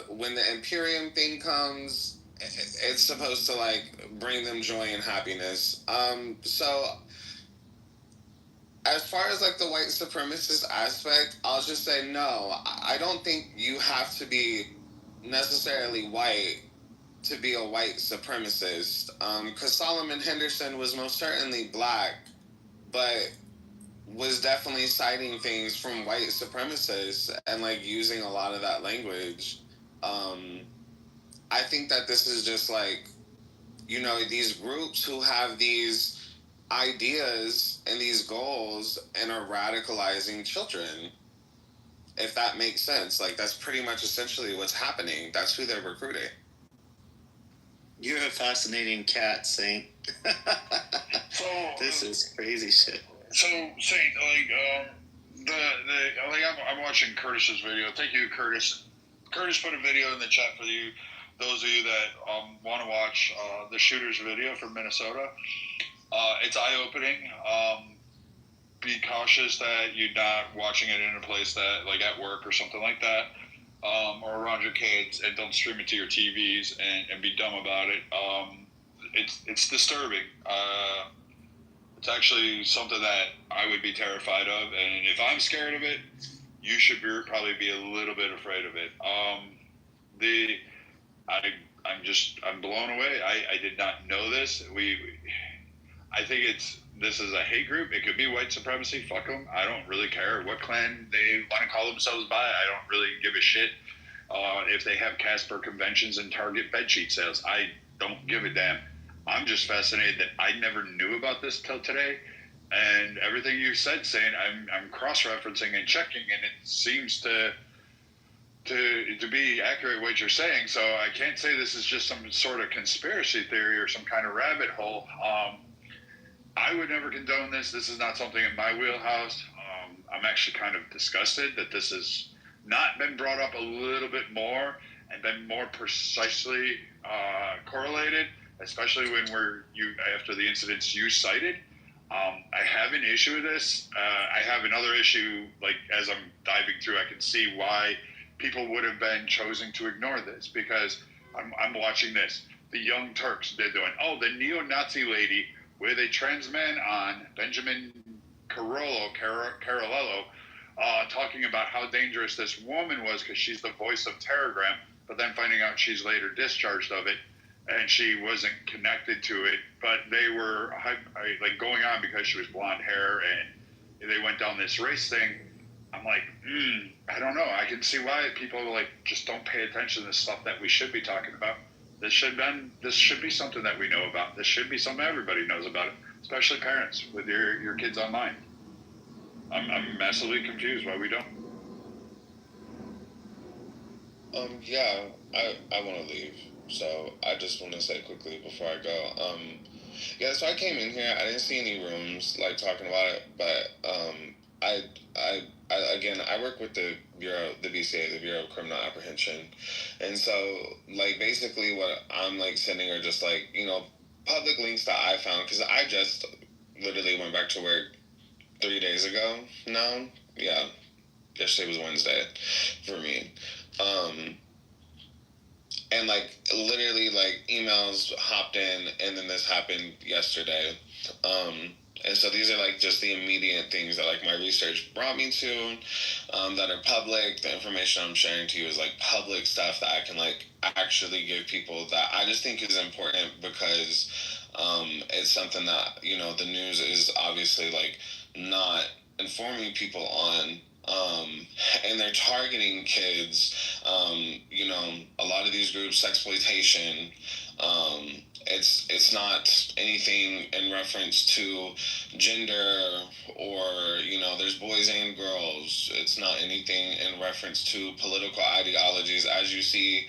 when the Imperium thing comes, it's supposed to like bring them joy and happiness. So as far as like the white supremacist aspect, I'll just say no. I don't think you have to be necessarily white to be a white supremacist. Because Solomon Henderson was most certainly black, but was definitely citing things from white supremacists and like using a lot of that language. I think that this is just like, these groups who have these ideas and these goals and are radicalizing children. If that makes sense, like that's pretty much essentially what's happening. That's who they're recruiting. You're a fascinating cat, Saint. So this is crazy shit. So Saint, I'm watching Curtis's video. Thank you, Curtis. Curtis put a video in the chat for you. Those of you that want to watch the shooter's video from Minnesota. It's eye-opening. Be cautious that you're not watching it in a place that, like at work or something like that, or around your kids, and don't stream it to your TVs and be dumb about it. It's disturbing. It's actually something that I would be terrified of, and if I'm scared of it, you should probably be a little bit afraid of it. I'm blown away. I did not know this. I think this is a hate group. It could be white supremacy. Fuck them. I don't really care what clan they want to call themselves by. I don't really give a shit if they have Casper conventions and Target bedsheet sales. I don't give a damn. I'm just fascinated that I never knew about this till today. And everything you said, saying I'm cross-referencing and checking, and it seems to be accurate what you're saying. So I can't say this is just some sort of conspiracy theory or some kind of rabbit hole. I would never condone this. This is not something in my wheelhouse. I'm actually kind of disgusted that this has not been brought up a little bit more and been more precisely correlated, especially when after the incidents you cited. I have an issue with this. I have another issue, like as I'm diving through, I can see why people would have been chosen to ignore this, because I'm watching this. The Young Turks, they're doing, the neo-Nazi lady with a trans man on, Benjamin Carollo, talking about how dangerous this woman was because she's the voice of Telegram, but then finding out she's later discharged of it and she wasn't connected to it, but they were like going on because she was blonde hair and they went down this race thing. I'm like, I don't know. I can see why people like just don't pay attention to the stuff that we should be talking about. This should be something that we know about. This should be something everybody knows about it, especially parents with your kids online. I'm massively confused why we don't. Yeah, I want to leave, so I just want to say quickly before I go. Yeah, so I came in here. I didn't see any rooms like talking about it, but I work with the Bureau, the BCA, the Bureau of Criminal Apprehension, and so like basically what I'm like sending are just like public links that I found, because I just literally went back to work 3 days ago now. Yeah, yesterday was Wednesday for me. And like literally like emails hopped in, and then this happened yesterday. And so these are like just the immediate things that like my research brought me to, that are public. The information I'm sharing to you is like public stuff that I can like actually give people, that I just think is important, because it's something that the news is obviously like not informing people on. And they're targeting kids. A lot of these groups, sexploitation. It's not anything in reference to gender, or there's boys and girls. It's not anything in reference to political ideologies. As you see,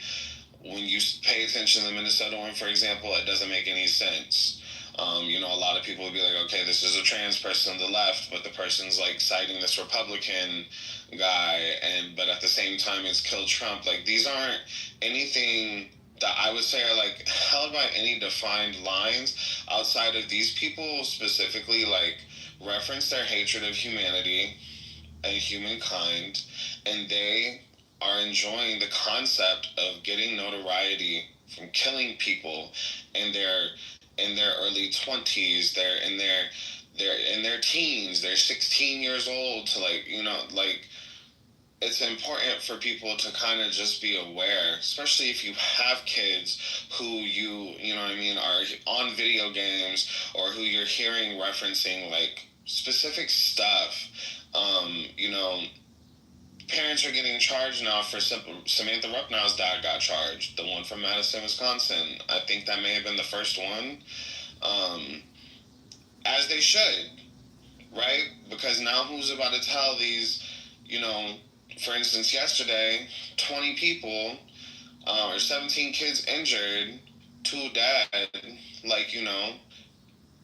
when you pay attention to the Minnesota one, for example, it doesn't make any sense. A lot of people would be like, okay, this is a trans person on the left, but the person's like citing this Republican guy, but at the same time it's kill Trump. Like, these aren't anything that I would say are like held by any defined lines outside of these people specifically like reference their hatred of humanity and humankind, and they are enjoying the concept of getting notoriety from killing people in their early 20s. They're in their teens. They're 16 years old to it's important for people to kind of just be aware, especially if you have kids who are on video games, or who you're hearing referencing like specific stuff. Parents are getting charged now for Samantha Rucknow's dad got charged. The one from Madison, Wisconsin. I think that may have been the first one. As they should, right? Because now who's about to tell these, for instance, yesterday, 20 people, or 17 kids injured, 2 dead.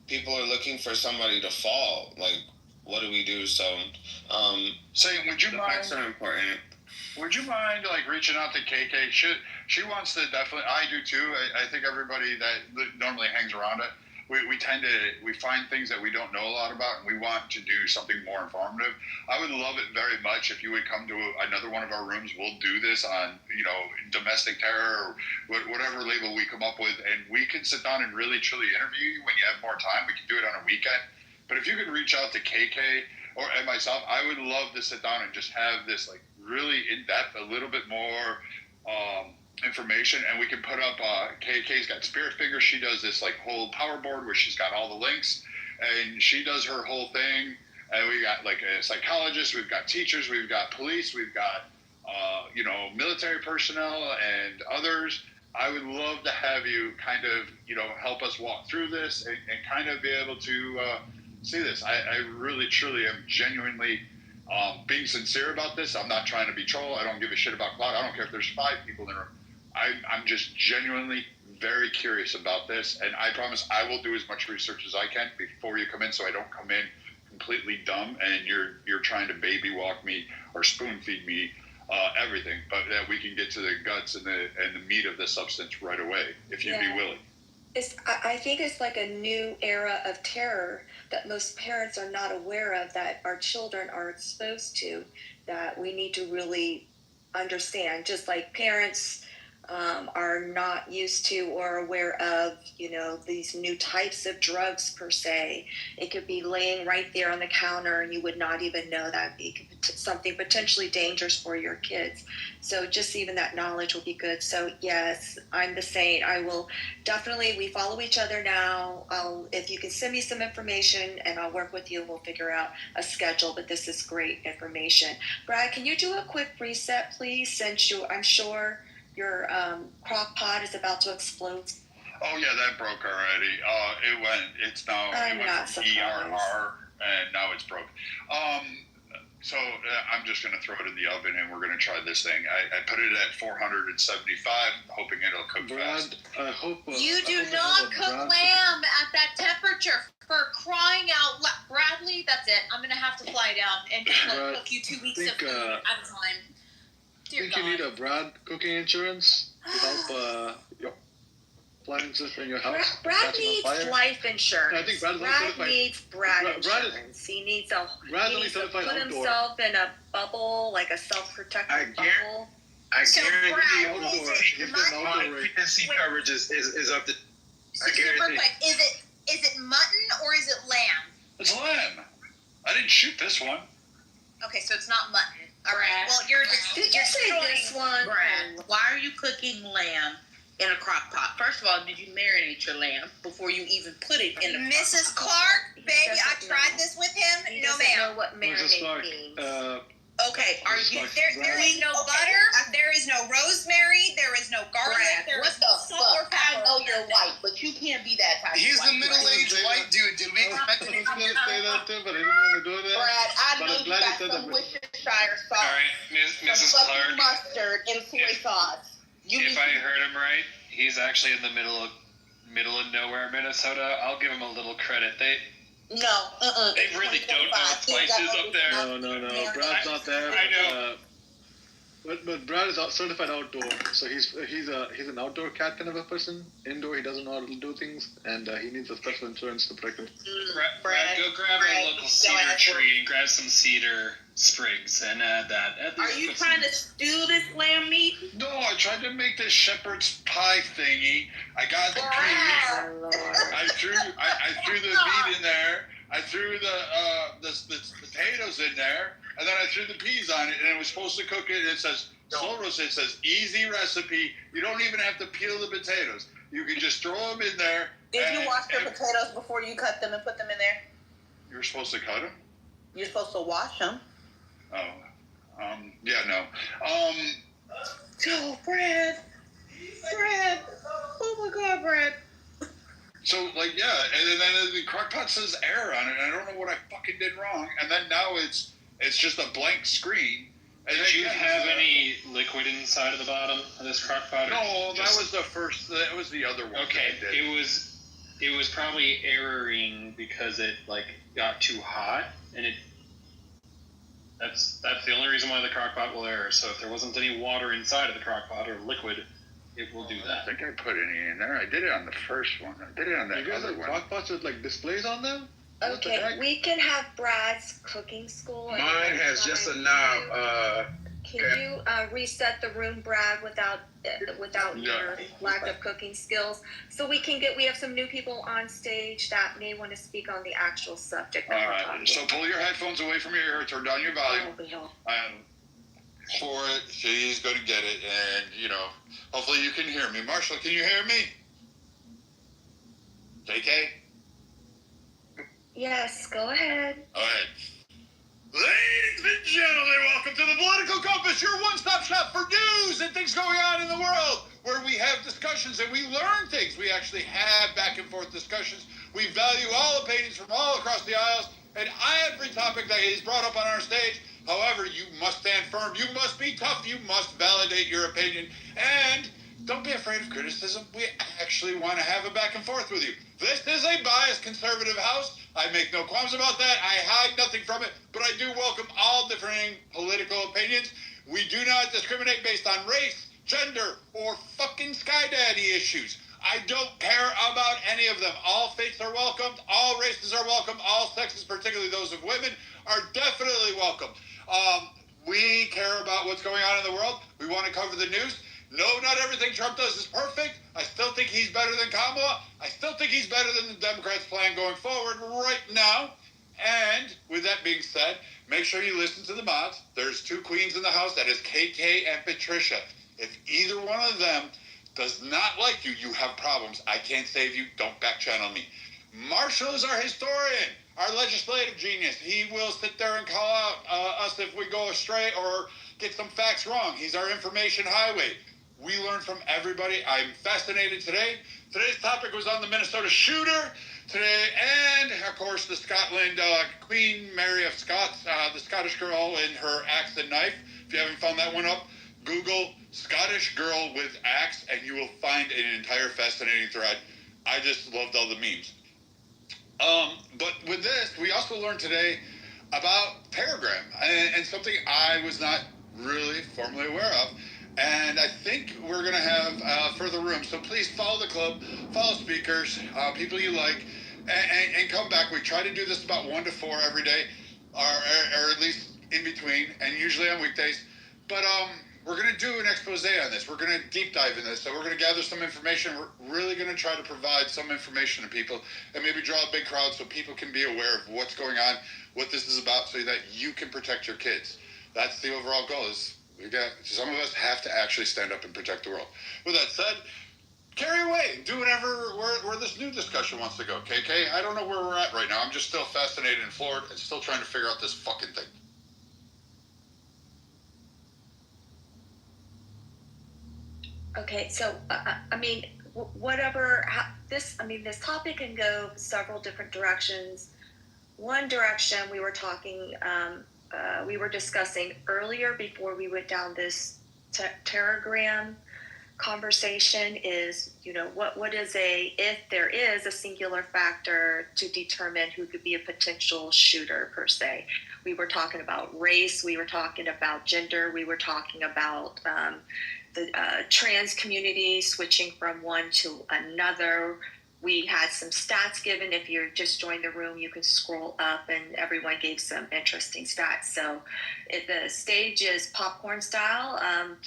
People are looking for somebody to fall. Like, what do we do? So, would you mind? Facts are important. Would you mind like reaching out to KK? She wants to definitely. I do too. I think everybody that normally hangs around it, we find things that we don't know a lot about, and we want to do something more informative. I would love it very much if you would come to another one of our rooms. We'll do this on domestic terror or whatever label we come up with, and we can sit down and really truly interview you when you have more time. We can do it on a weekend. But if you could reach out to KK and myself, I would love to sit down and just have this like really in depth, a little bit more information, and we can put up KK's got Spirit Fingers. She does this like whole power board where she's got all the links, and she does her whole thing. And we got like a psychologist, we've got teachers, we've got police, we've got military personnel and others. I would love to have you kind of help us walk through this and kind of be able to see this. I really truly am genuinely being sincere about this. I'm not trying to be troll. I don't give a shit about clout. I don't care if there's 5 people in the room. I'm just genuinely very curious about this, and I promise I will do as much research as I can before you come in, so I don't come in completely dumb and you're trying to baby walk me or spoon feed me everything, but that we can get to the guts and the meat of the substance right away if you'd be willing. I think it's like a new era of terror that most parents are not aware of, that our children are exposed to, that we need to really understand. Just like parents are not used to or aware of, these new types of drugs per se. It could be laying right there on the counter and you would not even know that it could be something potentially dangerous for your kids. So just even that knowledge will be good. So yes, I'm the same. I will definitely, we follow each other now. If you can send me some information and I'll work with you and we'll figure out a schedule, but this is great information. Brad, can you do a quick reset, please? Since I'm sure your crock pot is about to explode. Oh yeah, that broke already. It's now, it went from ERR and now it's broke. So I'm just going to throw it in the oven and we're going to try this thing. I put it at 475, hoping it'll cook fast. I hope you do not cook lamb at that temperature. For crying out loud, Bradley, that's it. I'm going to have to fly down and cook you 2 weeks of food at a time. I think you need a Brad cooking insurance to help your appliances in your house. Brad needs life insurance. I think Brad needs insurance. He needs to put himself in a bubble, like a self-protective bubble. I guarantee the PNC coverage is up to. I guarantee. Is it mutton or is it lamb? It's lamb. I didn't shoot this one. Okay, so it's not mutton. All right. Well, did you say this one? Brad, why are you cooking lamb in a crock pot? First of all, did you marinate your lamb before you even put it in the Mrs. Clark, baby, I tried this with him. No, ma'am. Know what marinate means. Okay, are you? There is no butter. There is no rosemary. There is no garlic. There is no salt or pepper. I know you're white, but you can't be that type. He's the middle-aged white dude. Did we expect him to say that too? But I didn't want to do that. Brad, I know you got some Worcestershire sauce. All right, Mrs. Clark. Mustard and soy sauce. If I heard him right, he's actually in the middle of nowhere, Minnesota. I'll give him a little credit. They really don't know places up there. No. Brad's not there. I know. But Brad is certified outdoor, so he's an outdoor cat kind of a person. Indoor, he doesn't know how to do things, and he needs a special insurance to protect him. Brad, go grab a local cedar tree and grab some cedar sprigs and add that. Are you trying to stew this lamb meat? No, I tried to make this shepherd's pie thingy. I got the peas. I threw the meat in there. I threw the potatoes in there, and then I threw the peas on it, and it was supposed to cook it. It says it says easy recipe. You don't even have to peel the potatoes. You can just throw them in there. Did you wash the potatoes before you cut them and put them in there? You're supposed to cut them? You're supposed to wash them. Oh, yeah, no. Oh, Brad. Oh my God, Brad. So, and then the crock pot says error on it, and I don't know what I fucking did wrong. And then now it's just a blank screen. And did you have any liquid inside of the bottom of this crock pot? No, that was the first. That was the other one. Okay, it was probably erroring because it got too hot, and that's the only reason why the crock pot will error. So if there wasn't any water inside of the crock pot or liquid, it will do that. I think I put any in there. I did it on the first one. I did it on that other one. Crock pots with displays on them? Okay, we can have Brad's cooking school. Mine has just a knob. Can you reset the room, Brad, without your lack of cooking skills? So we have some new people on stage that may want to speak on the actual subject. All right. So pull your headphones away from your ear. Turn down your volume. For it, she's going to get it, and hopefully you can hear me. Marshall, can you hear me? JK? Yes, go ahead. All right. Ladies and gentlemen, welcome to the Political Compass, your one-stop shop for news and things going on in the world, where we have discussions and we learn things. We actually have back and forth discussions. We value all opinions from all across the aisles, and every topic that is brought up on our stage. However, you must stand firm. You must be tough. You must validate your opinion. And don't be afraid of criticism. We actually want to have a back and forth with you. This is a biased conservative house. I make no qualms about that. I hide nothing from it. But I do welcome all differing political opinions. We do not discriminate based on race, gender, or fucking sky daddy issues. I don't care about any of them. All faiths are welcomed. All races are welcome. All sexes, particularly those of women, are definitely welcome. We care about what's going on in the world. We want to cover the news. No, not everything Trump does is perfect. I still think he's better than Kamala. I still think he's better than the Democrats' plan going forward right now. And with that being said, make sure you listen to the mods. There's 2 queens in the house. That is KK and Patricia. If either one of them does not like you, you have problems. I can't save you. Don't back channel me. Marshall is our historian, our legislative genius. He will sit there and call out us if we go astray or get some facts wrong. He's our information highway. We learn from everybody. I'm fascinated today. Today's topic was on the Minnesota shooter today, and of course the Scotland Queen Mary of Scots, the Scottish girl in her axe and knife. If you haven't found that one up, Google Scottish girl with axe, and you will find an entire fascinating thread. I just loved all the memes. But with this, we also learned today about Telegram, and something I was not really formally aware of. And I think we're going to have further room. So please follow the club, follow speakers, people you like, and come back. We try to do this about 1 to 4 every day, or at least in between, and usually on weekdays. But we're going to do an expose on this. We're going to deep dive in this. So we're going to gather some information. We're really going to try to provide some information to people and maybe draw a big crowd so people can be aware of what's going on, what this is about, so that you can protect your kids. That's the overall goal. Some of us have to actually stand up and protect the world. With that said, carry away. Do whatever where this new discussion wants to go. KK, I don't know where we're at right now. I'm just still fascinated and floored and still trying to figure out this fucking thing. Okay, so this topic can go several different directions. One direction we were discussing earlier before we went down this Telegram conversation is, what is if there is a singular factor to determine who could be a potential shooter per se. We were talking about race, we were talking about gender, we were talking about the trans community switching from one to another. We had some stats given. If you're just joined the room, you can scroll up and everyone gave some interesting stats. So if the stage is popcorn style,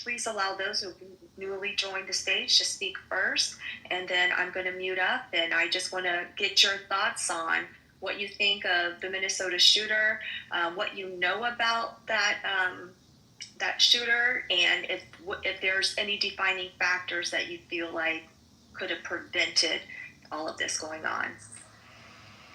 please allow those who newly joined the stage to speak first. And then I'm going to mute up, and I just want to get your thoughts on what you think of the Minnesota shooter, what you know about that shooter, and if there's any defining factors that you feel like could have prevented all of this going on.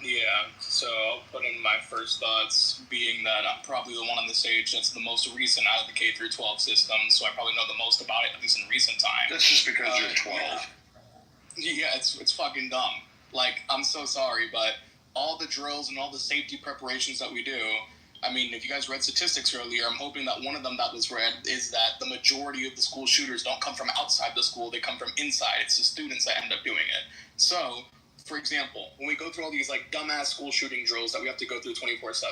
Yeah, so I'll put in my first thoughts, being that I'm probably the one on the stage that's the most recent out of the K through 12 system, so I probably know the most about it, at least in recent time. That's just because you're 12. Yeah, it's fucking dumb. Like, I'm so sorry, but all the drills and all the safety preparations that we do, I mean, if you guys read statistics earlier, I'm hoping that one of them that was read is that the majority of the school shooters don't come from outside the school, they come from inside. It's the students that end up doing it. So, for example, when we go through all these like dumbass school shooting drills that we have to go through 24/7,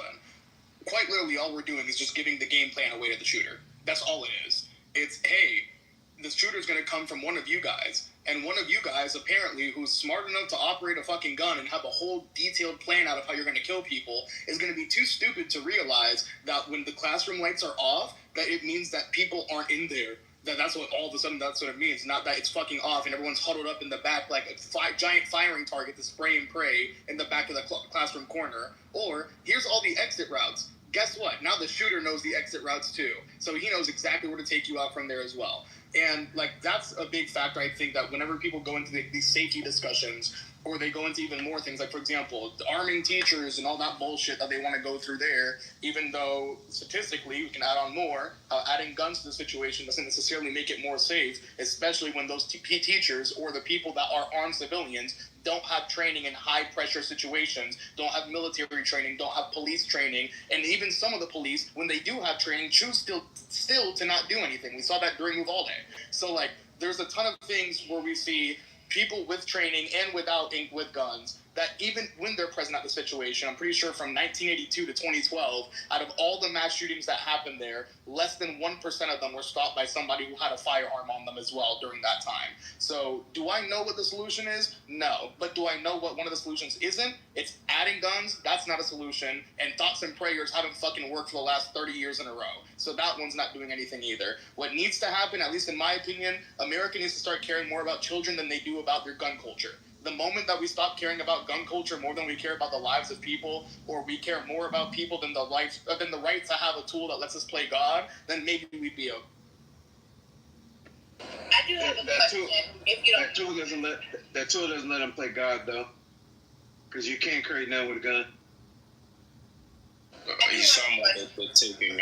quite literally all we're doing is just giving the game plan away to the shooter. That's all it is. It's, hey, the shooter's going to come from one of you guys, and one of you guys, apparently, who's smart enough to operate a fucking gun and have a whole detailed plan out of how you're going to kill people, is going to be too stupid to realize that when the classroom lights are off, that it means that people aren't in there. That's what all of a sudden that's what it means. Not that it's fucking off and everyone's huddled up in the back like a giant firing target to spray and pray in the back of the classroom corner. Or here's all the exit routes. Guess what? Now the shooter knows the exit routes too. So he knows exactly where to take you out from there as well. And like that's a big factor, I think, that whenever people go into these safety discussions, or they go into even more things, like, for example, arming teachers and all that bullshit that they want to go through there, even though statistically we can add on more, adding guns to the situation doesn't necessarily make it more safe, especially when those teachers or the people that are armed civilians don't have training in high-pressure situations, don't have military training, don't have police training, and even some of the police, when they do have training, choose still to not do anything. We saw that during Uvalde. So, like, there's a ton of things where we see people with training and without ink with guns that even when they're present at the situation, I'm pretty sure from 1982 to 2012, out of all the mass shootings that happened there, less than 1% of them were stopped by somebody who had a firearm on them as well during that time. So do I know what the solution is? No. But do I know what one of the solutions isn't? It's adding guns. That's not a solution. And thoughts and prayers haven't fucking worked for the last 30 years in a row. So that one's not doing anything either. What needs to happen, at least in my opinion, America needs to start caring more about children than they do about their gun culture. The moment that we stop caring about gun culture more than we care about the lives of people, or we care more about people than the right to have a tool that lets us play God, then maybe we'd be okay. I do have a question. If you don't, that tool doesn't let them play God though, because you can't carry none with a gun. He's talking about the taking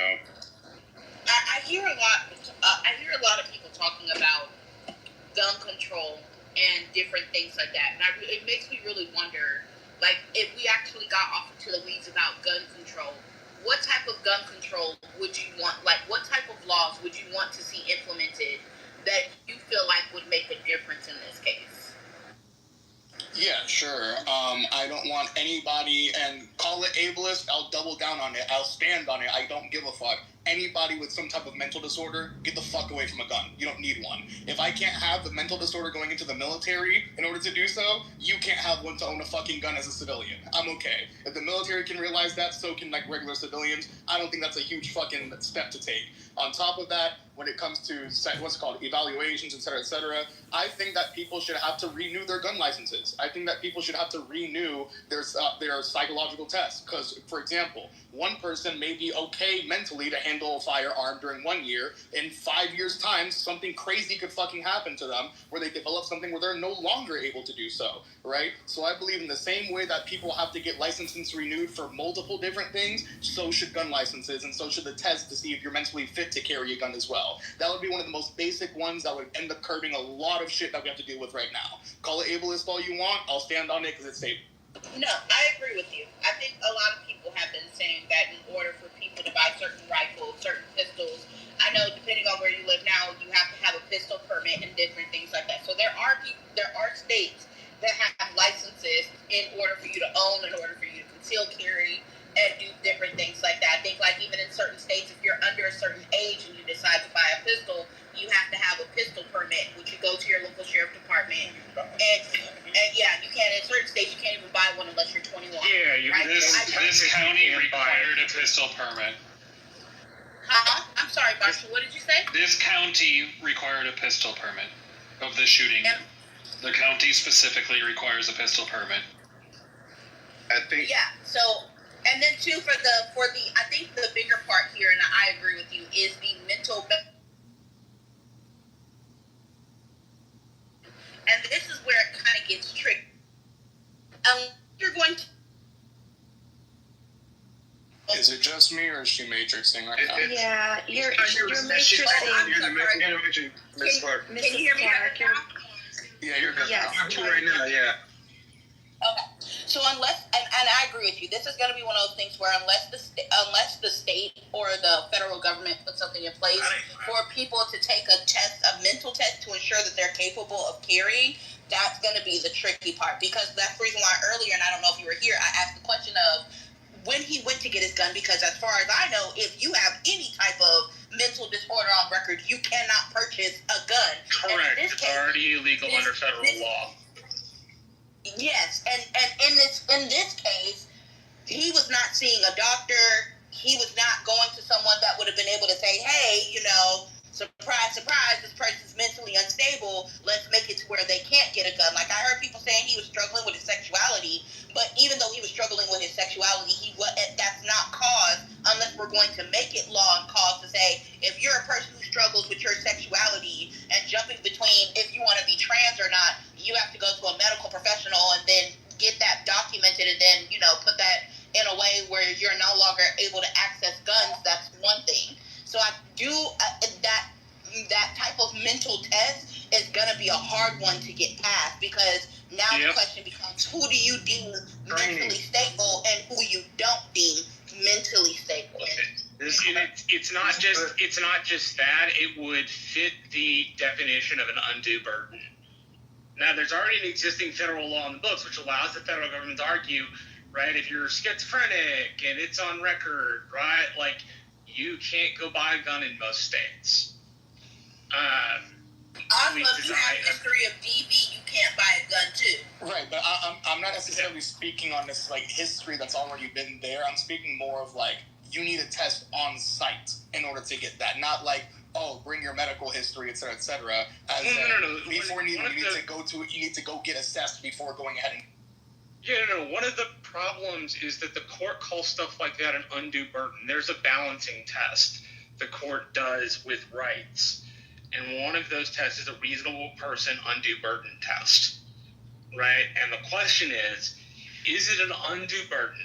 I hear a lot. I hear a lot of people talking about gun control and different things like that, and it makes me really wonder, like, if we actually got off into the weeds about gun control, what type of gun control would you want? Like, what type of laws would you want to see implemented that you feel like would make a difference in this case? Yeah, sure. I don't want anybody, and call it ableist, I'll double down on it. I'll stand on it. I don't give a fuck. Anybody with some type of mental disorder, get the fuck away from a gun. You don't need one. If I can't have the mental disorder going into the military in order to do so, you can't have one to own a fucking gun as a civilian. I'm okay. If the military can realize that, so can, like, regular civilians. I don't think that's a huge fucking step to take. On top of that, when it comes to what's called evaluations, etc., I think that people should have to renew their gun licenses. I think that people should have to renew their psychological tests. Because, for example, one person may be okay mentally to handle a firearm during 1 year. In 5 years' time, something crazy could fucking happen to them where they develop something where they're no longer able to do so, right? So I believe in the same way that people have to get licenses renewed for multiple different things, so should gun licenses, and so should the test to see if you're mentally fit to carry a gun as well. That would be one of the most basic ones that would end up curbing a lot of shit that we have to deal with right now. Call it ableist all you want, I'll stand on it because it's safe. No, I agree with you. I think a lot of people have been saying that in order for people to buy certain rifles, certain pistols, I know depending on where you live now, you have to have a pistol permit and different things like that. So there are states that have licenses in order for you to own, in order for you to conceal carry, and do different things like that. I think, like, even in certain states, if you're under a certain age and you decide to buy a pistol, you have to have a pistol permit, which you go to your local sheriff department. And yeah, you can't, in certain states, you can't even buy one unless you're 21. Yeah, right? this county required a pistol permit. Huh? I'm sorry, Marshall, what did you say? This county required a pistol permit of the shooting. Yep. The county specifically requires a pistol permit. I think. Yeah, so, and then too, for the, I think the bigger part here, and I agree with you, is the mental. And this is where it kind of gets tricky. You're going to. Is it just me, or is she matrixing right now? Yeah, you're matrixing. Miss Clark. Can you hear me now? Yeah, you're good. Yes. Right now, yeah. Okay. So unless, and I agree with you, this is going to be one of those things where unless the state or the federal government puts something in place for people to take a mental test to ensure that they're capable of carrying, that's going to be the tricky part. Because that's the reason why earlier, and I don't know if you were here, I asked the question of when he went to get his gun, because as far as I know, if you have any type of mental disorder on record, you cannot purchase a gun. Correct. It's already illegal under federal law. Yes, and in this case, he was not seeing a doctor. He was not going to someone that would have been able to say, hey, surprise, surprise, this person's mentally unstable. Let's make it to where they can't get a gun. Like, I heard people saying he was struggling with his sexuality, but even though he was struggling with his sexuality, that's not cause, unless we're going to make it law and cause to say, if you're a person who struggles with your sexuality and jumping between if you want to be trans or not, you have to go to a medical professional and then get that documented and then, put that in a way where you're no longer able to access guns. That's one thing. So I do that type of mental test is going to be a hard one to get past, because now the question becomes, who do you deem mentally stable and who you don't deem mentally stable? It's not just that. It would fit the definition of an undue burden. Now, there's already an existing federal law in the books which allows the federal government to argue, right, if you're schizophrenic and it's on record, right, like, you can't go buy a gun in most states. Also, if you have a history of DV, you can't buy a gun too. Right, but I'm not necessarily speaking on this like history that's already been there. I'm speaking more of like you need a test on site in order to get that, not like bring your medical history, et cetera, et cetera. No. Before you need to go get assessed before going ahead and. Yeah, one of the problems is that the court calls stuff like that an undue burden. There's a balancing test the court does with rights. And one of those tests is a reasonable person undue burden test, right? And the question is it an undue burden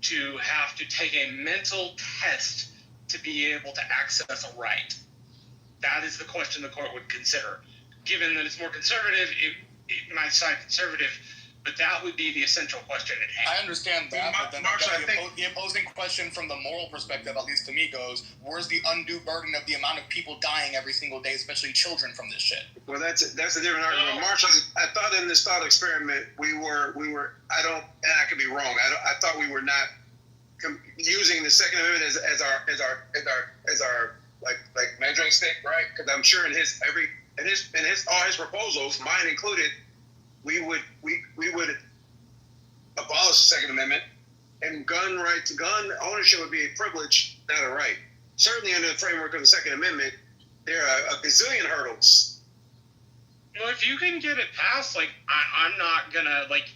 to have to take a mental test to be able to access a right? That is the question the court would consider. Given that it's more conservative, it might side conservative, but that would be the essential question at hand. I understand that, but then the opposing question from the moral perspective, at least to me, goes, where's the undue burden of the amount of people dying every single day, especially children, from this shit? Well, that's a different argument. Marshall, I thought in this thought experiment we were and I could be wrong. I thought we were not using the Second Amendment as our like measuring stick, right? Because I'm sure in all his proposals, mine included, we would abolish the Second Amendment, and gun ownership would be a privilege, not a right. Certainly under the framework of the Second Amendment, there are a gazillion hurdles. Well, if you can get it passed, like, I'm not gonna, like,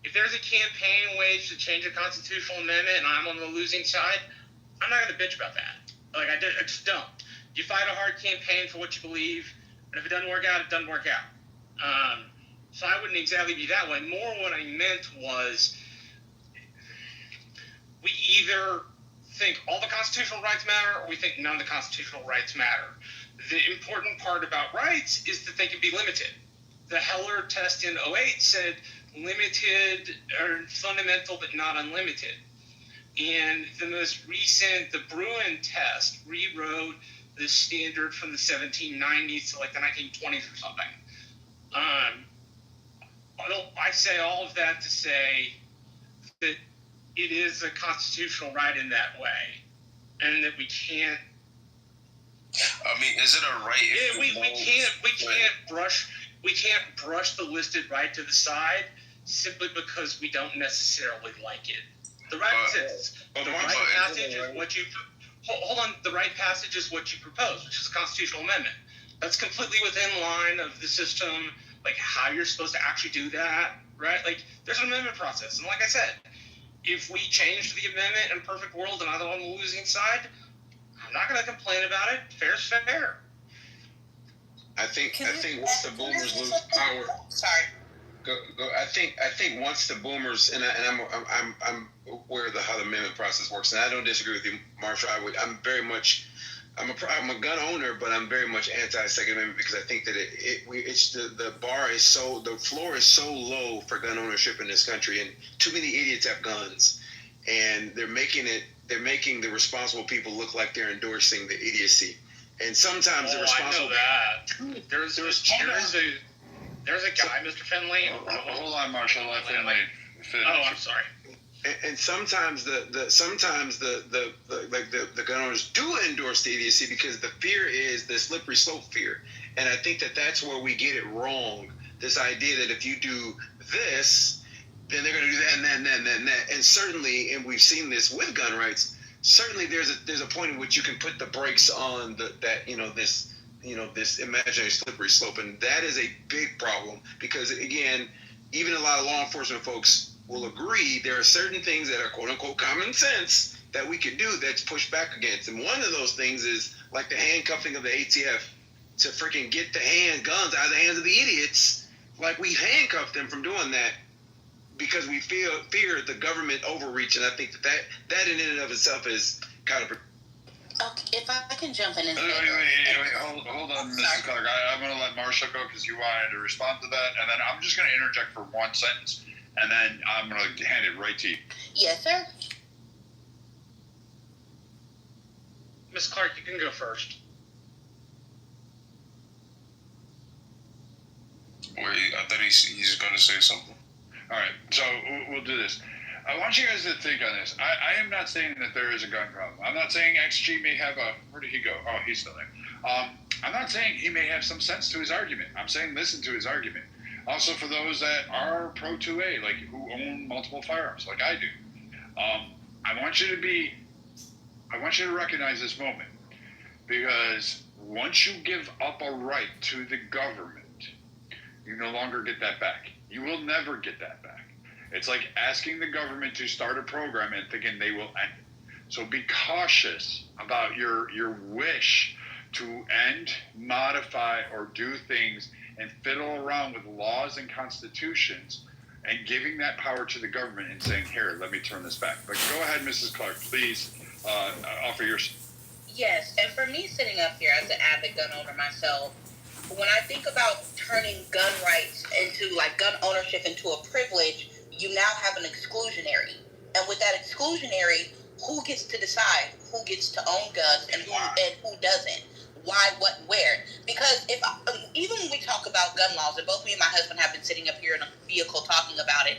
if there's a campaign waged to change a constitutional amendment and I'm on the losing side, I'm not gonna bitch about that. Like, I just don't. You fight a hard campaign for what you believe, and if it doesn't work out, it doesn't work out. So I wouldn't exactly be that way. More what I meant was we either think all the constitutional rights matter or we think none of the constitutional rights matter. The important part about rights is that they can be limited. The Heller test in 2008 said limited or fundamental but not unlimited. And the most recent, the Bruin test, rewrote the standard from the 1790s to like the 1920s or something. I say all of that to say that it is a constitutional right in that way, and that we can't. I mean, is it a right? We can't brush the listed right to the side simply because we don't necessarily like it. The right exists. The right passage is what you. Hold on. The right passage is what you propose, which is a constitutional amendment. That's completely within line of the system. Like how you're supposed to actually do that, right? Like there's an amendment process, and like I said, if we change the amendment in a perfect world and I'm on the losing side, I'm not going to complain about it. Fair's fair. I think once the boomers lose power. Sorry. Go. I think once the boomers and I'm aware of how the amendment process works, and I don't disagree with you, Marshall. I'm a gun owner, but I'm very much anti-Second Amendment because I think that the floor is so low for gun ownership in this country, and too many idiots have guns, and they're making the responsible people look like they're endorsing the idiocy, and sometimes the responsible. I know that. There's a guy, Mr. Finley. Hold on, Marshall. Let Finley finish. Oh, I'm sorry. And sometimes the gun owners do endorse the idiocy because the fear is the slippery slope fear, and I think that's where we get it wrong. This idea that if you do this, then they're going to do that and that, and certainly, and we've seen this with gun rights. Certainly, there's a point in which you can put the brakes on this imaginary slippery slope, and that is a big problem because again, even a lot of law enforcement folks will agree there are certain things that are quote unquote common sense that we can do that's pushed back against. And one of those things is like the handcuffing of the ATF to freaking get the guns out of the hands of the idiots. Like we handcuffed them from doing that because we fear the government overreach. And I think that in and of itself is kind of. Okay, if I can jump in and hold on, Mrs. Clark. I'm going to let Marshall go because you wanted to respond to that, and then I'm just going to interject for one sentence. And then I'm going to hand it right to you. Yes, sir. Ms. Clark, you can go first. Wait, I thought he's going to say something. All right, so we'll do this. I want you guys to think on this. I am not saying that there is a gun problem. I'm not saying XG may have a... Where did he go? Oh, he's still there. I'm not saying he may have some sense to his argument. I'm saying listen to his argument. Also, for those that are pro 2A, like who own multiple firearms, like I do, I want you to recognize this moment, because once you give up a right to the government, you no longer get that back. You will never get that back. It's like asking the government to start a program and thinking they will end it. So be cautious about your wish to end, modify, or do things and fiddle around with laws and constitutions and giving that power to the government and saying, here, let me turn this back. But go ahead, Mrs. Clark, please offer yours. Yes, and for me sitting up here as an avid gun owner myself, when I think about turning gun rights into, like, gun ownership into a privilege, you now have an exclusionary. And with that exclusionary, who gets to decide who gets to own guns and who doesn't? Why, what, where? Because even when we talk about gun laws, and both me and my husband have been sitting up here in a vehicle talking about it,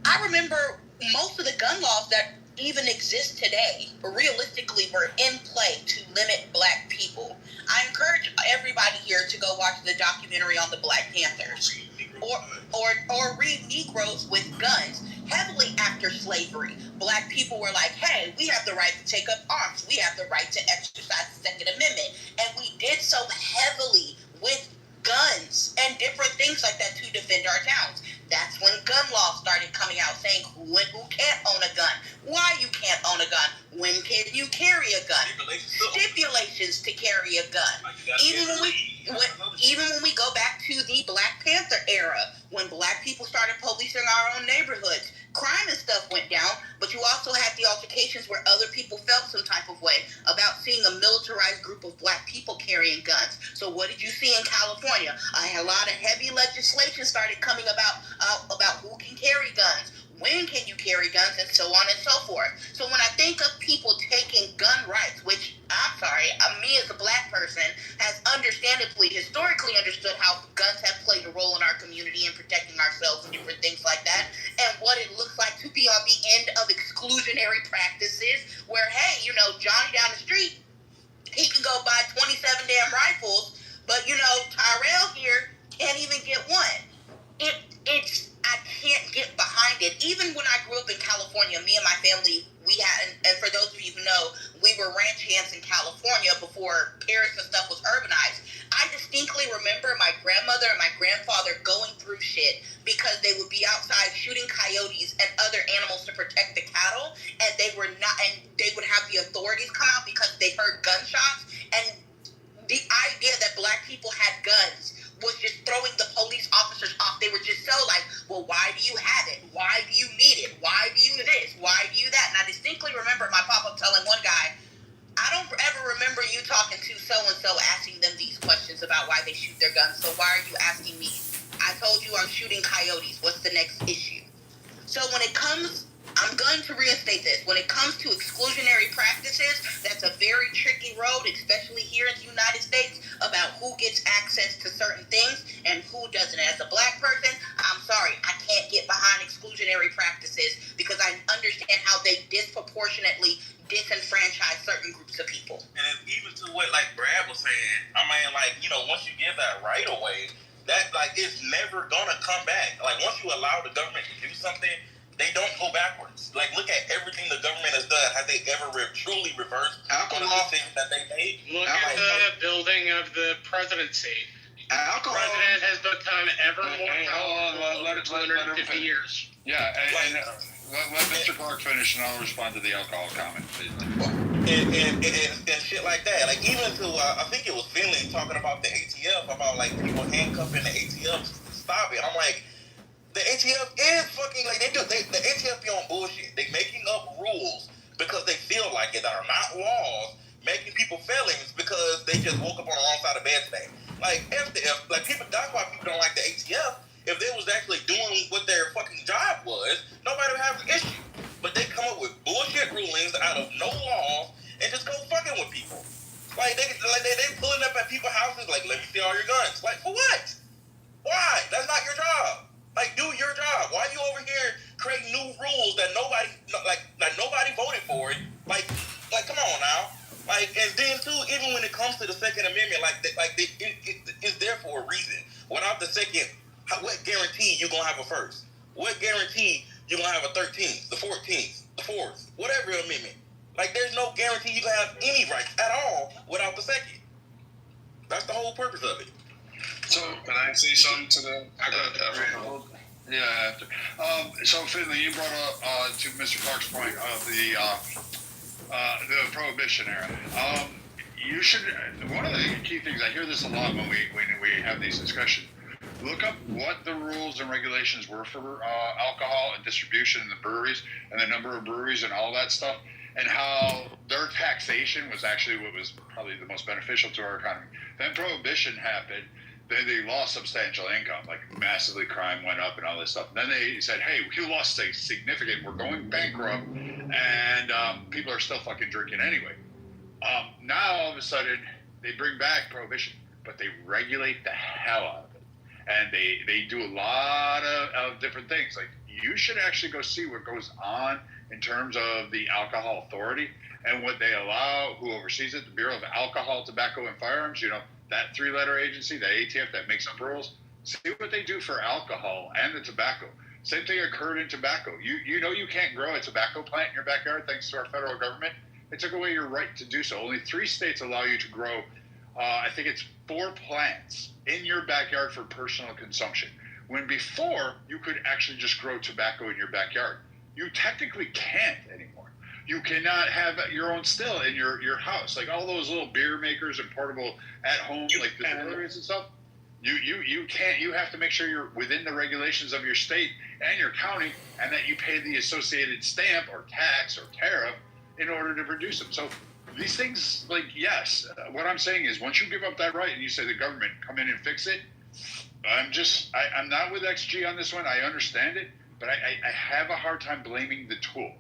I remember most of the gun laws that even exist today, realistically, were in play to limit black people. I encourage everybody here to go watch the documentary on the Black Panthers, or read Negroes with Guns. Heavily after slavery, black people were like, hey, we have the right to take up arms. We have the right to exercise the Second Amendment. And we did so heavily with guns and different things like that to defend our towns. That's when gun laws started coming out saying who and who can't own a gun, why you can't own a gun, when can you carry a gun, stipulations to carry a gun. Even when we go back to the Black Panther era, when black people started policing our own neighborhoods, crime and stuff went down, but you also had the altercations where other people felt some type of way about seeing a militarized group of black people carrying guns. So what did you see in California? A lot of heavy legislation started coming about who can carry guns, when can you carry guns, and so on and so forth. So when I think of people taking gun rights, which, I'm sorry, me as a black person has understandably, historically understood how guns have played a role in our community in protecting ourselves and different things like that, and what it looks like to be on the end of exclusionary practices where, hey, Johnny down the street, he can go buy 27 damn rifles, but, Tyrell here can't even get one. I can't get behind it. Even when I grew up in California, me and my family, we had, and for those of you who know, we were ranch hands in California before Paris and stuff was urbanized. I distinctly remember my grandmother and my grandfather going through shit because they would be outside shooting coyotes and other animals to protect the cattle, and they would have the authorities come out because they heard gunshots, and the idea that black people had guns was just throwing the police officers off. They were just so like, well, why do you have it? Why do you need it? Why do you this? Why do you that? And I distinctly remember my papa telling one guy, I don't ever remember you talking to so-and-so asking them these questions about why they shoot their guns. So why are you asking me? I told you I'm shooting coyotes. What's the next issue? So when it comes, I'm going to reinstate this. When it comes to exclusionary practices, that's a very tricky road, especially here in the United States, about who gets access to certain things and who doesn't. As a black person, I'm sorry, I can't get behind exclusionary practices because I understand how they disproportionately disenfranchise certain groups of people. And even to what, like, Brad was saying, I mean, like, once you give that right away, that, like, it's never gonna come back. Like, once you allow the government to do something, they don't go backwards. Like, look at everything the government has done. Have they ever truly reversed on the decisions that they made? Look at the building of the presidency. Alcohol. The president has become ever more powerful over 250 years. Yeah, and let Mr. Clark finish, and I'll respond to the alcohol comment, please. And shit like that. Like, even to, I think it was Finley talking about the ATF, about, like, people handcuffing the ATF to stop it. I'm like, the ATF is fucking, like, the ATF be on bullshit. They making up rules because they feel like it that are not laws, making people felons because they just woke up on the wrong side of bed today. Like, like, people, that's why people don't like the ATF. If they was actually doing what their fucking job was, nobody would have an issue. But they come up with bullshit rulings out of no laws and just go fucking with people. Like, they pulling up at people's houses, like, let me see all your guns. Like, for what? Why? That's not your job. Like, do your job. Why are you over here creating new rules that nobody voted for it? Like, come on now. Like, and then too, even when it comes to the Second Amendment, it's there for a reason. Without the second, what guarantee you gonna have a first? What guarantee you gonna have a 13th, the 14th, the 4th, whatever amendment? Like, there's no guarantee you gonna have any rights at all without the second. That's the whole purpose of it. So, can I say something to the? Yeah. So Finley, you brought up to Mr. Clark's point of the Prohibition era. You should. One of the key things, I hear this a lot when we have these discussions. Look up what the rules and regulations were for alcohol and distribution in the breweries and the number of breweries and all that stuff, and how their taxation was actually what was probably the most beneficial to our economy. Then Prohibition happened. Then they lost substantial income, like massively crime went up and all this stuff. And then they said, hey, we lost a significant, we're going bankrupt, and people are still fucking drinking anyway. Now, all of a sudden, they bring back Prohibition, but they regulate the hell out of it. And they do a lot of different things. Like, you should actually go see what goes on in terms of the Alcohol Authority and what they allow, who oversees it, the Bureau of Alcohol, Tobacco, and Firearms, that 3-letter agency, the ATF that makes up rules. See what they do for alcohol and the tobacco. Same thing occurred in tobacco. You can't grow a tobacco plant in your backyard thanks to our federal government. They took away your right to do so. Only 3 states allow you to grow, I think it's 4 plants in your backyard for personal consumption. When before, you could actually just grow tobacco in your backyard. You technically can't anymore. You cannot have your own still in your house. Like all those little beer makers and portable at home, like distilleries and stuff. You can't. You have to make sure you're within the regulations of your state and your county, and that you pay the associated stamp or tax or tariff in order to produce them. So these things, like, yes, what I'm saying is once you give up that right and you say the government come in and fix it, I'm not with XG on this one. I understand it, but I have a hard time blaming the tool.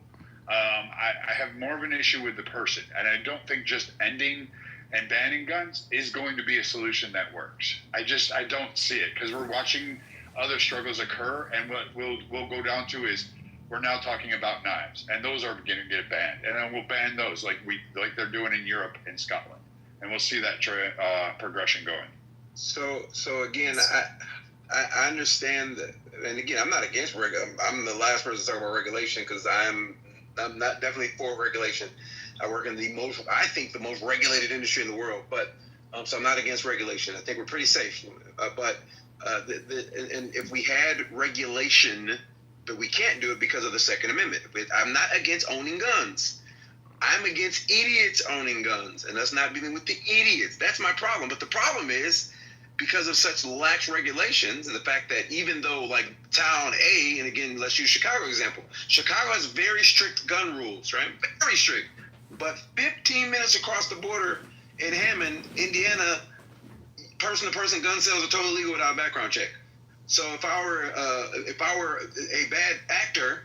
I have more of an issue with the person, and I don't think just ending and banning guns is going to be a solution that works. I don't see it, because we're watching other struggles occur, and what we'll go down to is we're now talking about knives, and those are going to get banned, and then we'll ban those like they're doing in Europe and Scotland, and we'll see that progression going. So again, I understand that, and again, I'm not against I'm the last person to talk about regulation, because I'm not definitely for regulation. I work in the most regulated industry in the world, but so I'm not against regulation. I think we're pretty safe. But if we had regulation, but we can't do it because of the Second Amendment. I'm not against owning guns. I'm against idiots owning guns, and that's not dealing with the idiots. That's my problem. But the problem is, because of such lax regulations, and the fact that even though, like, town A, and again, let's use Chicago example. Chicago has very strict gun rules, right? Very strict. But 15 minutes across the border in Hammond, Indiana, person-to-person gun sales are totally legal without a background check. So if I were a bad actor,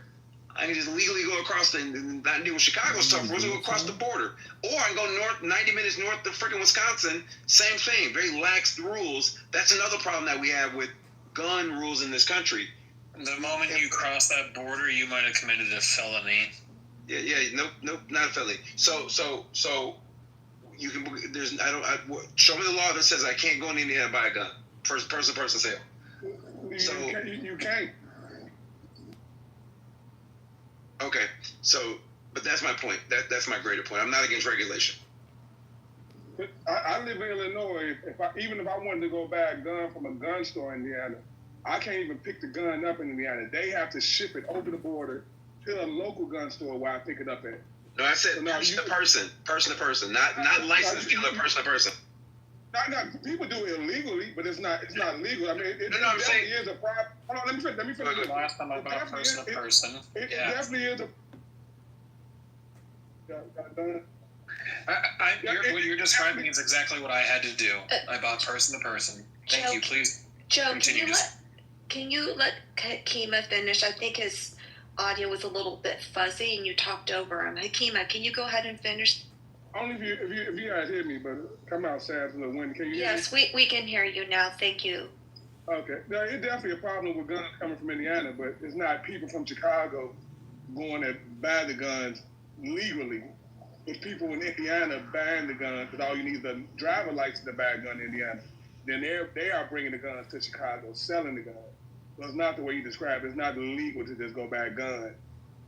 I can just legally go across and not deal with Chicago's tough rules and go across the border. Or I can go north, 90 minutes north of freaking Wisconsin, same thing, very lax rules. That's another problem that we have with gun rules in this country. The moment you cross that border, you might have committed a felony. Nope, not a felony. So you can, show me the law that says I can't go in Indiana and buy a gun. Person-to-person sale. You can't. Okay, but that's my point. That's my greater point. I'm not against regulation. But I live in Illinois. Even if I wanted to go buy a gun from a gun store in Indiana, I can't even pick the gun up in Indiana. They have to ship it over the border to a local gun store where I pick it up at. No, I said person to person, not licensed dealer, person to person. No, people do it illegally, but it's not legal. I mean, it definitely is a problem. Hold on, let me finish. Last time I bought person to person. It definitely is a. What you're describing is exactly what I had to do. I bought person to person. Thank you. Please continue. Can you let Kima finish? I think his audio was a little bit fuzzy and you talked over him. Hey, Kima, can you go ahead and finish? Only if you guys hear me, but come outside for the wind. Can you hear me? Yes, we can hear you now. Thank you. Okay, now it's definitely a problem with guns coming from Indiana, but it's not people from Chicago going to buy the guns legally. It's people in Indiana buying the guns because all you need is a driver license to buy a gun in Indiana. Then they are bringing the guns to Chicago, selling the guns. So it's not the way you describe it. It's not illegal to just go buy a gun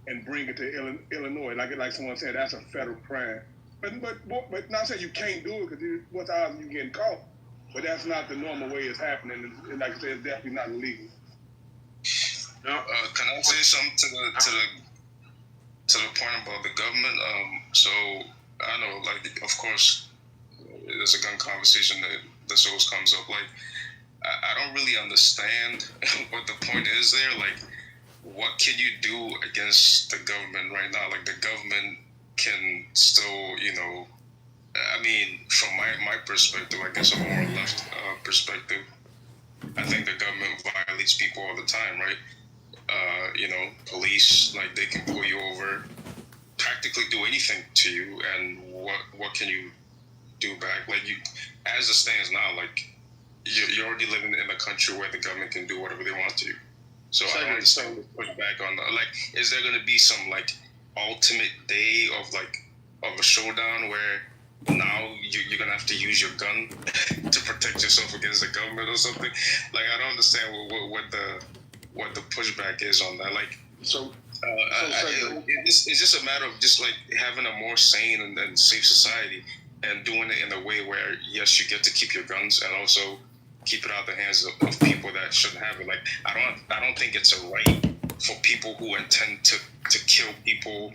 and bring it to Illinois. Like someone said, that's a federal crime. But not saying you can't do it because what's the odds of you getting caught? But that's not the normal way it's happening. And like I said, it's definitely not illegal. No, can I say something to the point about the government? So I know, like, of course, there's a gun conversation that always comes up. Like, I don't really understand what the point is there. Like, what can you do against the government right now? Like, the government can still, you know, I mean, from my perspective, I guess a more left perspective, I think the government violates people all the time, right? You know, police, like, they can pull you over, practically do anything to you, and what can you do back? Like, you, as it stands now, like, you're already living in a country where the government can do whatever they want to. So I don't understand push back on that. Like, is there going to be some, like, ultimate day of a showdown where now you're going to have to use your gun to protect yourself against the government or something? Like, I don't understand what the pushback is on that. Like, it's just a matter of just, like, having a more sane and safe society and doing it in a way where, yes, you get to keep your guns and also keep it out the hands of people that shouldn't have it. Like, I don't think it's a right for people who intend to kill people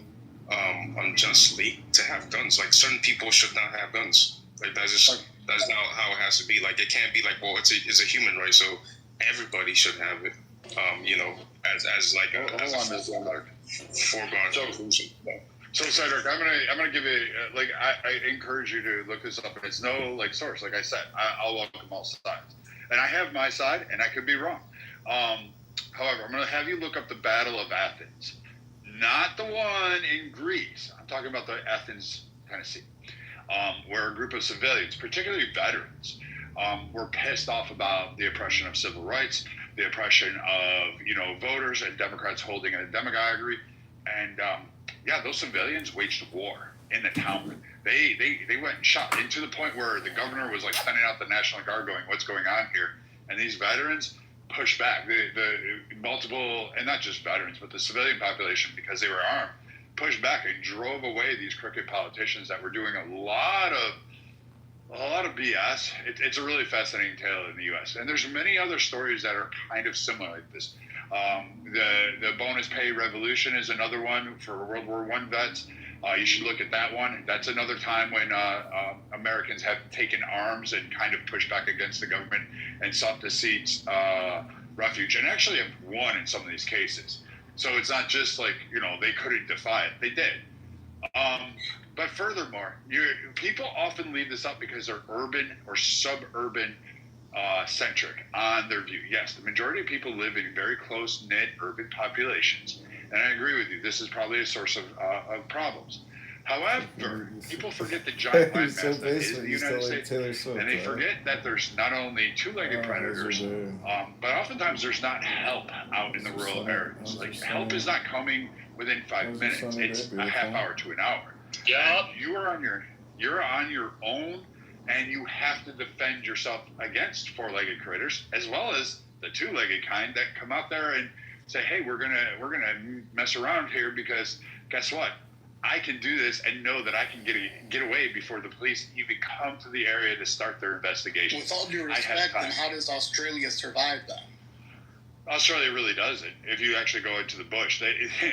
unjustly to have guns. Like, certain people should not have guns. Like, that's not how it has to be. Like, it can't be like, well, it's a human right, so everybody should have it. You know, as like a foregone conclusion. So Cedric, I'm gonna give you I encourage you to look this up, and it's no like source. Like I said, I'll welcome all sides, and I have my side, and I could be wrong. However, I'm gonna have you look up the Battle of Athens, not the one in Greece. I'm talking about the Athens, Tennessee, where a group of civilians, particularly veterans, were pissed off about the oppression of civil rights, the oppression of voters and Democrats holding a demagoguery, and those civilians waged war in the town. They went and shot, and to the point where the governor was like sending out the National Guard, going, "What's going on here?" And these veterans pushed back. The multiple, and not just veterans, but the civilian population, because they were armed, pushed back and drove away these crooked politicians that were doing a lot of BS. It's a really fascinating tale in the U.S. And there's many other stories that are kind of similar like this. The bonus pay revolution is another one for World War I vets. You should look at that one. That's another time when Americans have taken arms and kind of pushed back against the government and sought to seek refuge, and actually have won in some of these cases. So it's not just like, they couldn't defy it. They did. But furthermore, people often leave this up because they're urban or suburban centric on their view. Yes, the majority of people live in very close-knit urban populations, and I agree with you. This is probably a source of problems. However, people forget the giant landmass that is the United States, and they forget that there's not only two-legged predators, but oftentimes there's not help out in the rural areas. Like, help is not coming within 5 minutes. It's a half hour to an hour. Yeah, you're on your own, and you have to defend yourself against four-legged critters, as well as the two-legged kind that come out there and say, "Hey, we're gonna mess around here because guess what? I can do this and know that I can get away before the police even come to the area to start their investigation." With all due respect, then how does Australia survive that? Australia really doesn't. If you actually go into the bush,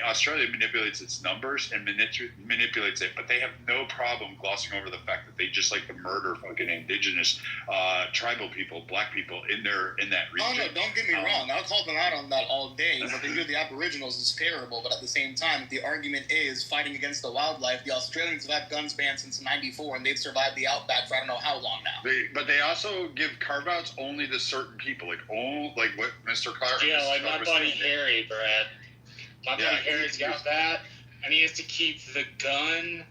Australia manipulates its numbers and manipulates it, but they have no problem glossing over the fact that they just like to murder fucking indigenous tribal people, black people in that region. Oh no, don't get me wrong. I'll call them out on that all day. What they do to the Aboriginals is terrible, but at the same time, the argument is fighting against the wildlife. The Australians have had guns banned since '94, and they've survived the outback for I don't know how long now. But they also give carve-outs only to certain people, like what Mr. Clark. Yeah, like my buddy Harry, Brad. My buddy Harry's got that, and he has to keep the gun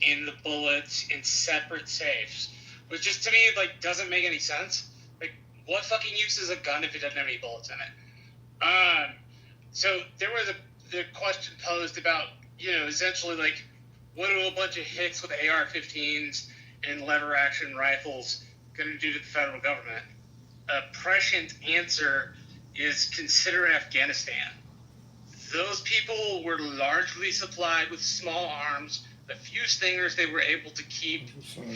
and the bullets in separate safes, which just to me doesn't make any sense. Like, what fucking use is a gun if it doesn't have any bullets in it? So there was the question posed about, essentially like, what are a bunch of hits with AR-15s and lever-action rifles going to do to the federal government? A prescient answer is consider Afghanistan. Those people were largely supplied with small arms, the few stingers they were able to keep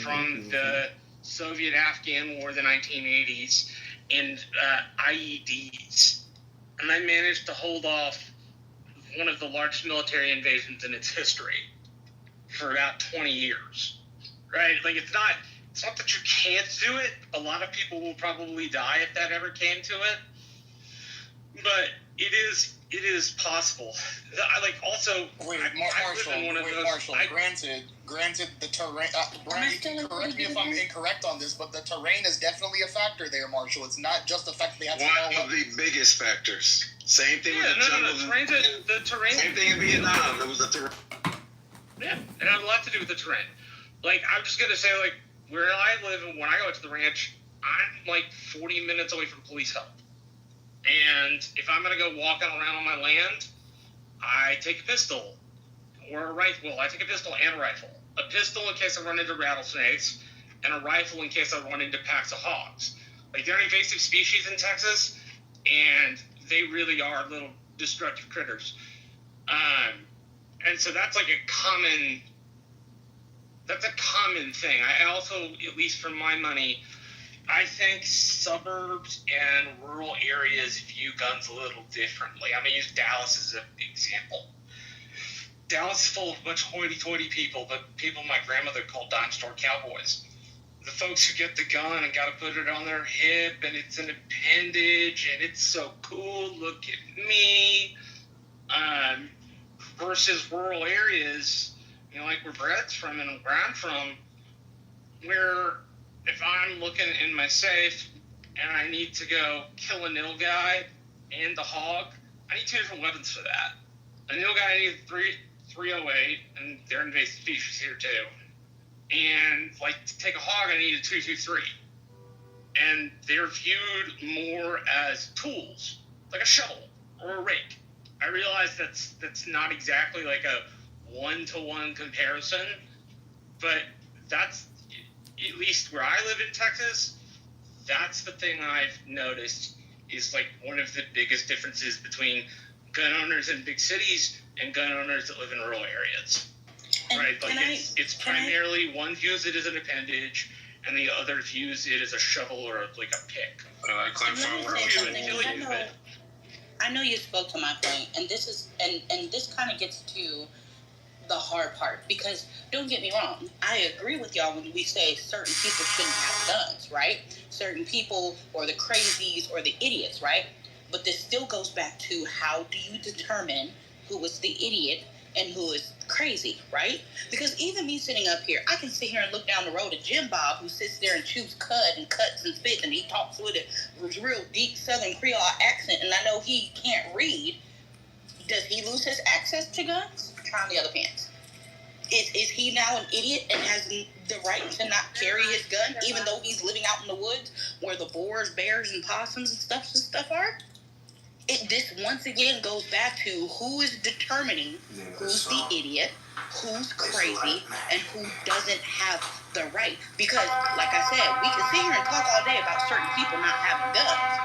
from the Soviet-Afghan War of the 1980s, and IEDs. And they managed to hold off one of the largest military invasions in its history for about 20 years. Right? Like, it's not that you can't do it. A lot of people will probably die if that ever came to it. But it is possible. Also, Marshall. Granted, the terrain. Brandy, correct me if I'm incorrect on this, but the terrain is definitely a factor there, Marshall. It's not just the fact that they have one of the biggest factors. Same thing with the jungle. The terrain. Same thing in Vietnam. It was the terrain. Yeah, it had a lot to do with the terrain. Like, I'm just gonna say, like, where I live and when I go to the ranch, I'm like 40 minutes away from police help. And if I'm going to go walking around on my land, I take a pistol or a rifle. Well, I take a pistol and a rifle. A pistol in case I run into rattlesnakes, and a rifle in case I run into packs of hogs. Like, they're an invasive species in Texas, and they really are little destructive critters. And so that's like a common thing. I also, at least for my money, I think suburbs and rural areas view guns a little differently. I'm going to use Dallas as an example. Dallas is full of a bunch of hoity-toity people, but people my grandmother called dime store cowboys. The folks who get the gun and got to put it on their hip, and it's an appendage, and it's so cool, look at me. Versus rural areas, like where Brad's from and where I'm from, where if I'm looking in my safe and I need to go kill a nil guy and the hog, I need two different weapons for that. A nil guy, I need 308, and they're invasive species here too. And like to take a hog, I need a 223. And they're viewed more as tools, like a shovel or a rake. I realize that's not exactly like a one-to-one comparison, but that's, at least where I live in Texas, that's the thing I've noticed is like one of the biggest differences between gun owners in big cities and gun owners that live in rural areas. Right? Like it's primarily one views it as an appendage and the other views it as a shovel or like a pick. I know you spoke to my point, and this is and this kind of gets to the hard part, because don't get me wrong, I agree with y'all when we say certain people shouldn't have guns, right? Certain people, or the crazies, or the idiots, right? But this still goes back to how do you determine who is the idiot and who is crazy, right? Because even me sitting up here, I can sit here and look down the road at Jim Bob, who sits there and chews cud and cuts and spits, and he talks with a real deep Southern Creole accent, and I know he can't read. Does he lose his access to guns? Try on the other pants. Is he now an idiot and has the right to not carry his gun, even though he's living out in the woods where the boars, bears, and possums and stuff are? This once again goes back to who is determining who's the idiot, who's crazy, and who doesn't have the right. Because, like I said, we can sit here and talk all day about certain people not having guns.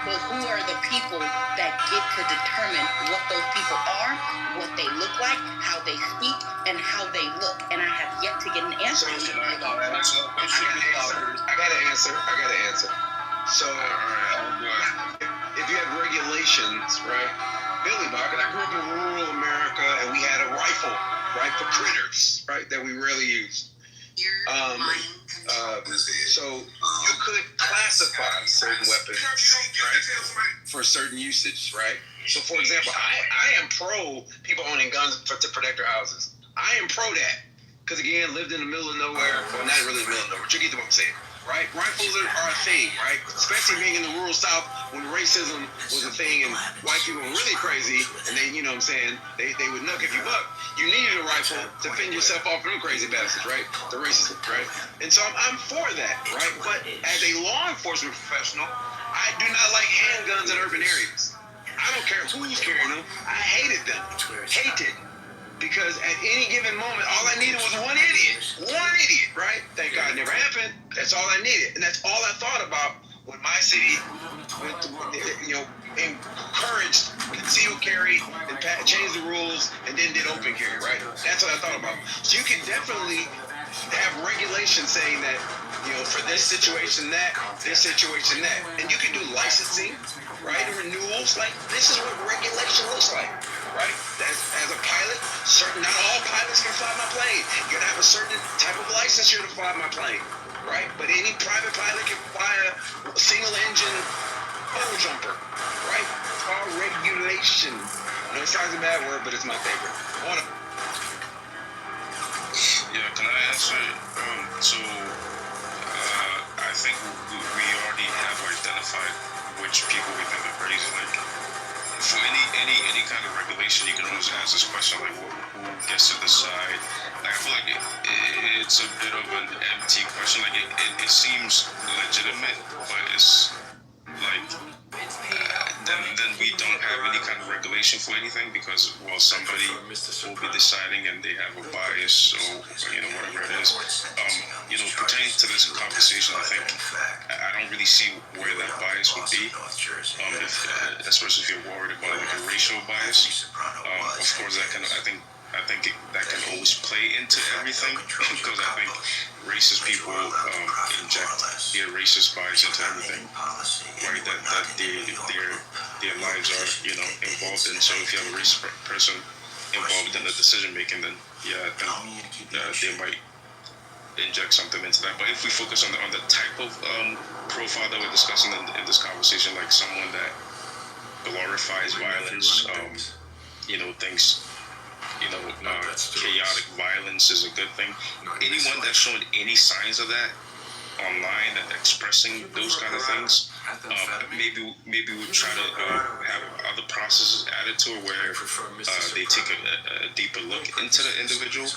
But who are the people that get to determine what those people are, what they look like, how they speak, and how they look? And I have yet to get an answer. I got an answer. So, if you have regulations, right? Billy Bob, and I grew up in rural America, and we had a rifle, right, for critters, right, that we rarely used. So you could classify certain weapons, right, for certain usage, right? So, for example, I am pro people owning guns to protect their houses. I am pro that, because again, lived in the middle of nowhere, well, not really the middle of nowhere, but you get what I'm saying, right? Rifles are a thing, right? Especially being in the rural South when racism was a thing and white people were really crazy, and they, you know what I'm saying, they would nuke if you buck. You needed a rifle to fend yourself off from the crazy bastards, right? The racism, right? And so I'm for that, right? But as as a law enforcement professional, I do not like handguns in urban areas. I don't care who's carrying them. I hated them. Hated. Because at any given moment, all I needed was one idiot. One idiot, right? Thank God it never happened. That's all I needed. And that's all I thought about when my city encouraged concealed carry and changed the rules and then did open carry, right? That's what I thought about. So you can definitely have regulations saying that, for this situation, that, this situation, that. And you can do licensing, right? And renewals. Like, this is what regulation looks like, right? As a pilot, not all pilots can fly my plane. You gotta have a certain type of licensure to fly my plane, right? But any private pilot can fly a single engine pole jumper, right? It's called regulation. I know it sounds a bad word, but it's my favorite. Yeah, can I answer? I think we already have identified which people we think are crazy. Like, for any kind of regulation, you can always ask this question, like, who gets to decide? Like, I feel like it's a bit of an empty question. Like, it seems legitimate, but it's like, then we don't have any kind of regulation for anything because, well, somebody will be deciding and they have a bias or whatever it is. Pertaining to this conversation, I think I don't really see where that bias would be, especially if you're worried about like a racial bias. Of course, I think that can always play into everything because I think racist people inject their racist bias into everything, right? That their lives are involved in. So if you have a racist person involved in the decision making, then yeah, I think they might inject something into that. But if we focus on the type of profile that we're discussing in this conversation, like someone that glorifies violence, thinks chaotic violence is a good thing. Anyone that's showing any signs of that online and expressing those kind of things, maybe we try to have other processes added to it where they take a deeper look into the individual.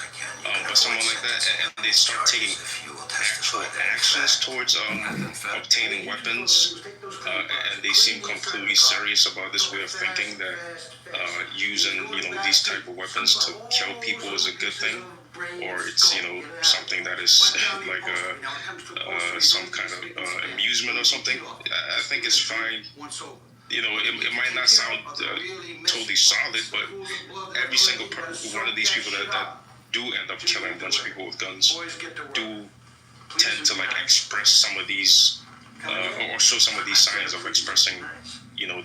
But someone like that, and they start taking actual actions towards obtaining weapons, and they seem completely serious about this way of thinking that using these type of weapons to kill people is a good thing, or it's something that is like some kind of amusement or something. I think it's fine. It might not sound totally solid, but every single one of these people that do end up killing a bunch of people with guns do tend to like express some of these or show some of these signs of expressing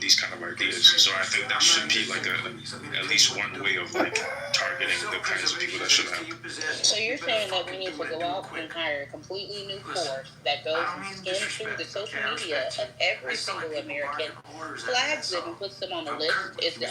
these kind of ideas. So I think that should be like at least one way of like targeting the kinds of people that should have. So you're saying that we need to go out and hire a completely new force that goes into the social media of every single American, flags them and puts them on the list?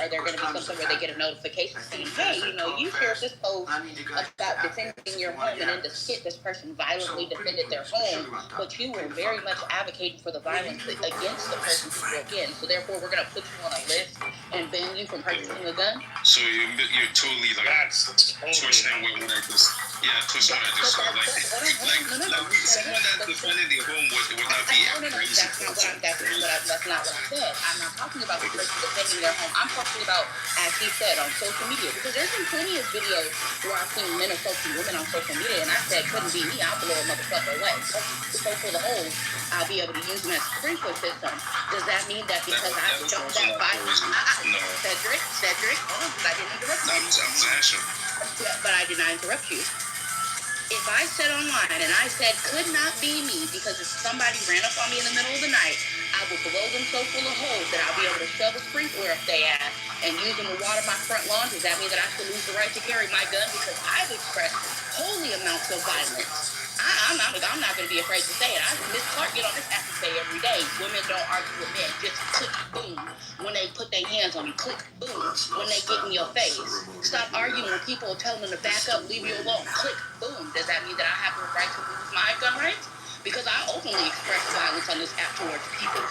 Are there going to be something where they get a notification saying, hey, you shared this post about defending your home, and in the skit this person violently defended their home, but you were very much advocating for the violence against the person who broke in. So therefore, we're going to put you on a list and ban you from purchasing a gun? So you're totally like twisting what I just twist what I just said. Like someone that defended their home would not be crazy. That's not what I said. I'm not talking about the person defending their home. I'm talking about, as he said, on social media. Because there's been plenty of videos where I've seen men assaulting women on social media, and I said, couldn't be me, I'll blow a motherfucker away. So for the holes, I'll be able to use them as a sprinkler system. Does that mean that because I jumped that violence? No. Cedric, hold on, because I didn't interrupt you. But I did not interrupt you. If I said online and I said could not be me because if somebody ran up on me in the middle of the night, I will blow them so full of holes that I'll be able to shove a sprinkler up their ass and use them to water my front lawn, does that mean that I should lose the right to carry my gun? Because I've expressed holy amounts of violence. I'm not going to be afraid to say it. Miss Clark get on this app and say every day, women don't argue with men. Just click, boom. When they put their hands on you, click, boom. When they get in your face. Stop arguing when people are telling them to back up, leave you alone. Click, boom. Does that mean that I have the right to lose my gun rights? Because I openly express violence on this app towards people.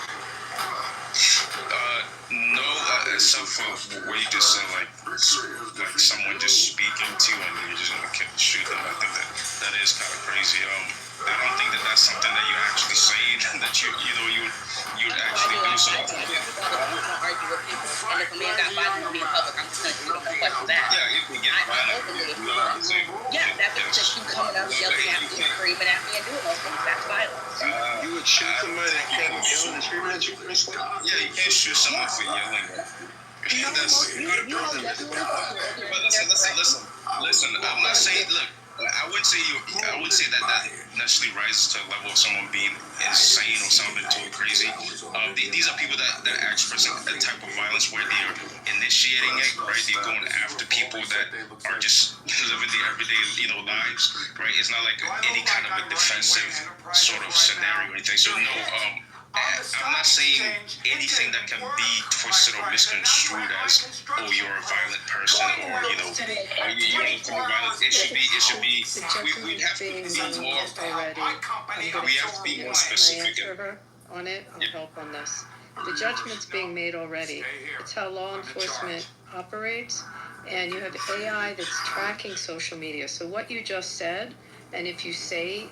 No, except for what you just said, like someone just speaking to you and you're just gonna shoot them. I think that is kind of crazy. I don't think that's something that you're actually saying coming up, yelling at me, screaming at me, and doing those things. That's violence. You would shoot somebody that kept yelling and screaming at you? Yeah, you can't shoot someone for yelling at you. But listen. I'm not saying. Look, I wouldn't say that necessarily rises to the level of someone being insane or something totally crazy. These are people that are expressing a type of violence where they are initiating it, right? They're going after people that are just living their everyday, lives, right? It's not like any kind of a defensive sort of scenario or anything. So no, I'm not saying anything that can be twisted or misconstrued as, oh, you're a violent person, or you're violent. It should be. We have to be more. We have to be more specific. On it, I'll help on this. The judgment's being made already. It's how law enforcement operates, and you have AI that's tracking social media. So what you just said, and if you say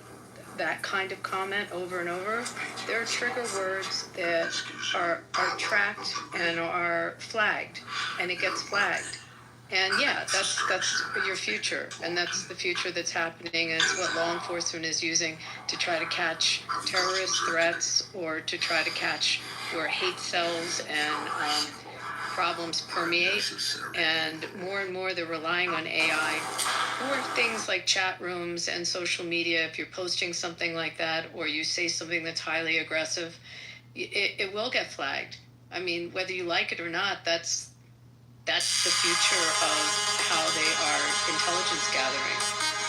that kind of comment over and over, there are trigger words that are tracked and are flagged, and it gets flagged. And yeah, that's your future, and that's the future that's happening, and it's what law enforcement is using to try to catch terrorist threats or to try to catch where hate cells and problems permeate. And more they're relying on AI for things like chat rooms and social media. If you're posting something like that or you say something that's highly aggressive, it will get flagged. I mean, whether you like it or not, that's the future of how they are intelligence gathering.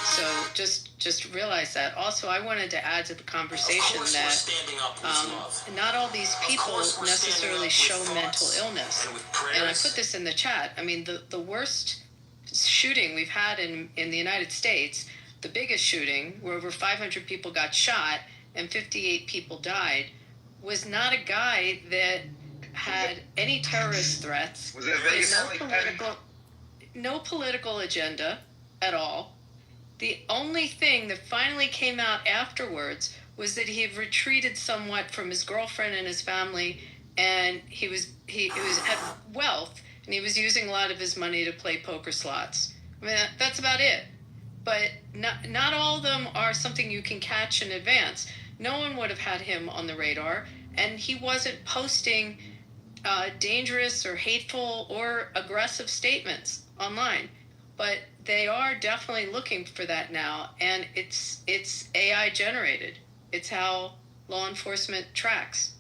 So just realize that. Also, I wanted to add to the conversation that not all these people necessarily show mental illness. And I put this in the chat. I mean, the worst shooting we've had in the United States, the biggest shooting where over 500 people got shot and 58 people died, was not a guy that had any terrorist threats. Was that Vegas? No political agenda at all. The only thing that finally came out afterwards was that he had retreated somewhat from his girlfriend and his family, and he was had wealth, and he was using a lot of his money to play poker slots. I mean, that's about it. But not all of them are something you can catch in advance. No one would have had him on the radar, and he wasn't posting dangerous or hateful or aggressive statements online. But they are definitely looking for that now, and it's AI generated. It's how law enforcement tracks.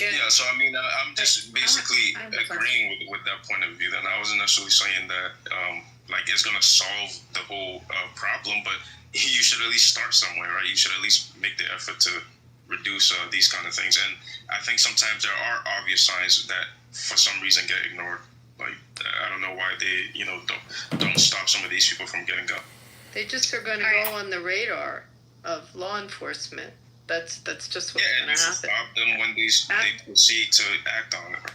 Yeah, so I mean, I'm just basically agreeing with that point of view. And I wasn't necessarily saying that like it's gonna solve the whole problem, but you should at least start somewhere, right? You should at least make the effort to reduce these kind of things. And I think sometimes there are obvious signs that for some reason get ignored. Like, I don't know why they, don't stop some of these people from getting got. They just are going to go on the radar of law enforcement. That's just what's going to happen. Stop them when they proceed to act on it.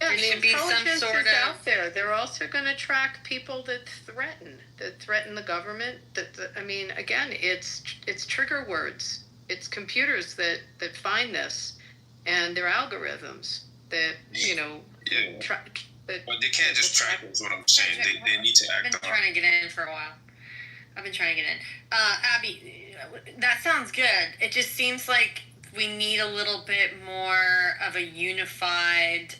Yeah, There should be some sort is of- out there. They're also going to track people that threaten the government. I mean, again, it's trigger words. It's computers that find this, and their algorithms that but they can't just track it, is what I'm saying. They need to act on it. I've been trying to get in for a while. Abby, that sounds good. It just seems like we need a little bit more of a unified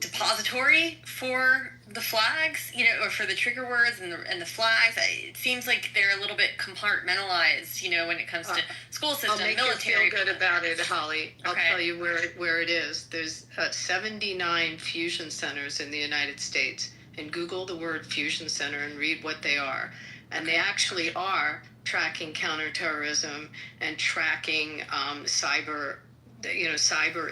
depository for the flags, or for the trigger words and the flags. It seems like they're a little bit compartmentalized, when it comes to school system, I'll make military. you feel good about it, Holly. I'll Okay. tell you where it is. There's 79 fusion centers in the United States, and Google the word fusion center and read what they are. And they actually are tracking counterterrorism and tracking cyber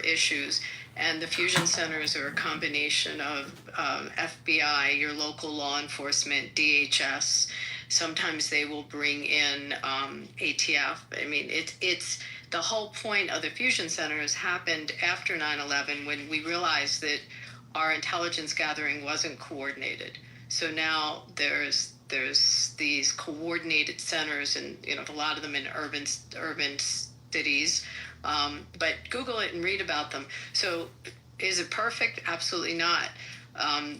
issues. And the fusion centers are a combination of FBI, your local law enforcement, DHS. Sometimes they will bring in ATF. I mean, it's the whole point of the fusion centers happened after 9/11 when we realized that our intelligence gathering wasn't coordinated. So now there's these coordinated centers, and a lot of them in urban cities. But Google it and read about them. So is it perfect? Absolutely not.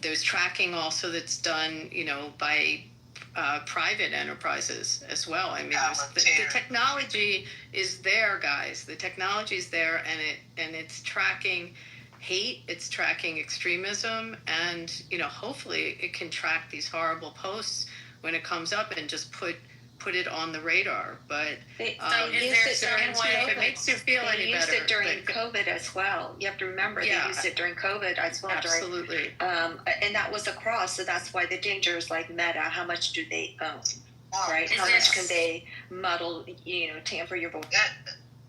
There's tracking also that's done, by private enterprises as well. I mean, the technology is there, guys. The technology is there, and it's tracking hate, it's tracking extremism, and hopefully it can track these horrible posts when it comes up and just put it on the radar. But They if it makes you feel any better. They used it during COVID as well. You have to remember they used it during COVID as well. Absolutely. And that was across, so that's why the danger is like Meta. How much do they own? Right? How much can they muddle? Tamper your vote?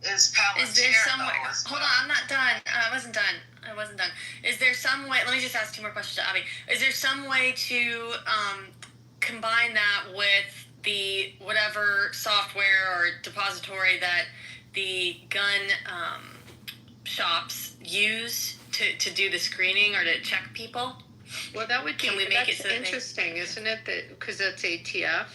Is there some way? Hold on, I'm not done. I wasn't done. Is there some way? Let me just ask two more questions to Abby. Is there some way to combine that with the whatever software or depository that the gun shops use to do the screening or to check people? Well, that would be. Can we make it so interesting, isn't it? That because that's ATF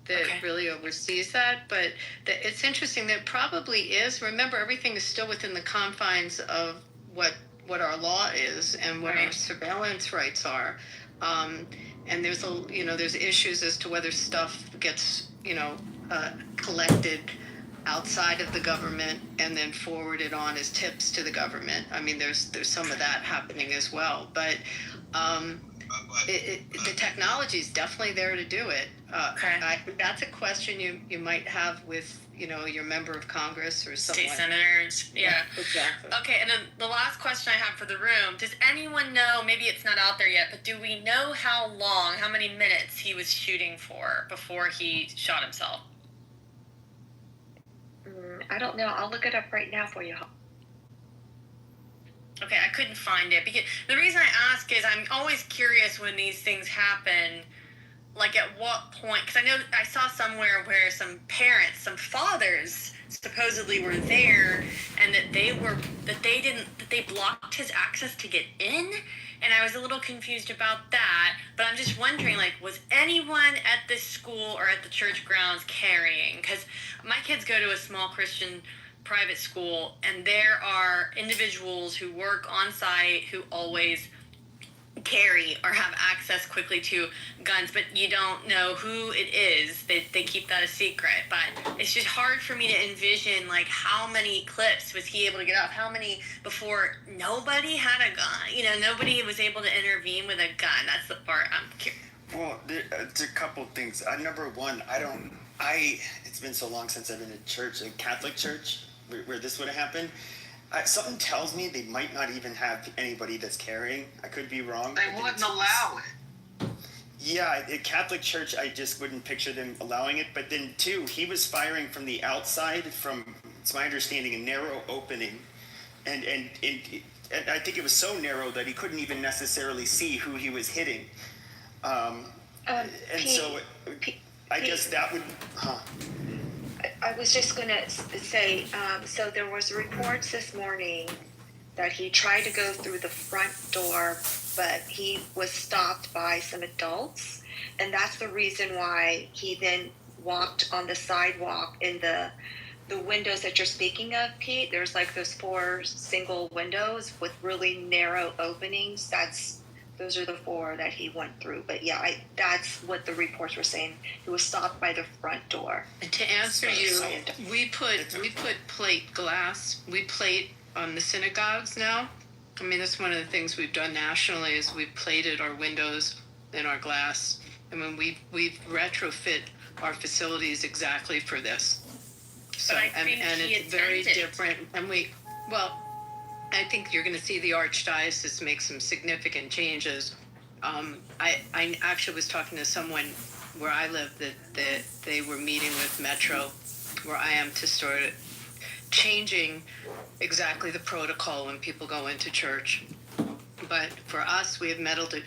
that really oversees that. But it's interesting that it probably is. Remember, everything is still within the confines of what our law is and what our surveillance rights are. And there's there's issues as to whether stuff gets collected outside of the government and then forwarded on as tips to the government. I mean, there's some of that happening as well. But the technology is definitely there to do it. That's a question you might have with your member of Congress or someone. State senators. Yeah. Exactly. Okay, and then the last question I have for the room: does anyone know? Maybe it's not out there yet, but do we know how many minutes he was shooting for before he shot himself? I don't know. I'll look it up right now for you. Okay, I couldn't find it because the reason I ask is I'm always curious when these things happen. Like at what point? Because I know I saw somewhere where some parents, some fathers, supposedly were there, and that they blocked his access to get in, and I was a little confused about that. But I'm just wondering, like, was anyone at this school or at the church grounds carrying? Because my kids go to a small Christian private school, and there are individuals who work on site who always carry or have access quickly to guns, but you don't know who it is. They keep that a secret. But it's just hard for me to envision, like, how many clips was he able to get off? How many before nobody had a gun? Nobody was able to intervene with a gun. That's the part I'm curious. Well, it's a couple things. Number one, it's been so long since I've been in church, a Catholic church, where this would have happened. Something tells me they might not even have anybody that's carrying. I could be wrong. They wouldn't allow it. Yeah, a Catholic church, I just wouldn't picture them allowing it. But then, too, he was firing from the outside from, it's my understanding, a narrow opening. And I think it was so narrow that he couldn't even necessarily see who he was hitting. I guess that would... I was just going to say, so there was reports this morning that he tried to go through the front door, but he was stopped by some adults. And that's the reason why he then walked on the sidewalk in the windows that you're speaking of, Pete. There's like those 4 single windows with really narrow openings. Those are the 4 that he went through. But yeah, that's what the reports were saying. He was stopped by the front door. And to answer you, we put plate glass. We plate on the synagogues now. I mean, that's one of the things we've done nationally is we've plated our windows and our glass. I mean, we've retrofit our facilities exactly for this. So and it's very different. And I think you're going to see the Archdiocese make some significant changes. I actually was talking to someone where I live that they were meeting with Metro, where I am, to start changing exactly the protocol when people go into church. But for us, we have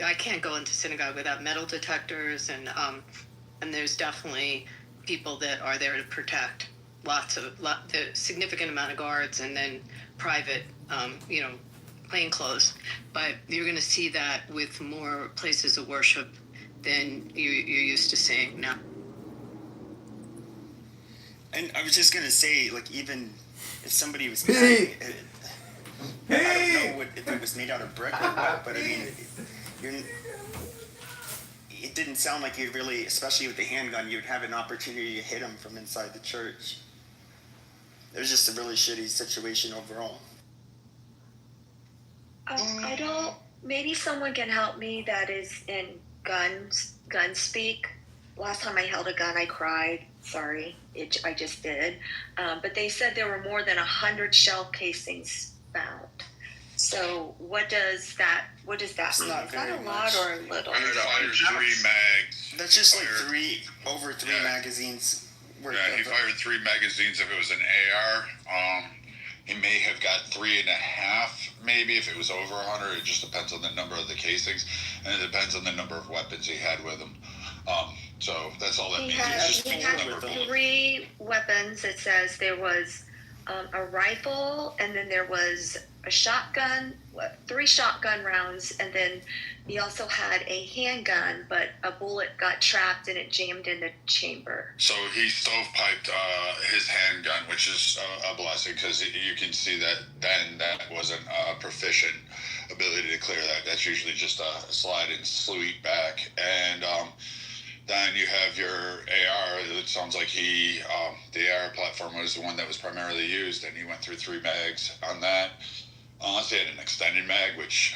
I can't go into synagogue without metal detectors, and there's definitely people that are there to protect. The significant amount of guards, and then private, plain clothes. But you're going to see that with more places of worship than you're used to seeing now. And I was just going to say, like, even if somebody was carrying it, I don't know if it was made out of brick or what, but I mean, it didn't sound like you'd really, especially with the handgun, you'd have an opportunity to hit him from inside the church. It was just a really shitty situation overall. I don't. Maybe someone can help me that is in gun speak. Last time I held a gun, I cried. Sorry, I just did. But they said there were more than 100 shell casings found. So what does that mean? Is that a lot or a little? There's 3 mags. That's just like over three magazines. He fired 3 magazines if it was an AR. He may have got 3.5, maybe if it was over 100. It just depends on the number of the casings, and it depends on the number of weapons he had with him. So that's all that means. He had 3 weapons. It says there was a rifle, and then there was a shotgun, 3 shotgun rounds, and then he also had a handgun, but a bullet got trapped and it jammed in the chamber. So he stovepiped his handgun, which is a blessing, because you can see that then that wasn't a proficient ability to clear that. That's usually just a slide and sweep back. And then you have your AR. It sounds like the AR platform was the one that was primarily used, and he went through 3 mags on that. Unless he had an extended mag, which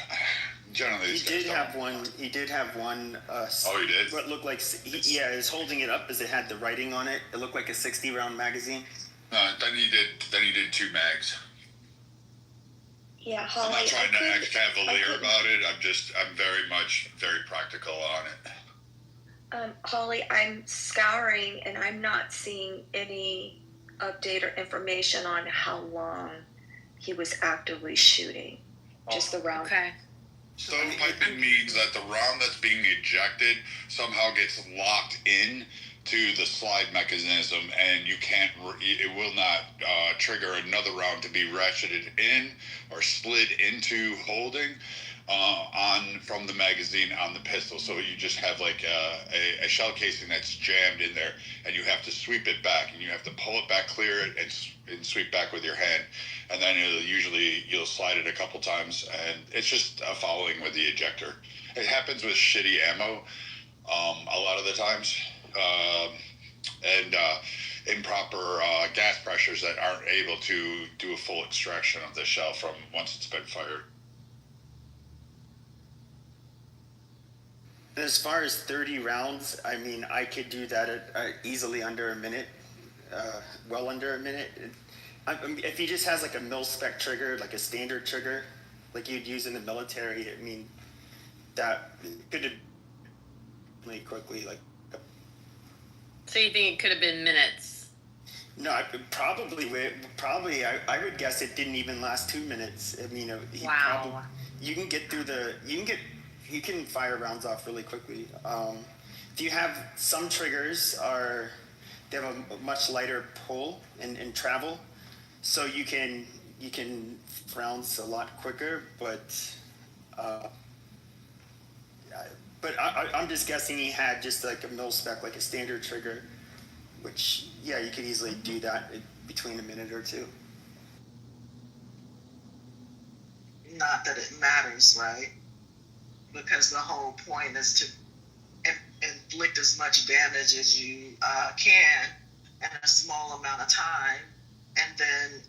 generally he did have one. He did have one. Oh, he did. What looked like he was holding it up as it had the writing on it. It looked like a 60-round magazine. Then he did 2 mags. Yeah, Holly, I'm not trying to act cavalier about it. I'm very practical on it. Holly, I'm scouring and I'm not seeing any update or information on how long he was actively shooting. Just the round. Okay. Stovepiping means that the round that's being ejected somehow gets locked in to the slide mechanism, and it will not trigger another round to be ratcheted in or slid into holding from the magazine on the pistol. So you just have like a shell casing that's jammed in there, and you have to sweep it back, and you have to pull it back, clear it, and sweep back with your hand. And then you'll slide it a couple times, and it's just a following with the ejector. It happens with shitty ammo a lot of the times, and improper gas pressures that aren't able to do a full extraction of the shell from once it's been fired. As far as 30 rounds, I mean, I could do that easily under a minute, well under a minute. If he just has like a mil-spec trigger, like a standard trigger, like you'd use in the military, I mean, that could have really quickly, like. So you think it could have been minutes? No, I would guess it didn't even last 2 minutes. I mean, wow. You can fire rounds off really quickly. If you have some triggers they have a much lighter pull and travel, so you can rounds a lot quicker. But I'm just guessing he had just like a mil-spec, like a standard trigger, which you could easily do that between a minute or 2. Not that it matters, right? Because the whole point is to inflict as much damage as you can in a small amount of time, and then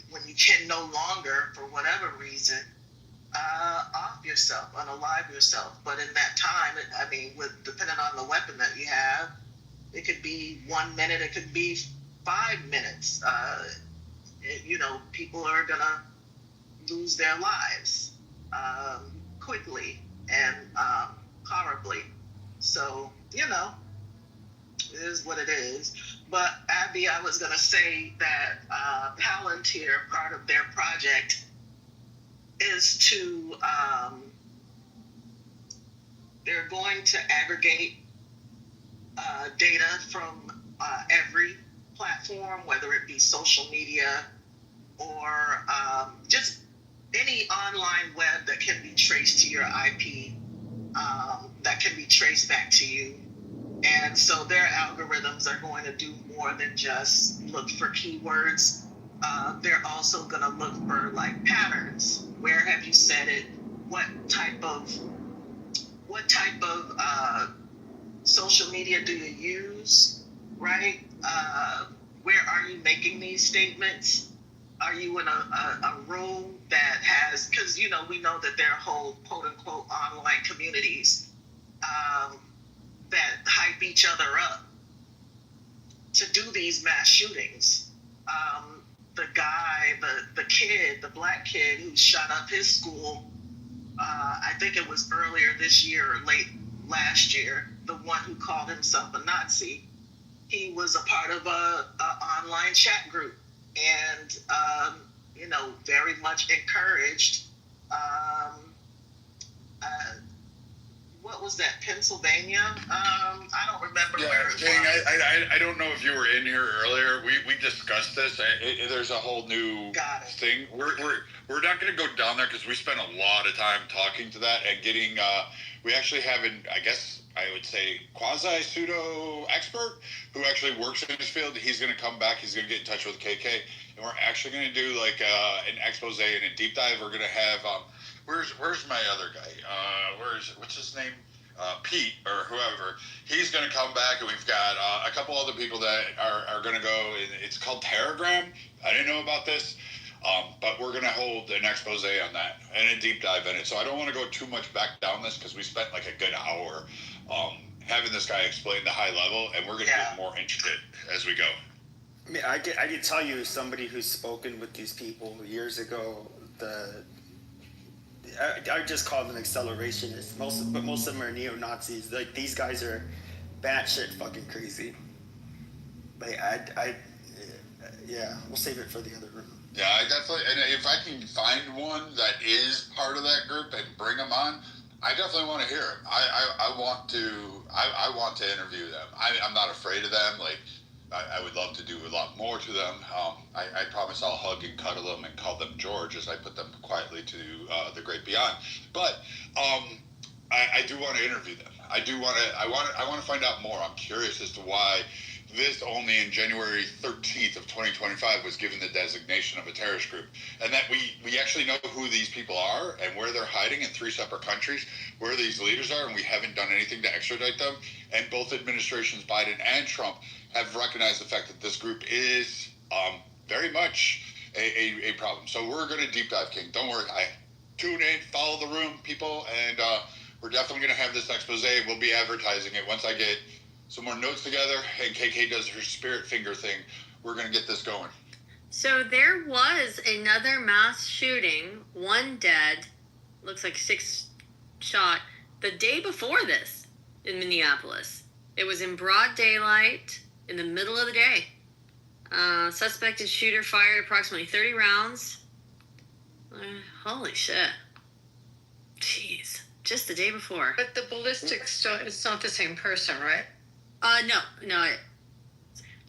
when you can no longer, for whatever reason, off yourself, unalive yourself. But in that time, depending on the weapon that you have, it could be 1 minute, it could be 5 minutes. People are gonna lose their lives quickly and horribly. So, it is what it is. But Abby, I was going to say that Palantir, part of their project, is to, they're going to aggregate data from every platform, whether it be social media or just any online web that can be traced to your IP, that can be traced back to you. And so their algorithms are going to do more than just look for keywords. They're also going to look for like patterns. Where have you said it? What type of social media do you use, right? Where are you making these statements? Are you in a room that has, because, you know, we know that there are whole quote unquote online communities that hype each other up to do these mass shootings. The guy, the kid, the black kid who shot up his school, I think it was earlier this year or late last year, the one who called himself a Nazi, he was a part of a online chat group and, you know, very much encouraged. What was that, Pennsylvania? I don't remember where it King, was. I don't know if you were in here earlier. We discussed this. There's a whole new thing. We're not going to go down there because we spent a lot of time talking to that and getting. We actually have an, I guess I would say, quasi pseudo expert who actually works in this field. He's going to come back. He's going to get in touch with KK, and we're actually going to do like an expose and a deep dive. We're going to have. Where's my other guy? What's his name? Pete or whoever. He's going to come back, and we've got a couple other people that are going to go. It's called Telegram. I didn't know about this, but we're going to hold an expose on that and a deep dive in it. So I don't want to go too much back down this because we spent like a good hour having this guy explain the high level, and we're going to get more intricate as we go. I mean, I can tell you, as somebody who's spoken with these people years ago, I just call them accelerationists. Most of them are neo-Nazis. Like, these guys are batshit fucking crazy. Like, yeah, we'll save it for the other room. Yeah, I definitely, and if I can find one that is part of that group and bring them on, I definitely want to hear them. I want to interview them. I'm not afraid of them. Like, I would love to do a lot more to them. I promise I'll hug and cuddle them and call them George as I put them quietly to the great beyond. But I do want to interview them. I want to find out more. I'm curious as to why this only in January 13th of 2025 was given the designation of a terrorist group, and that we actually know who these people are and where they're hiding in 3 separate countries, where these leaders are, and we haven't done anything to extradite them. And both administrations, Biden and Trump, have recognized the fact that this group is very much a problem. So we're going to deep dive, King. Don't worry. Tune in, follow the room, people, and we're definitely going to have this expose. We'll be advertising it once I get some more notes together and KK does her spirit finger thing. We're going to get this going. So there was another mass shooting, 1 dead, looks like 6 shot, the day before this in Minneapolis. It was in broad daylight, in the middle of the day. Suspected shooter fired approximately 30 rounds. Holy shit. Jeez. Just the day before. But the ballistics, it's not the same person, right? No.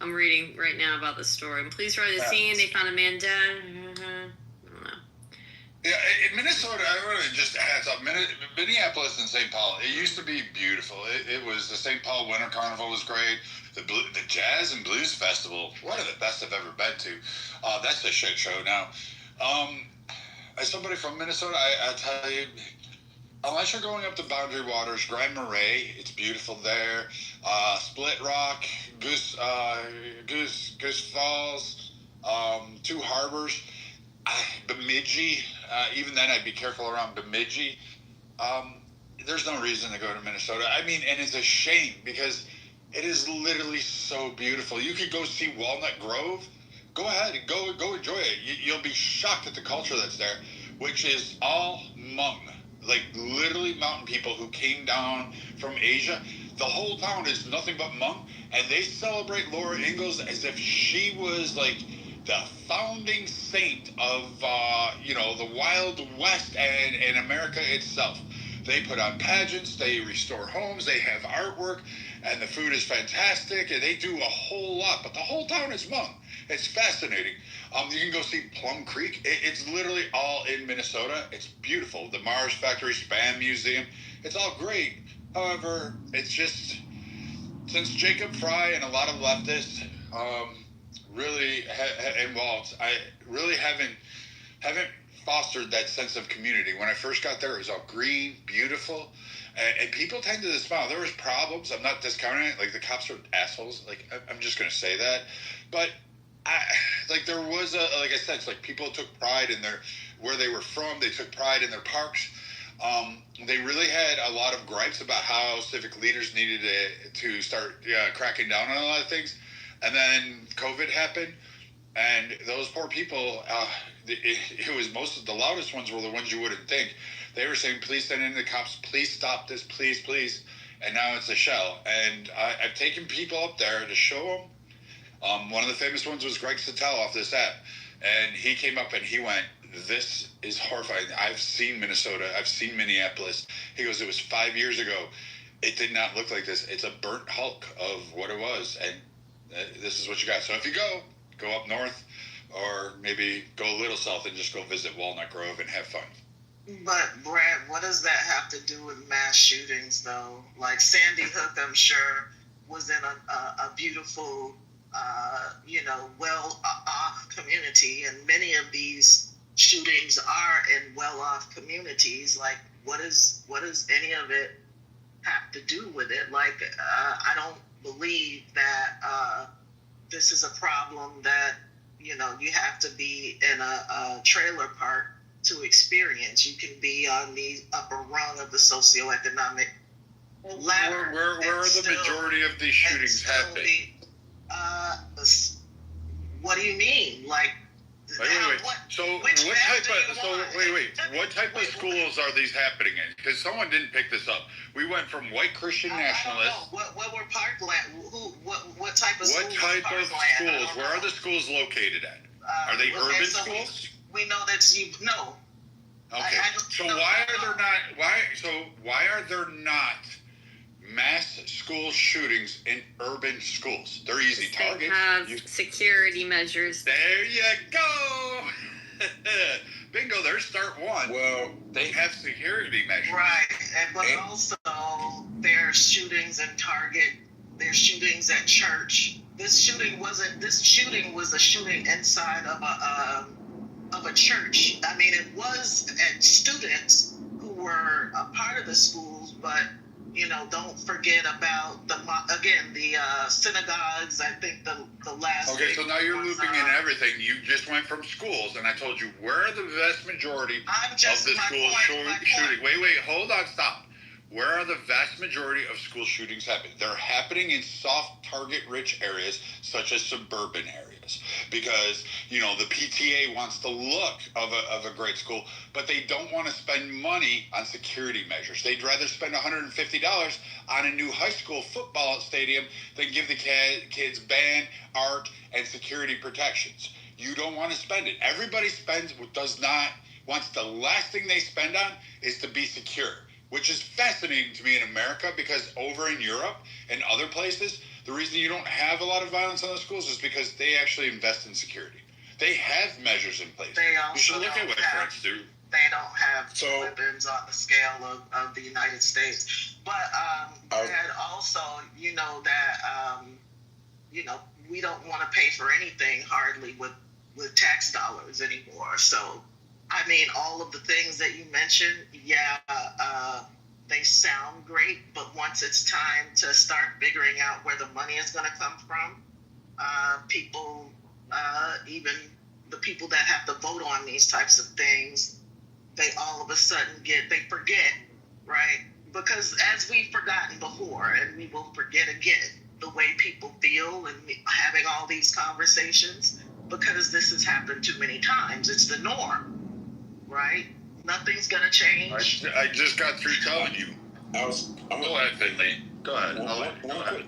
I'm reading right now about the story. Police arrived at the scene. They found a man dead. I don't know. Yeah, in Minnesota, I want to just add something. Minneapolis and St. Paul, it used to be beautiful. It was the St. Paul Winter Carnival was great. The Jazz and Blues Festival, one of the best I've ever been to. That's a shit show now. As somebody from Minnesota, I tell you, unless you're going up to Boundary Waters, Grand Marais, it's beautiful there. Split Rock, Goose Falls, 2 Harbors, Bemidji. Even then, I'd be careful around Bemidji. There's no reason to go to Minnesota. I mean, and it's a shame because it is literally so beautiful. You could go see Walnut Grove. Go ahead and go enjoy it. You'll be shocked at the culture that's there, which is all Hmong. Like, literally mountain people who came down from Asia. The whole town is nothing but Hmong, and they celebrate Laura Ingalls as if she was, like, the founding saint of, the Wild West and America itself. They put on pageants, they restore homes, they have artwork, and the food is fantastic, and they do a whole lot, but the whole town is Hmong. It's fascinating. You can go see Plum Creek. It's literally all in Minnesota. It's beautiful. The Mars Factory Spam Museum. It's all great. However, it's just, since Jacob Fry and a lot of leftists and Waltz, I really haven't fostered that sense of community. When I first got there, it was all green, beautiful, and people tended to smile. There was problems. I'm not discounting it. Like, the cops are assholes. Like, I'm just going to say that. But there was like I said, it's like people took pride in where they were from. They took pride in their parks. They really had a lot of gripes about how civic leaders needed to start cracking down on a lot of things. And then COVID happened, and those poor people, it was most of the loudest ones were the ones you wouldn't think. They were saying, please send in the cops, please stop this, please, please. And now it's a shell. And I've taken people up there to show them. One of the famous ones was Greg Sittel off this app. And he came up and he went, this is horrifying. I've seen Minnesota. I've seen Minneapolis. He goes, it was 5 years ago. It did not look like this. It's a burnt hulk of what it was. And this is what you got. So if you go up north, or maybe go a little south and just go visit Walnut Grove and have fun. But Brad, what does that have to do with mass shootings, though? Like Sandy Hook, I'm sure, was in a beautiful, well-off community, and many of these shootings are in well-off communities. Like, what does any of it have to do with it? Like, I don't believe that this is a problem that you have to be in a trailer park to experience. You can be on the upper rung of the socioeconomic ladder. Where are the majority of these shootings happening? What do you mean? Like, wait. What type of schools are these happening in? Because someone didn't pick this up. We went from white Christian nationalists. What were Parkland? What type of schools? What type of schools? Where are the schools located at? Are they urban schools? We know that's no. Okay. Why are there not mass school shootings in urban schools? They're easy targets. They have security measures. There you go. Bingo, there's start one. Well, they have security measures. Right, but also there's shootings in Target. There's shootings at church. This shooting was a shooting inside of a church. I mean, it was at students who were a part of the schools, but don't forget about the synagogues. I think the last. Okay, so now you're looping in everything. You just went from schools, and I told you where are the vast majority of the schools shooting. Wait, hold on, stop. Where are the vast majority of school shootings happening? They're happening in soft target-rich areas, such as suburban areas, because the PTA wants the look of a great school, but they don't want to spend money on security measures. They'd rather spend $150 on a new high school football stadium than give the kids band, art, and security protections. You don't want to spend it. Everybody wants the last thing they spend on is to be secure, which is fascinating to me in America, because over in Europe and other places, the reason you don't have a lot of violence on the schools is because they actually invest in security. They have measures in place. You should look at what France do. They don't have weapons on the scale of the United States. But also, that we don't want to pay for anything hardly with tax dollars anymore. So, I mean, all of the things that you mentioned, they sound great, but once it's time to start figuring out where the money is going to come from, people, even the people that have to vote on these types of things, they all of a sudden forget, right? Because as we've forgotten before, and we will forget again, the way people feel and having all these conversations, because this has happened too many times. It's the norm. Right? Nothing's gonna change. I just got through telling you. Go ahead, Finley. Go ahead.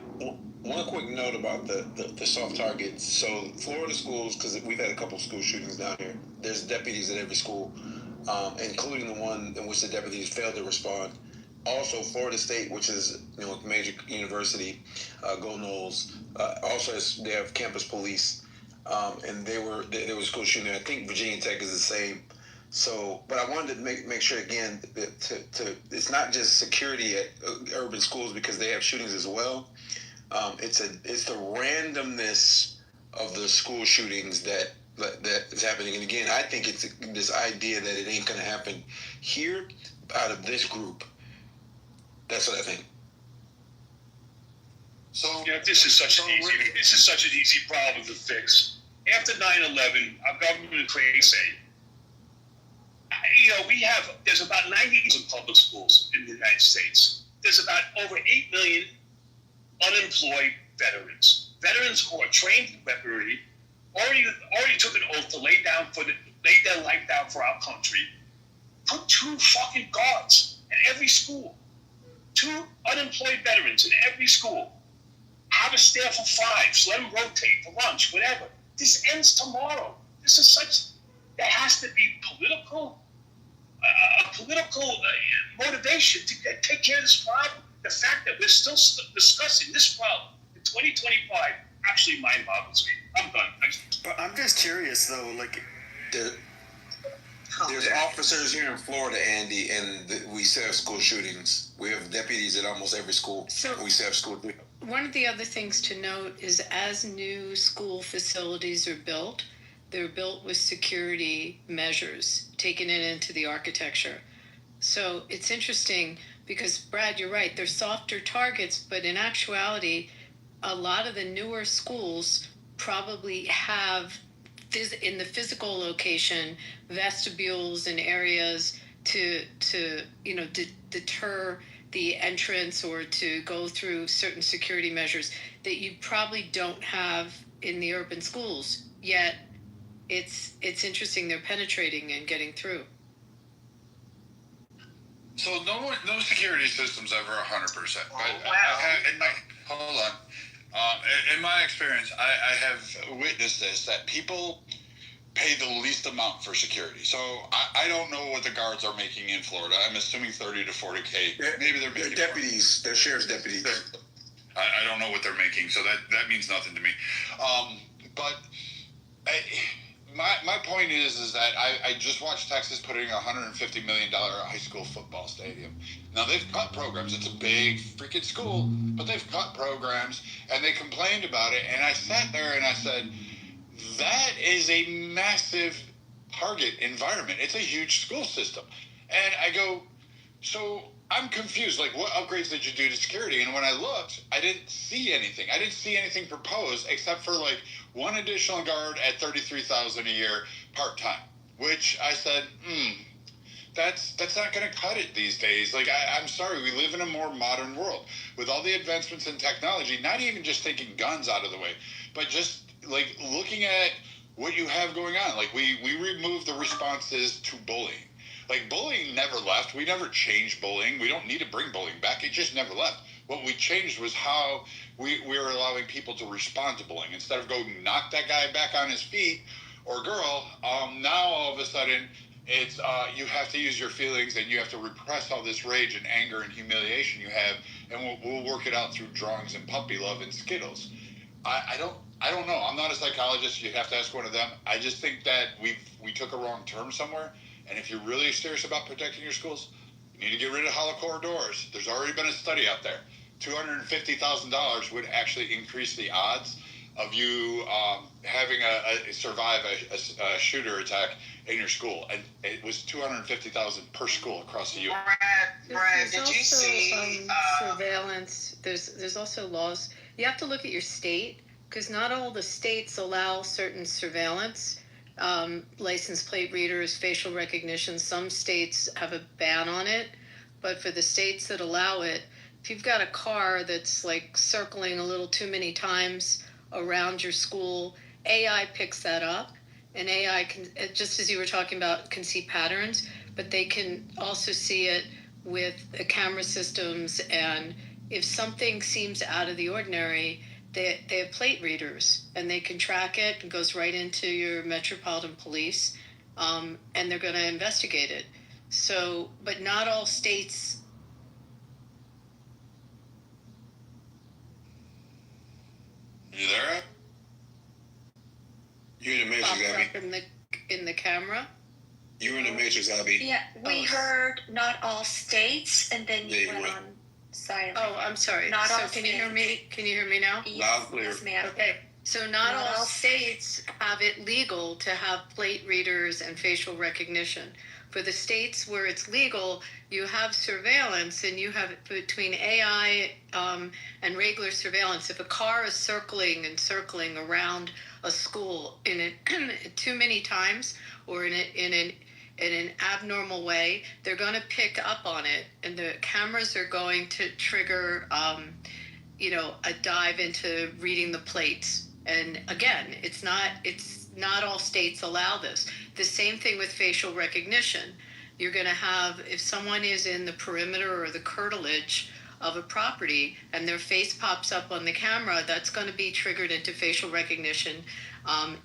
One quick note about the soft targets. So Florida schools, because we've had a couple of school shootings down here. There's deputies at every school, including the one in which the deputies failed to respond. Also, Florida State, which is a major university, Go Noles. Also, they have campus police, and there was a school shooting. I think Virginia Tech is the same. So, but I wanted to make sure again that it's not just security at urban schools, because they have shootings as well. It's the randomness of the school shootings that happening. And again, I think it's this idea that it ain't going to happen here out of this group. That's what I think. So this is such an easy problem to fix. After 9/11, our government crazy. There's about 90 public schools in the United States. There's about over 8 million unemployed veterans. Veterans who are trained weaponry already took an oath to lay their life down for our country. Put 2 fucking guards in every school. 2 unemployed veterans in every school. Have a staff of 5. Let them rotate for lunch, whatever. This ends tomorrow. There has to be political motivation to take care of this problem. The fact that we're still discussing this problem in 2025 actually mind boggles me. I'm done. But I'm just curious though, like, there's officers here in Florida, Andy, and we still have school shootings. We have deputies at almost every school. So we still have school. One of the other things to note is as new school facilities are built, they're built with security measures, taking it into the architecture. So it's interesting because, Brad, you're right, they're softer targets, but in actuality, a lot of the newer schools probably have, in the physical location, vestibules and areas to deter the entrance or to go through certain security measures that you probably don't have in the urban schools. Yet it's interesting they're penetrating and getting through. So no security system's ever 100%. Hold on. In my experience, I have witnessed this, that people pay the least amount for security. So I don't know what the guards are making in Florida. I'm assuming 30 to 40K. Maybe they're deputies. They're sheriff's deputies. I don't know what they're making, so that means nothing to me. My point is that I just watched Texas put in a $150 million high school football stadium. Now, they've cut programs. It's a big freaking school, but they've cut programs, and they complained about it. And I sat there and I said, that is a massive target environment. It's a huge school system. And I go, so I'm confused. Like, what upgrades did you do to security? And when I looked, I didn't see anything. I didn't see anything proposed except for like one additional guard at $33,000 a year part-time, which I said, that's not going to cut it these days. Like, I'm sorry, we live in a more modern world with all the advancements in technology, not even just taking guns out of the way, but just like looking at what you have going on. Like, we removed the responses to bullying. Like, bullying never left. We never changed bullying. We don't need to bring bullying back. It just never left. What we changed was how we were allowing people to respond to bullying. Instead of going knock that guy back on his feet or girl, now all of a sudden it's you have to use your feelings and you have to repress all this rage and anger and humiliation you have, and we'll work it out through drawings and puppy love and Skittles. I don't know. I'm not a psychologist. You'd have to ask one of them. I just think that we took a wrong term somewhere. And if you're really serious about protecting your schools, you need to get rid of hollow core doors. There's already been a study out there. $250,000 would actually increase the odds of you having survive a shooter attack in your school. And it was $250,000 per school across the U.S. Brad, did you see surveillance? There's also laws. You have to look at your state because not all the states allow certain surveillance. License plate readers, facial recognition. Some states have a ban on it, but for the states that allow it, if you've got a car that's like circling a little too many times around your school, AI picks that up, and AI can, just as you were talking about, can see patterns, but they can also see it with the camera systems, and if something seems out of the ordinary, they have plate readers, and they can track it. It goes right into your Metropolitan Police, and they're going to investigate it. So, but not all states. You there? You're in the Matrix, Abby. In the camera. You're in the Matrix, Abby. Yeah, we heard not all states, and then you went on silent. Oh, I'm sorry. Not all can you hear me? Can you hear me now? Yes, yes, ma'am. Okay. So not all states have it legal to have plate readers and facial recognition. For the states where it's legal, you have surveillance, and you have between AI and regular surveillance. If a car is circling around a school in it too many times, or in an abnormal way, they're going to pick up on it, and the cameras are going to trigger a dive into reading the plates. And again, it's not all states allow this. The same thing with facial recognition. You're going to have, if someone is in the perimeter or the curtilage of a property and their face pops up on the camera, that's going to be triggered into facial recognition.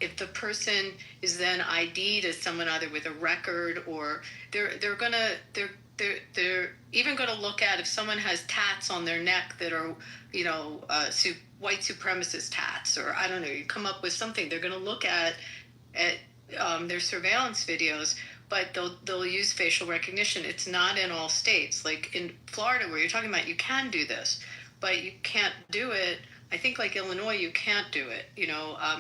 If the person is then ID'd as someone either with a record, or they're even going to look at if someone has tats on their neck that are, white supremacist tats, or I don't know, you come up with something. They're going to look at their surveillance videos, but they'll use facial recognition. It's not in all states. Like in Florida, where you're talking about, you can do this, but you can't do it. I think like Illinois, you can't do it.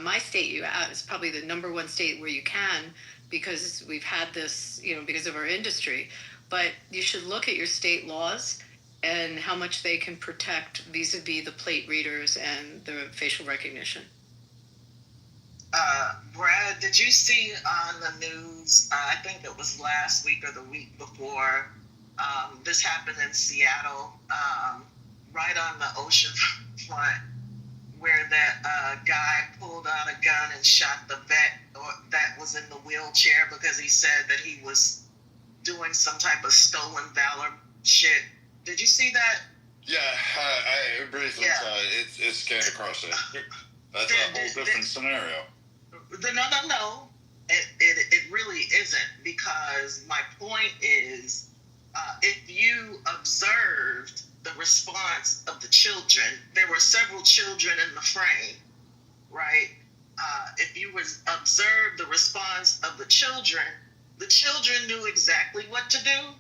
My state, is probably the number one state where you can, because we've had this, because of our industry. But you should look at your state laws and how much they can protect vis-a-vis the plate readers and the facial recognition. Brad, did you see on the news, I think it was last week or the week before, this happened in Seattle, right on the ocean front, where that guy pulled out a gun and shot the vet that was in the wheelchair because he said that he was doing some type of stolen valor shit. Did you see that? Yeah, I briefly saw it. It's came across it. That's a whole different scenario. No. It really isn't, because my point is, if you observed the response of the children, there were several children in the frame, right? If you observed the response of the children knew exactly what to do,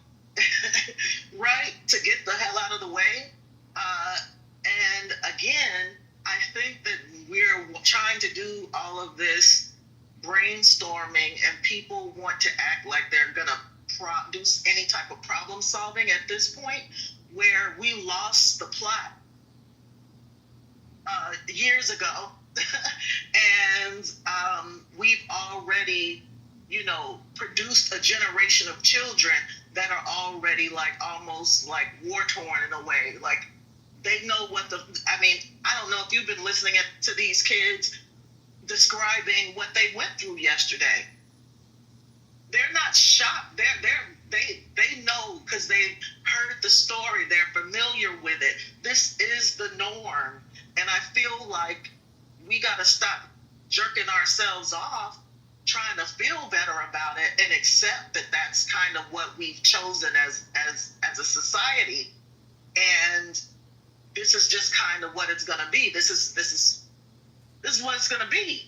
right? To get the hell out of the way. And again, I think that we're trying to do all of this brainstorming, and people want to act like they're going to produce any type of problem solving at this point, where we lost the plot years ago. And we've already, produced a generation of children that are already almost war torn in a way. Like, they know I don't know if you've been listening to these kids describing what they went through yesterday. They're not shocked. They know, because they've heard the story. They're familiar with it. This is the norm. And I feel like we got to stop jerking ourselves off, trying to feel better about it, and accept that that's kind of what we've chosen as a society. And this is just kind of what it's going to be. This is what it's going to be.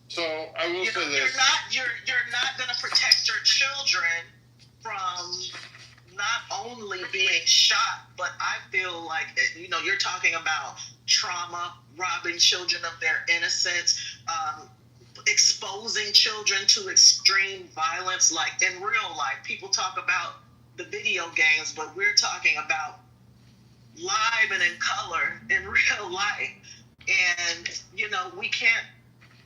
So I will say this: you're not going to protect your children from not only being shot, but I feel like you're talking about trauma, robbing children of their innocence, exposing children to extreme violence. Like in real life, people talk about the video games, but we're talking about live and in color in real life. And we can't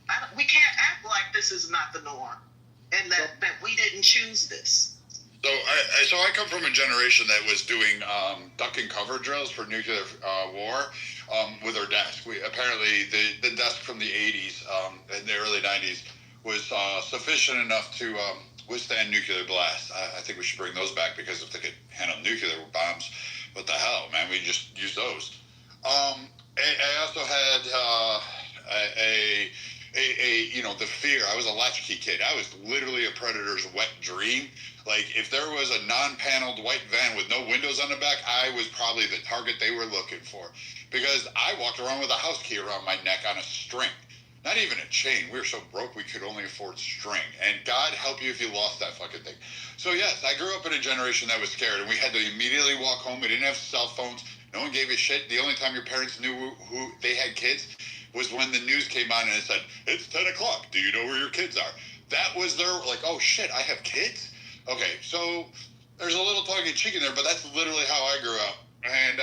act like this is not the norm, and that we didn't choose this. So I come from a generation that was doing duck and cover drills for nuclear war with our desk. Apparently the desk from the 80s and the early 90s was sufficient enough to withstand nuclear blast. I think we should bring those back, because if they could handle nuclear bombs, what the hell, man? We just use those. I also had the fear. I was a latchkey kid. I was literally a predator's wet dream. Like, if there was a non-paneled white van with no windows on the back, I was probably the target they were looking for, because I walked around with a house key around my neck on a string. Not even a chain. We were so broke we could only afford string. And God help you if you lost that fucking thing. So yes, I grew up in a generation that was scared, and we had to immediately walk home. We didn't have cell phones. No one gave a shit. The only time your parents knew who they had kids was when the news came on and it said, it's 10 o'clock. Do you know where your kids are? That was their, like, oh shit, I have kids? Okay, so there's a little tongue in cheek in there, but that's literally how I grew up. And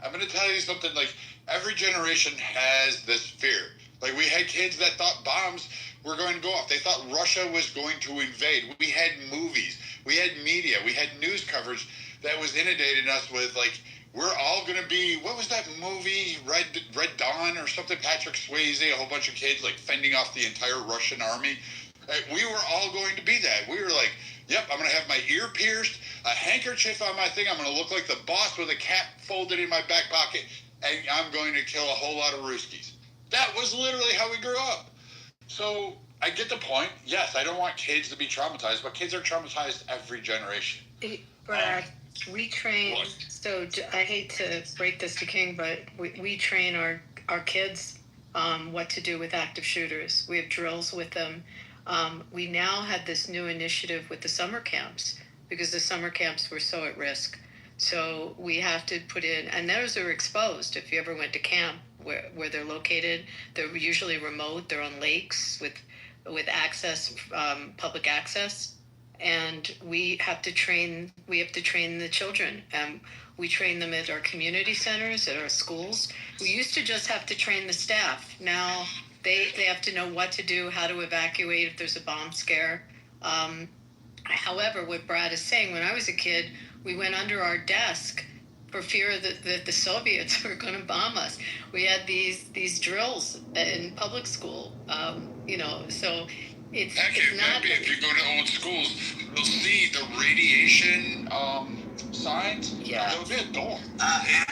I'm going to tell you something, like, every generation has this fear. Like, we had kids that thought bombs were going to go off. They thought Russia was going to invade. We had movies. We had media. We had news coverage that was inundating us with, like, we're all going to be, what was that movie, Red Dawn or something? Patrick Swayze, a whole bunch of kids, like, fending off the entire Russian army. We were all going to be that. We were like, yep, I'm going to have my ear pierced, a handkerchief on my thing. I'm going to look like the boss with a cap folded in my back pocket, and I'm going to kill a whole lot of Ruskies. That was literally how we grew up. So I get the point. Yes, I don't want kids to be traumatized, but kids are traumatized every generation. Brad, we train, so I hate to break this to King, but we train our kids what to do with active shooters. We have drills with them. We now had this new initiative with the summer camps because the summer camps were so at risk. So we have to put in, and those are exposed. If you ever went to camp where they're located, they're usually remote. They're on lakes with access, public access. And we have to train the children. We train them at our community centers, at our schools. We used to just have to train the staff. Now they have to know what to do, how to evacuate if there's a bomb scare. However, what Brad is saying, when I was a kid, we went under our desk for fear that the Soviets were going to bomb us. We had these drills in public school, so it's not... If you go to old schools, you'll see the radiation signs. Yeah. There'll be a door.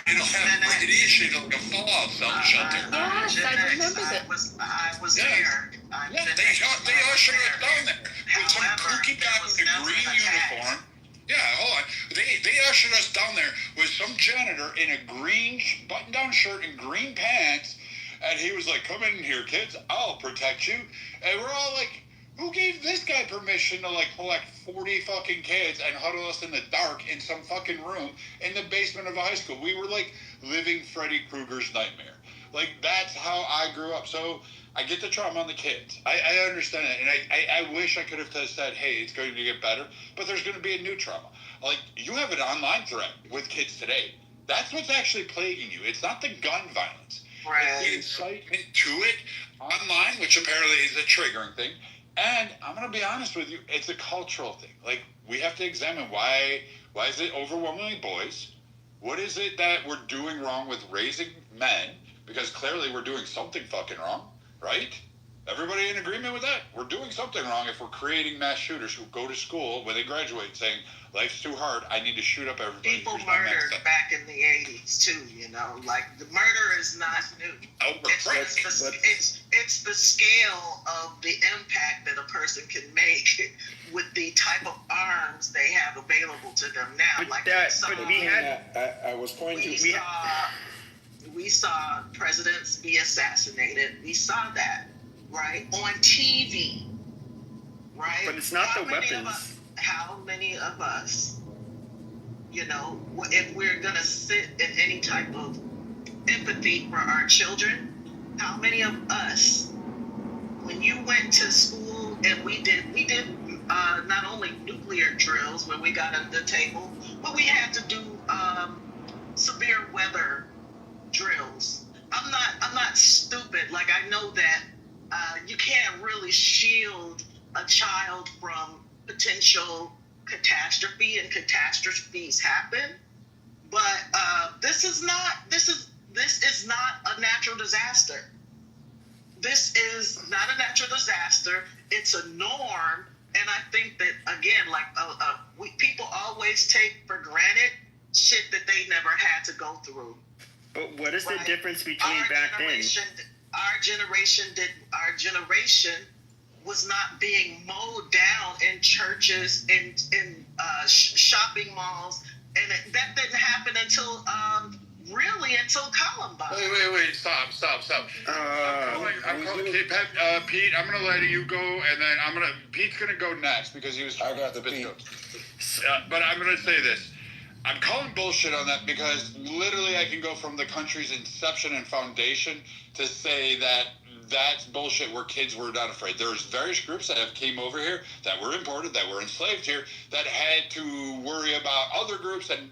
It'll have radiation, like a fallout shelter. Yes, I remember that. I was there. Yeah, they ushered us down there with some kooky guy in a green uniform. Yeah, hold on. They ushered us down there with some janitor in a green button-down shirt and green pants, and he was like, come in here, kids, I'll protect you. And we're all like, who gave this guy permission to, like, collect 40 fucking kids and huddle us in the dark in some fucking room in the basement of a high school? We were, like, living Freddy Krueger's nightmare. Like, that's how I grew up. So I get the trauma on the kids. I understand it. And I wish I could have said, hey, it's going to get better. But there's going to be a new trauma. Like, you have an online threat with kids today. That's what's actually plaguing you. It's not the gun violence. Right. It's the incitement to it online, which apparently is a triggering thing. And I'm going to be honest with you, it's a cultural thing. Like, we have to examine why is it overwhelmingly boys? What is it that we're doing wrong with raising men? Because clearly we're doing something fucking wrong, right? Everybody in agreement with that? We're doing something wrong if we're creating mass shooters who go to school when they graduate saying, life's too hard, I need to shoot up everybody. People murdered back in the 80s too, like the murder is not new. It's the scale of the impact that a person can make with the type of arms they have available to them now. I was pointing to... We saw presidents be assassinated. We saw that, right? On TV, right? But it's not the weapons. How many of us, if we're going to sit in any type of empathy for our children, how many of us, when you went to school and we did not only nuclear drills where we got under the table, but we had to do severe weather drills. I'm not stupid. Like, I know that you can't really shield a child from potential catastrophe, and catastrophes happen. But this is not a natural disaster. This is not a natural disaster. It's a norm, and I think that again, people always take for granted shit that they never had to go through. But what is the difference between back then? Our generation was not being mowed down in churches, in shopping malls, and that didn't happen until Columbine. Wait, stop. Pete, I'm gonna let you go, and then Pete's gonna go next because he was. I got the Pete. But I'm gonna say this. I'm calling bullshit on that because literally I can go from the country's inception and foundation to say that that's bullshit where kids were not afraid. There's various groups that have came over here, that were imported, that were enslaved here, that had to worry about other groups and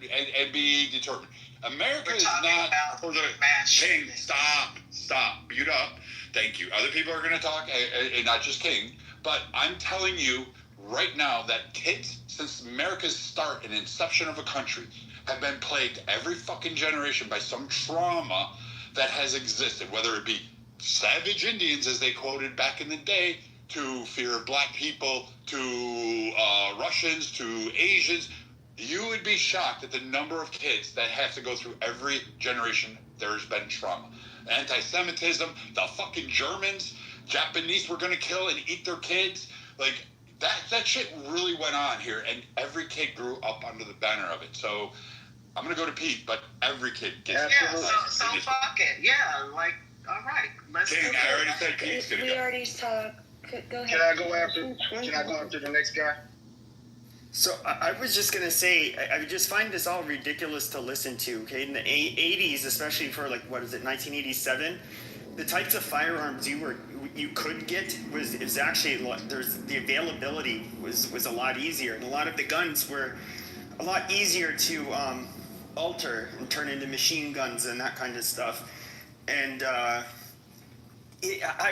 be determined. America is not for the King. Stop, mute up. Thank you. Other people are going to talk, and not just King. But I'm telling you right now that kids, since America's start and inception of a country, have been plagued every fucking generation by some trauma that has existed, whether it be savage Indians, as they quoted back in the day, to fear of black people, to Russians, to Asians. You would be shocked at the number of kids that have to go through every generation there's been trauma. Anti-Semitism, the fucking Germans, Japanese were going to kill and eat their kids. Like, that shit really went on here, and every kid grew up under the banner of it. So, I'm going to go to Pete, but every kid gets so fuck it. Yeah, like, all right. Let's King, I already said Pete's going to go. We already saw. Go ahead. Can I go after the next guy? So I was just going to say, I just find this all ridiculous to listen to, okay? In the 80s, especially for 1987, the types of firearms you could get was actually, the availability was a lot easier. And a lot of the guns were a lot easier to alter and turn into machine guns and that kind of stuff. And I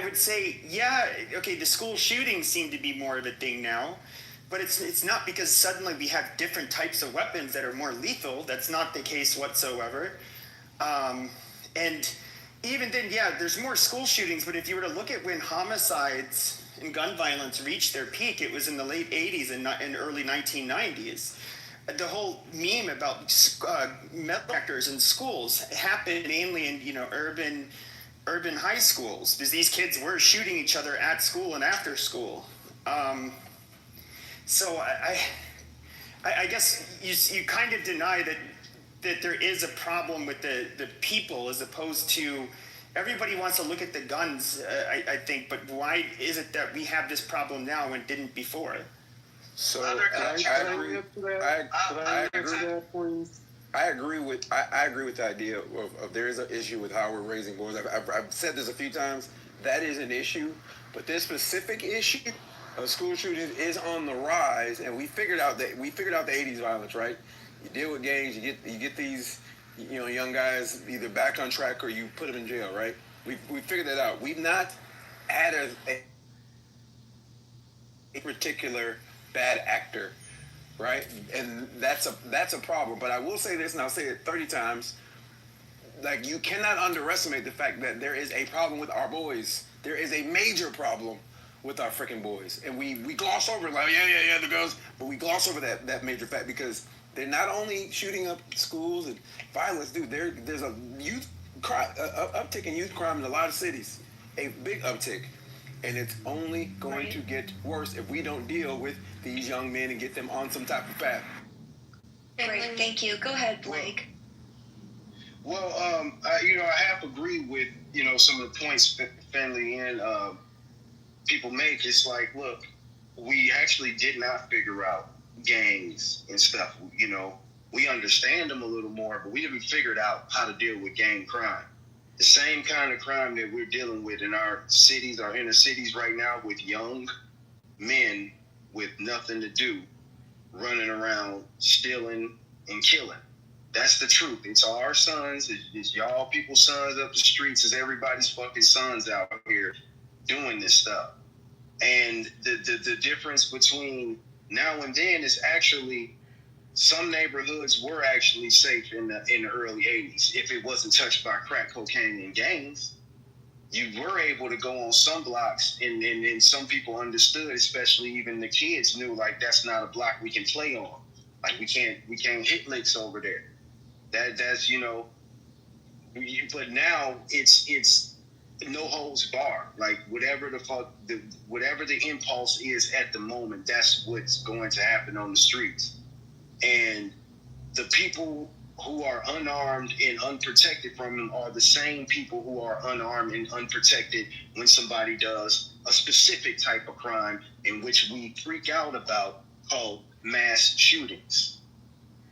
would say, the school shootings seem to be more of a thing now. But it's not because suddenly we have different types of weapons that are more lethal. That's not the case whatsoever. And even then, there's more school shootings. But if you were to look at when homicides and gun violence reached their peak, it was in the late 80s and early 1990s. The whole meme about metal detectors in schools happened mainly in urban high schools, because these kids were shooting each other at school and after school. So I guess you kind of deny that there is a problem with the people, as opposed to everybody wants to look at the guns, I think, but why is it that we have this problem now and didn't before? So I agree with the idea of there is an issue with how we're raising boys. I've said this a few times. That is an issue, but this specific issue of school shootings is on the rise, and we figured out the 80s violence, right? You deal with gangs, you get these young guys either back on track or you put them in jail, right? We figured that out. We've not had a particular bad actor, right? And that's a problem. But I will say this, and I'll say it 30 times. Like, you cannot underestimate the fact that there is a problem with our boys. There is a major problem with our freaking boys. And we gloss over the girls, but we gloss over that major fact because they're not only shooting up schools and violence, dude. There's a youth crime, uptick in youth crime in a lot of cities, a big uptick. And it's only going to get worse if we don't deal with these young men and get them on some type of path. Great, thank you. Go ahead, Blake. Well, I have to agree with, some of the points Finley and people make. It's like, look, we actually did not figure out gangs and stuff. We understand them a little more, but we haven't figured out how to deal with gang crime. The same kind of crime that we're dealing with in our cities, our inner cities right now, with young men with nothing to do, running around, stealing and killing. That's the truth. It's our sons. It's y'all people's sons up the streets. It's everybody's fucking sons out here doing this stuff. And the difference between now and then is actually some neighborhoods were actually safe in the early 80s. If it wasn't touched by crack cocaine and gangs, you were able to go on some blocks and some people understood, especially even the kids knew, like, that's not a block we can play on. Like, we can't hit licks over there. That's but now it's no holds bar. Like, whatever the impulse is at the moment, that's what's going to happen on the streets. And the people who are unarmed and unprotected from them are the same people who are unarmed and unprotected when somebody does a specific type of crime in which we freak out about, called mass shootings.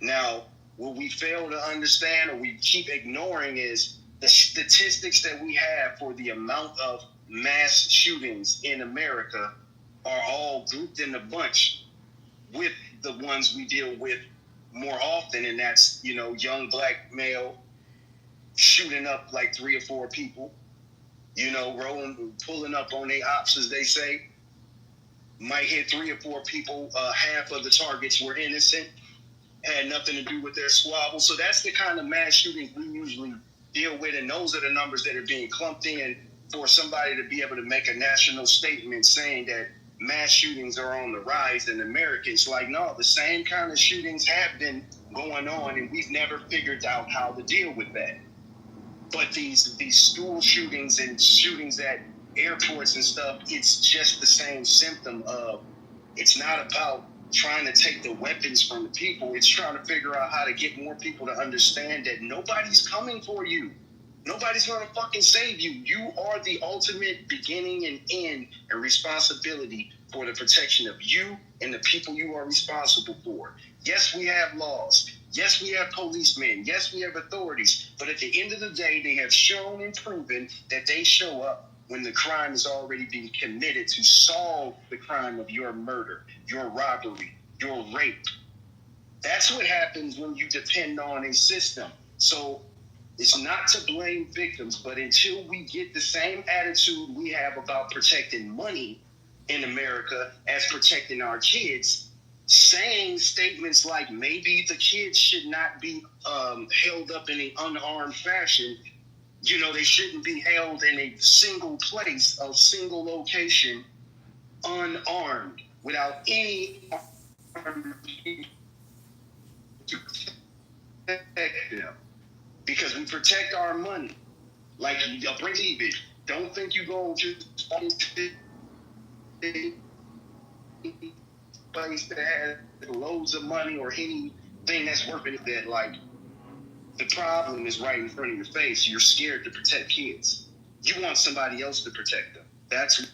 Now, what we fail to understand or we keep ignoring is the statistics that we have for the amount of mass shootings in America are all grouped in a bunch with the ones we deal with more often, and that's, young black male shooting up like 3 or 4 people, pulling up on their ops, as they say, might hit 3 or 4 people. Half of the targets were innocent, had nothing to do with their squabble. So that's the kind of mass shootings we usually deal with, and those are the numbers that are being clumped in for somebody to be able to make a national statement saying that mass shootings are on the rise in America. It's like, no, the same kind of shootings have been going on, and we've never figured out how to deal with that. But these school shootings and shootings at airports and stuff, it's just the same symptom of, it's not about trying to take the weapons from the people. It's trying to figure out how to get more people to understand that nobody's coming for you. Nobody's going to fucking save you. You are the ultimate beginning and end and responsibility for the protection of you and the people you are responsible for. Yes, we have laws. Yes, we have policemen. Yes, we have authorities. But at the end of the day, they have shown and proven that they show up when the crime has already been committed to solve the crime of your murder, your robbery, your rape. That's what happens when you depend on a system. So it's not to blame victims, but until we get the same attitude we have about protecting money in America as protecting our kids, saying statements like maybe the kids should not be held up in an unarmed fashion, they shouldn't be held in a single place, a single location, unarmed, without any armed to protect them. Because we protect our money. Like, believe it. Don't think you go just place that has loads of money or anything that's worth it. That, like, the problem is right in front of your face. You're scared to protect kids. You want somebody else to protect them. That's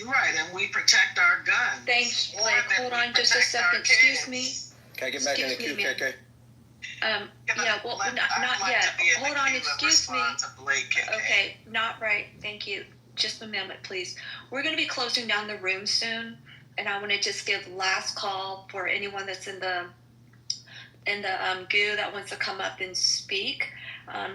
right, and we protect our guns. Thanks, Blake. Hold on just a second. Excuse me. Can I get back in the queue, KK? Not yet. Hold on, excuse me. Okay, not right. Thank you. Just a moment, please. We're going to be closing down the room soon, and I want to just give last call for anyone that's in the goo that wants to come up and speak.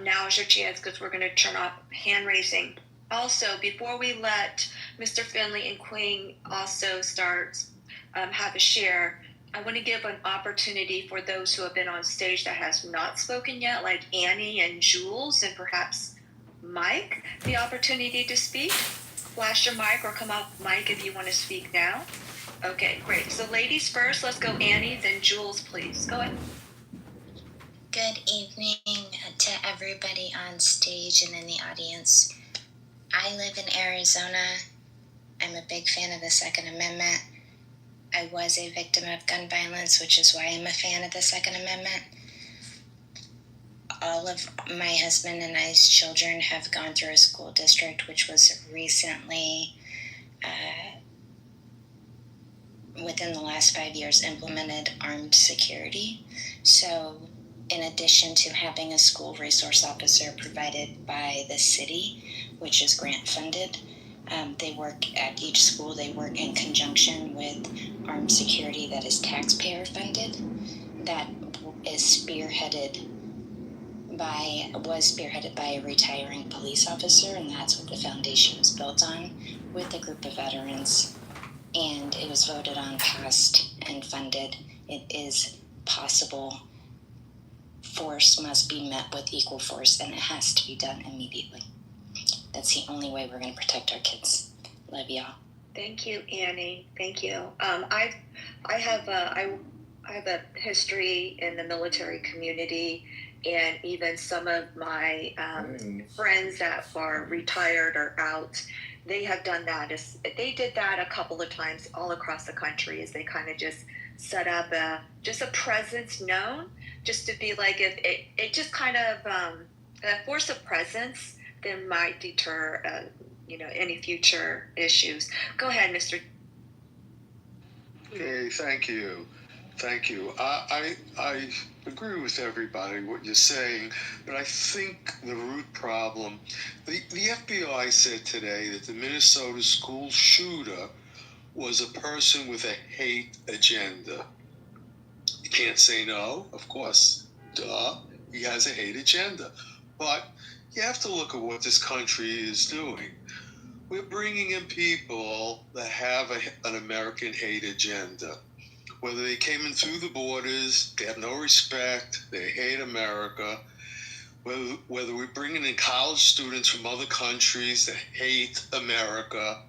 Now is your chance, because we're going to turn off hand raising. Also, before we let Mr. Finley and Queen also start have a share, I want to give an opportunity for those who have been on stage that has not spoken yet, like Annie and Jules and perhaps Mike, the opportunity to speak. Flash your mic or come off mic if you want to speak now. Okay, great. So ladies first, let's go Annie, then Jules, please. Go ahead. Good evening to everybody on stage and in the audience. I live in Arizona. I'm a big fan of the Second Amendment. I was a victim of gun violence, which is why I'm a fan of the Second Amendment. All of my husband and I's children have gone through a school district which was recently, within the last 5 years, implemented armed security. So in addition to having a school resource officer provided by the city, which is grant funded, they work at each school. They work in conjunction with armed security that is taxpayer funded, that was spearheaded by a retiring police officer, and that's what the foundation was built on, with a group of veterans. And it was voted on, passed, and funded. It is possible. Force must be met with equal force, and it has to be done immediately. That's the only way we're going to protect our kids. Love y'all. Thank you, Annie. Thank you. I have a history in the military community, and even some of my friends that are retired or out, they have done that. They did that a couple of times all across the country, as they kind of just set up a presence known, just to be like, if it just kind of a force of presence then might deter any future issues. Go ahead, Mr. Okay, thank you. Thank you. I agree with everybody what you're saying, but I think the root problem, the FBI said today that the Minnesota school shooter was a person with a hate agenda. You can't say no, of course. Duh, he has a hate agenda. But you have to look at what this country is doing. We're bringing in people that have an American hate agenda. Whether they came in through the borders, they have no respect, they hate America. Whether we're bringing in college students from other countries that hate America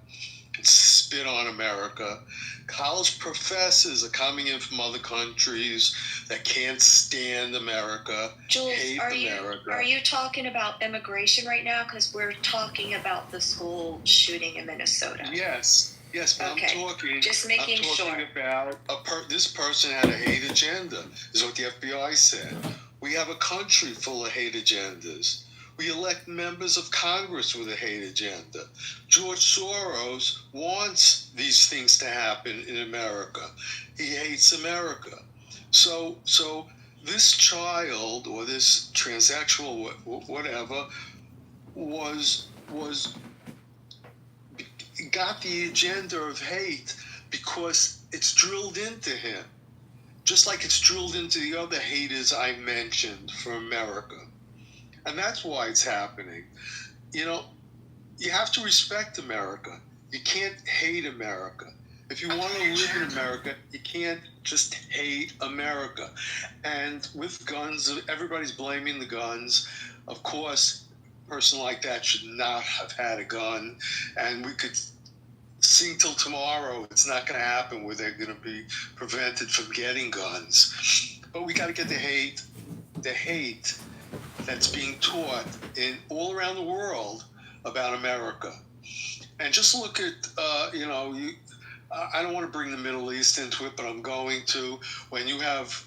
and spit on America. College professors are coming in from other countries that can't stand America, Jules, hate America. Are you talking about immigration right now? Because we're talking about the school shooting in Minnesota. Yes, but okay. I'm talking sure. about this person had a hate agenda, is what the FBI said. We have a country full of hate agendas. We elect members of Congress with a hate agenda. George Soros wants these things to happen in America. He hates America. So this child or this transsexual, whatever, got the agenda of hate because it's drilled into him. Just like it's drilled into the other haters I mentioned for America. And that's why it's happening. You know, you have to respect America. You can't hate America. If you want to live in America, you can't just hate America. And with guns, everybody's blaming the guns. Of course, a person like that should not have had a gun. And we could sing till tomorrow. It's not going to happen where they're going to be prevented from getting guns. But we got to get the hate that's being taught in all around the world about America. And just look at, I don't want to bring the Middle East into it, but I'm going to. When you have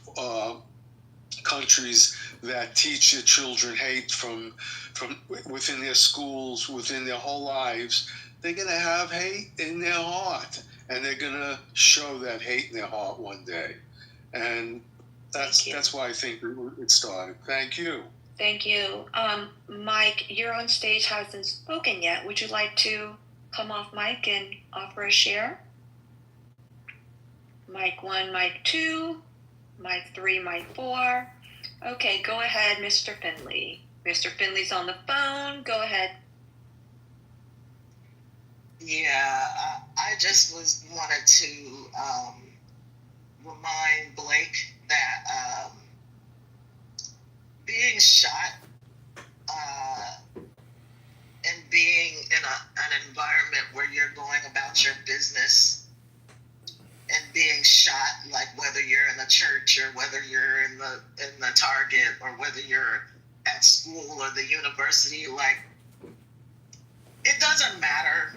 countries that teach their children hate from within their schools, within their whole lives, they're going to have hate in their heart. And they're going to show that hate in their heart one day. And that's why I think it started. Thank you. Thank you. Mike, you're on stage, hasn't spoken yet. Would you like to come off mic and offer a share? Mic 1, mic 2, mic 3, mic 4. Okay, go ahead, Mr. Finley. Mr. Finley's on the phone. Go ahead. Yeah, I just wanted to remind Blake that being shot and being in an environment where you're going about your business and being shot, like whether you're in the church or whether you're in the Target or whether you're at school or the university, like it doesn't matter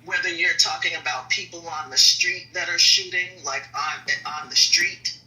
whether you're talking about people on the street that are shooting, like on the street,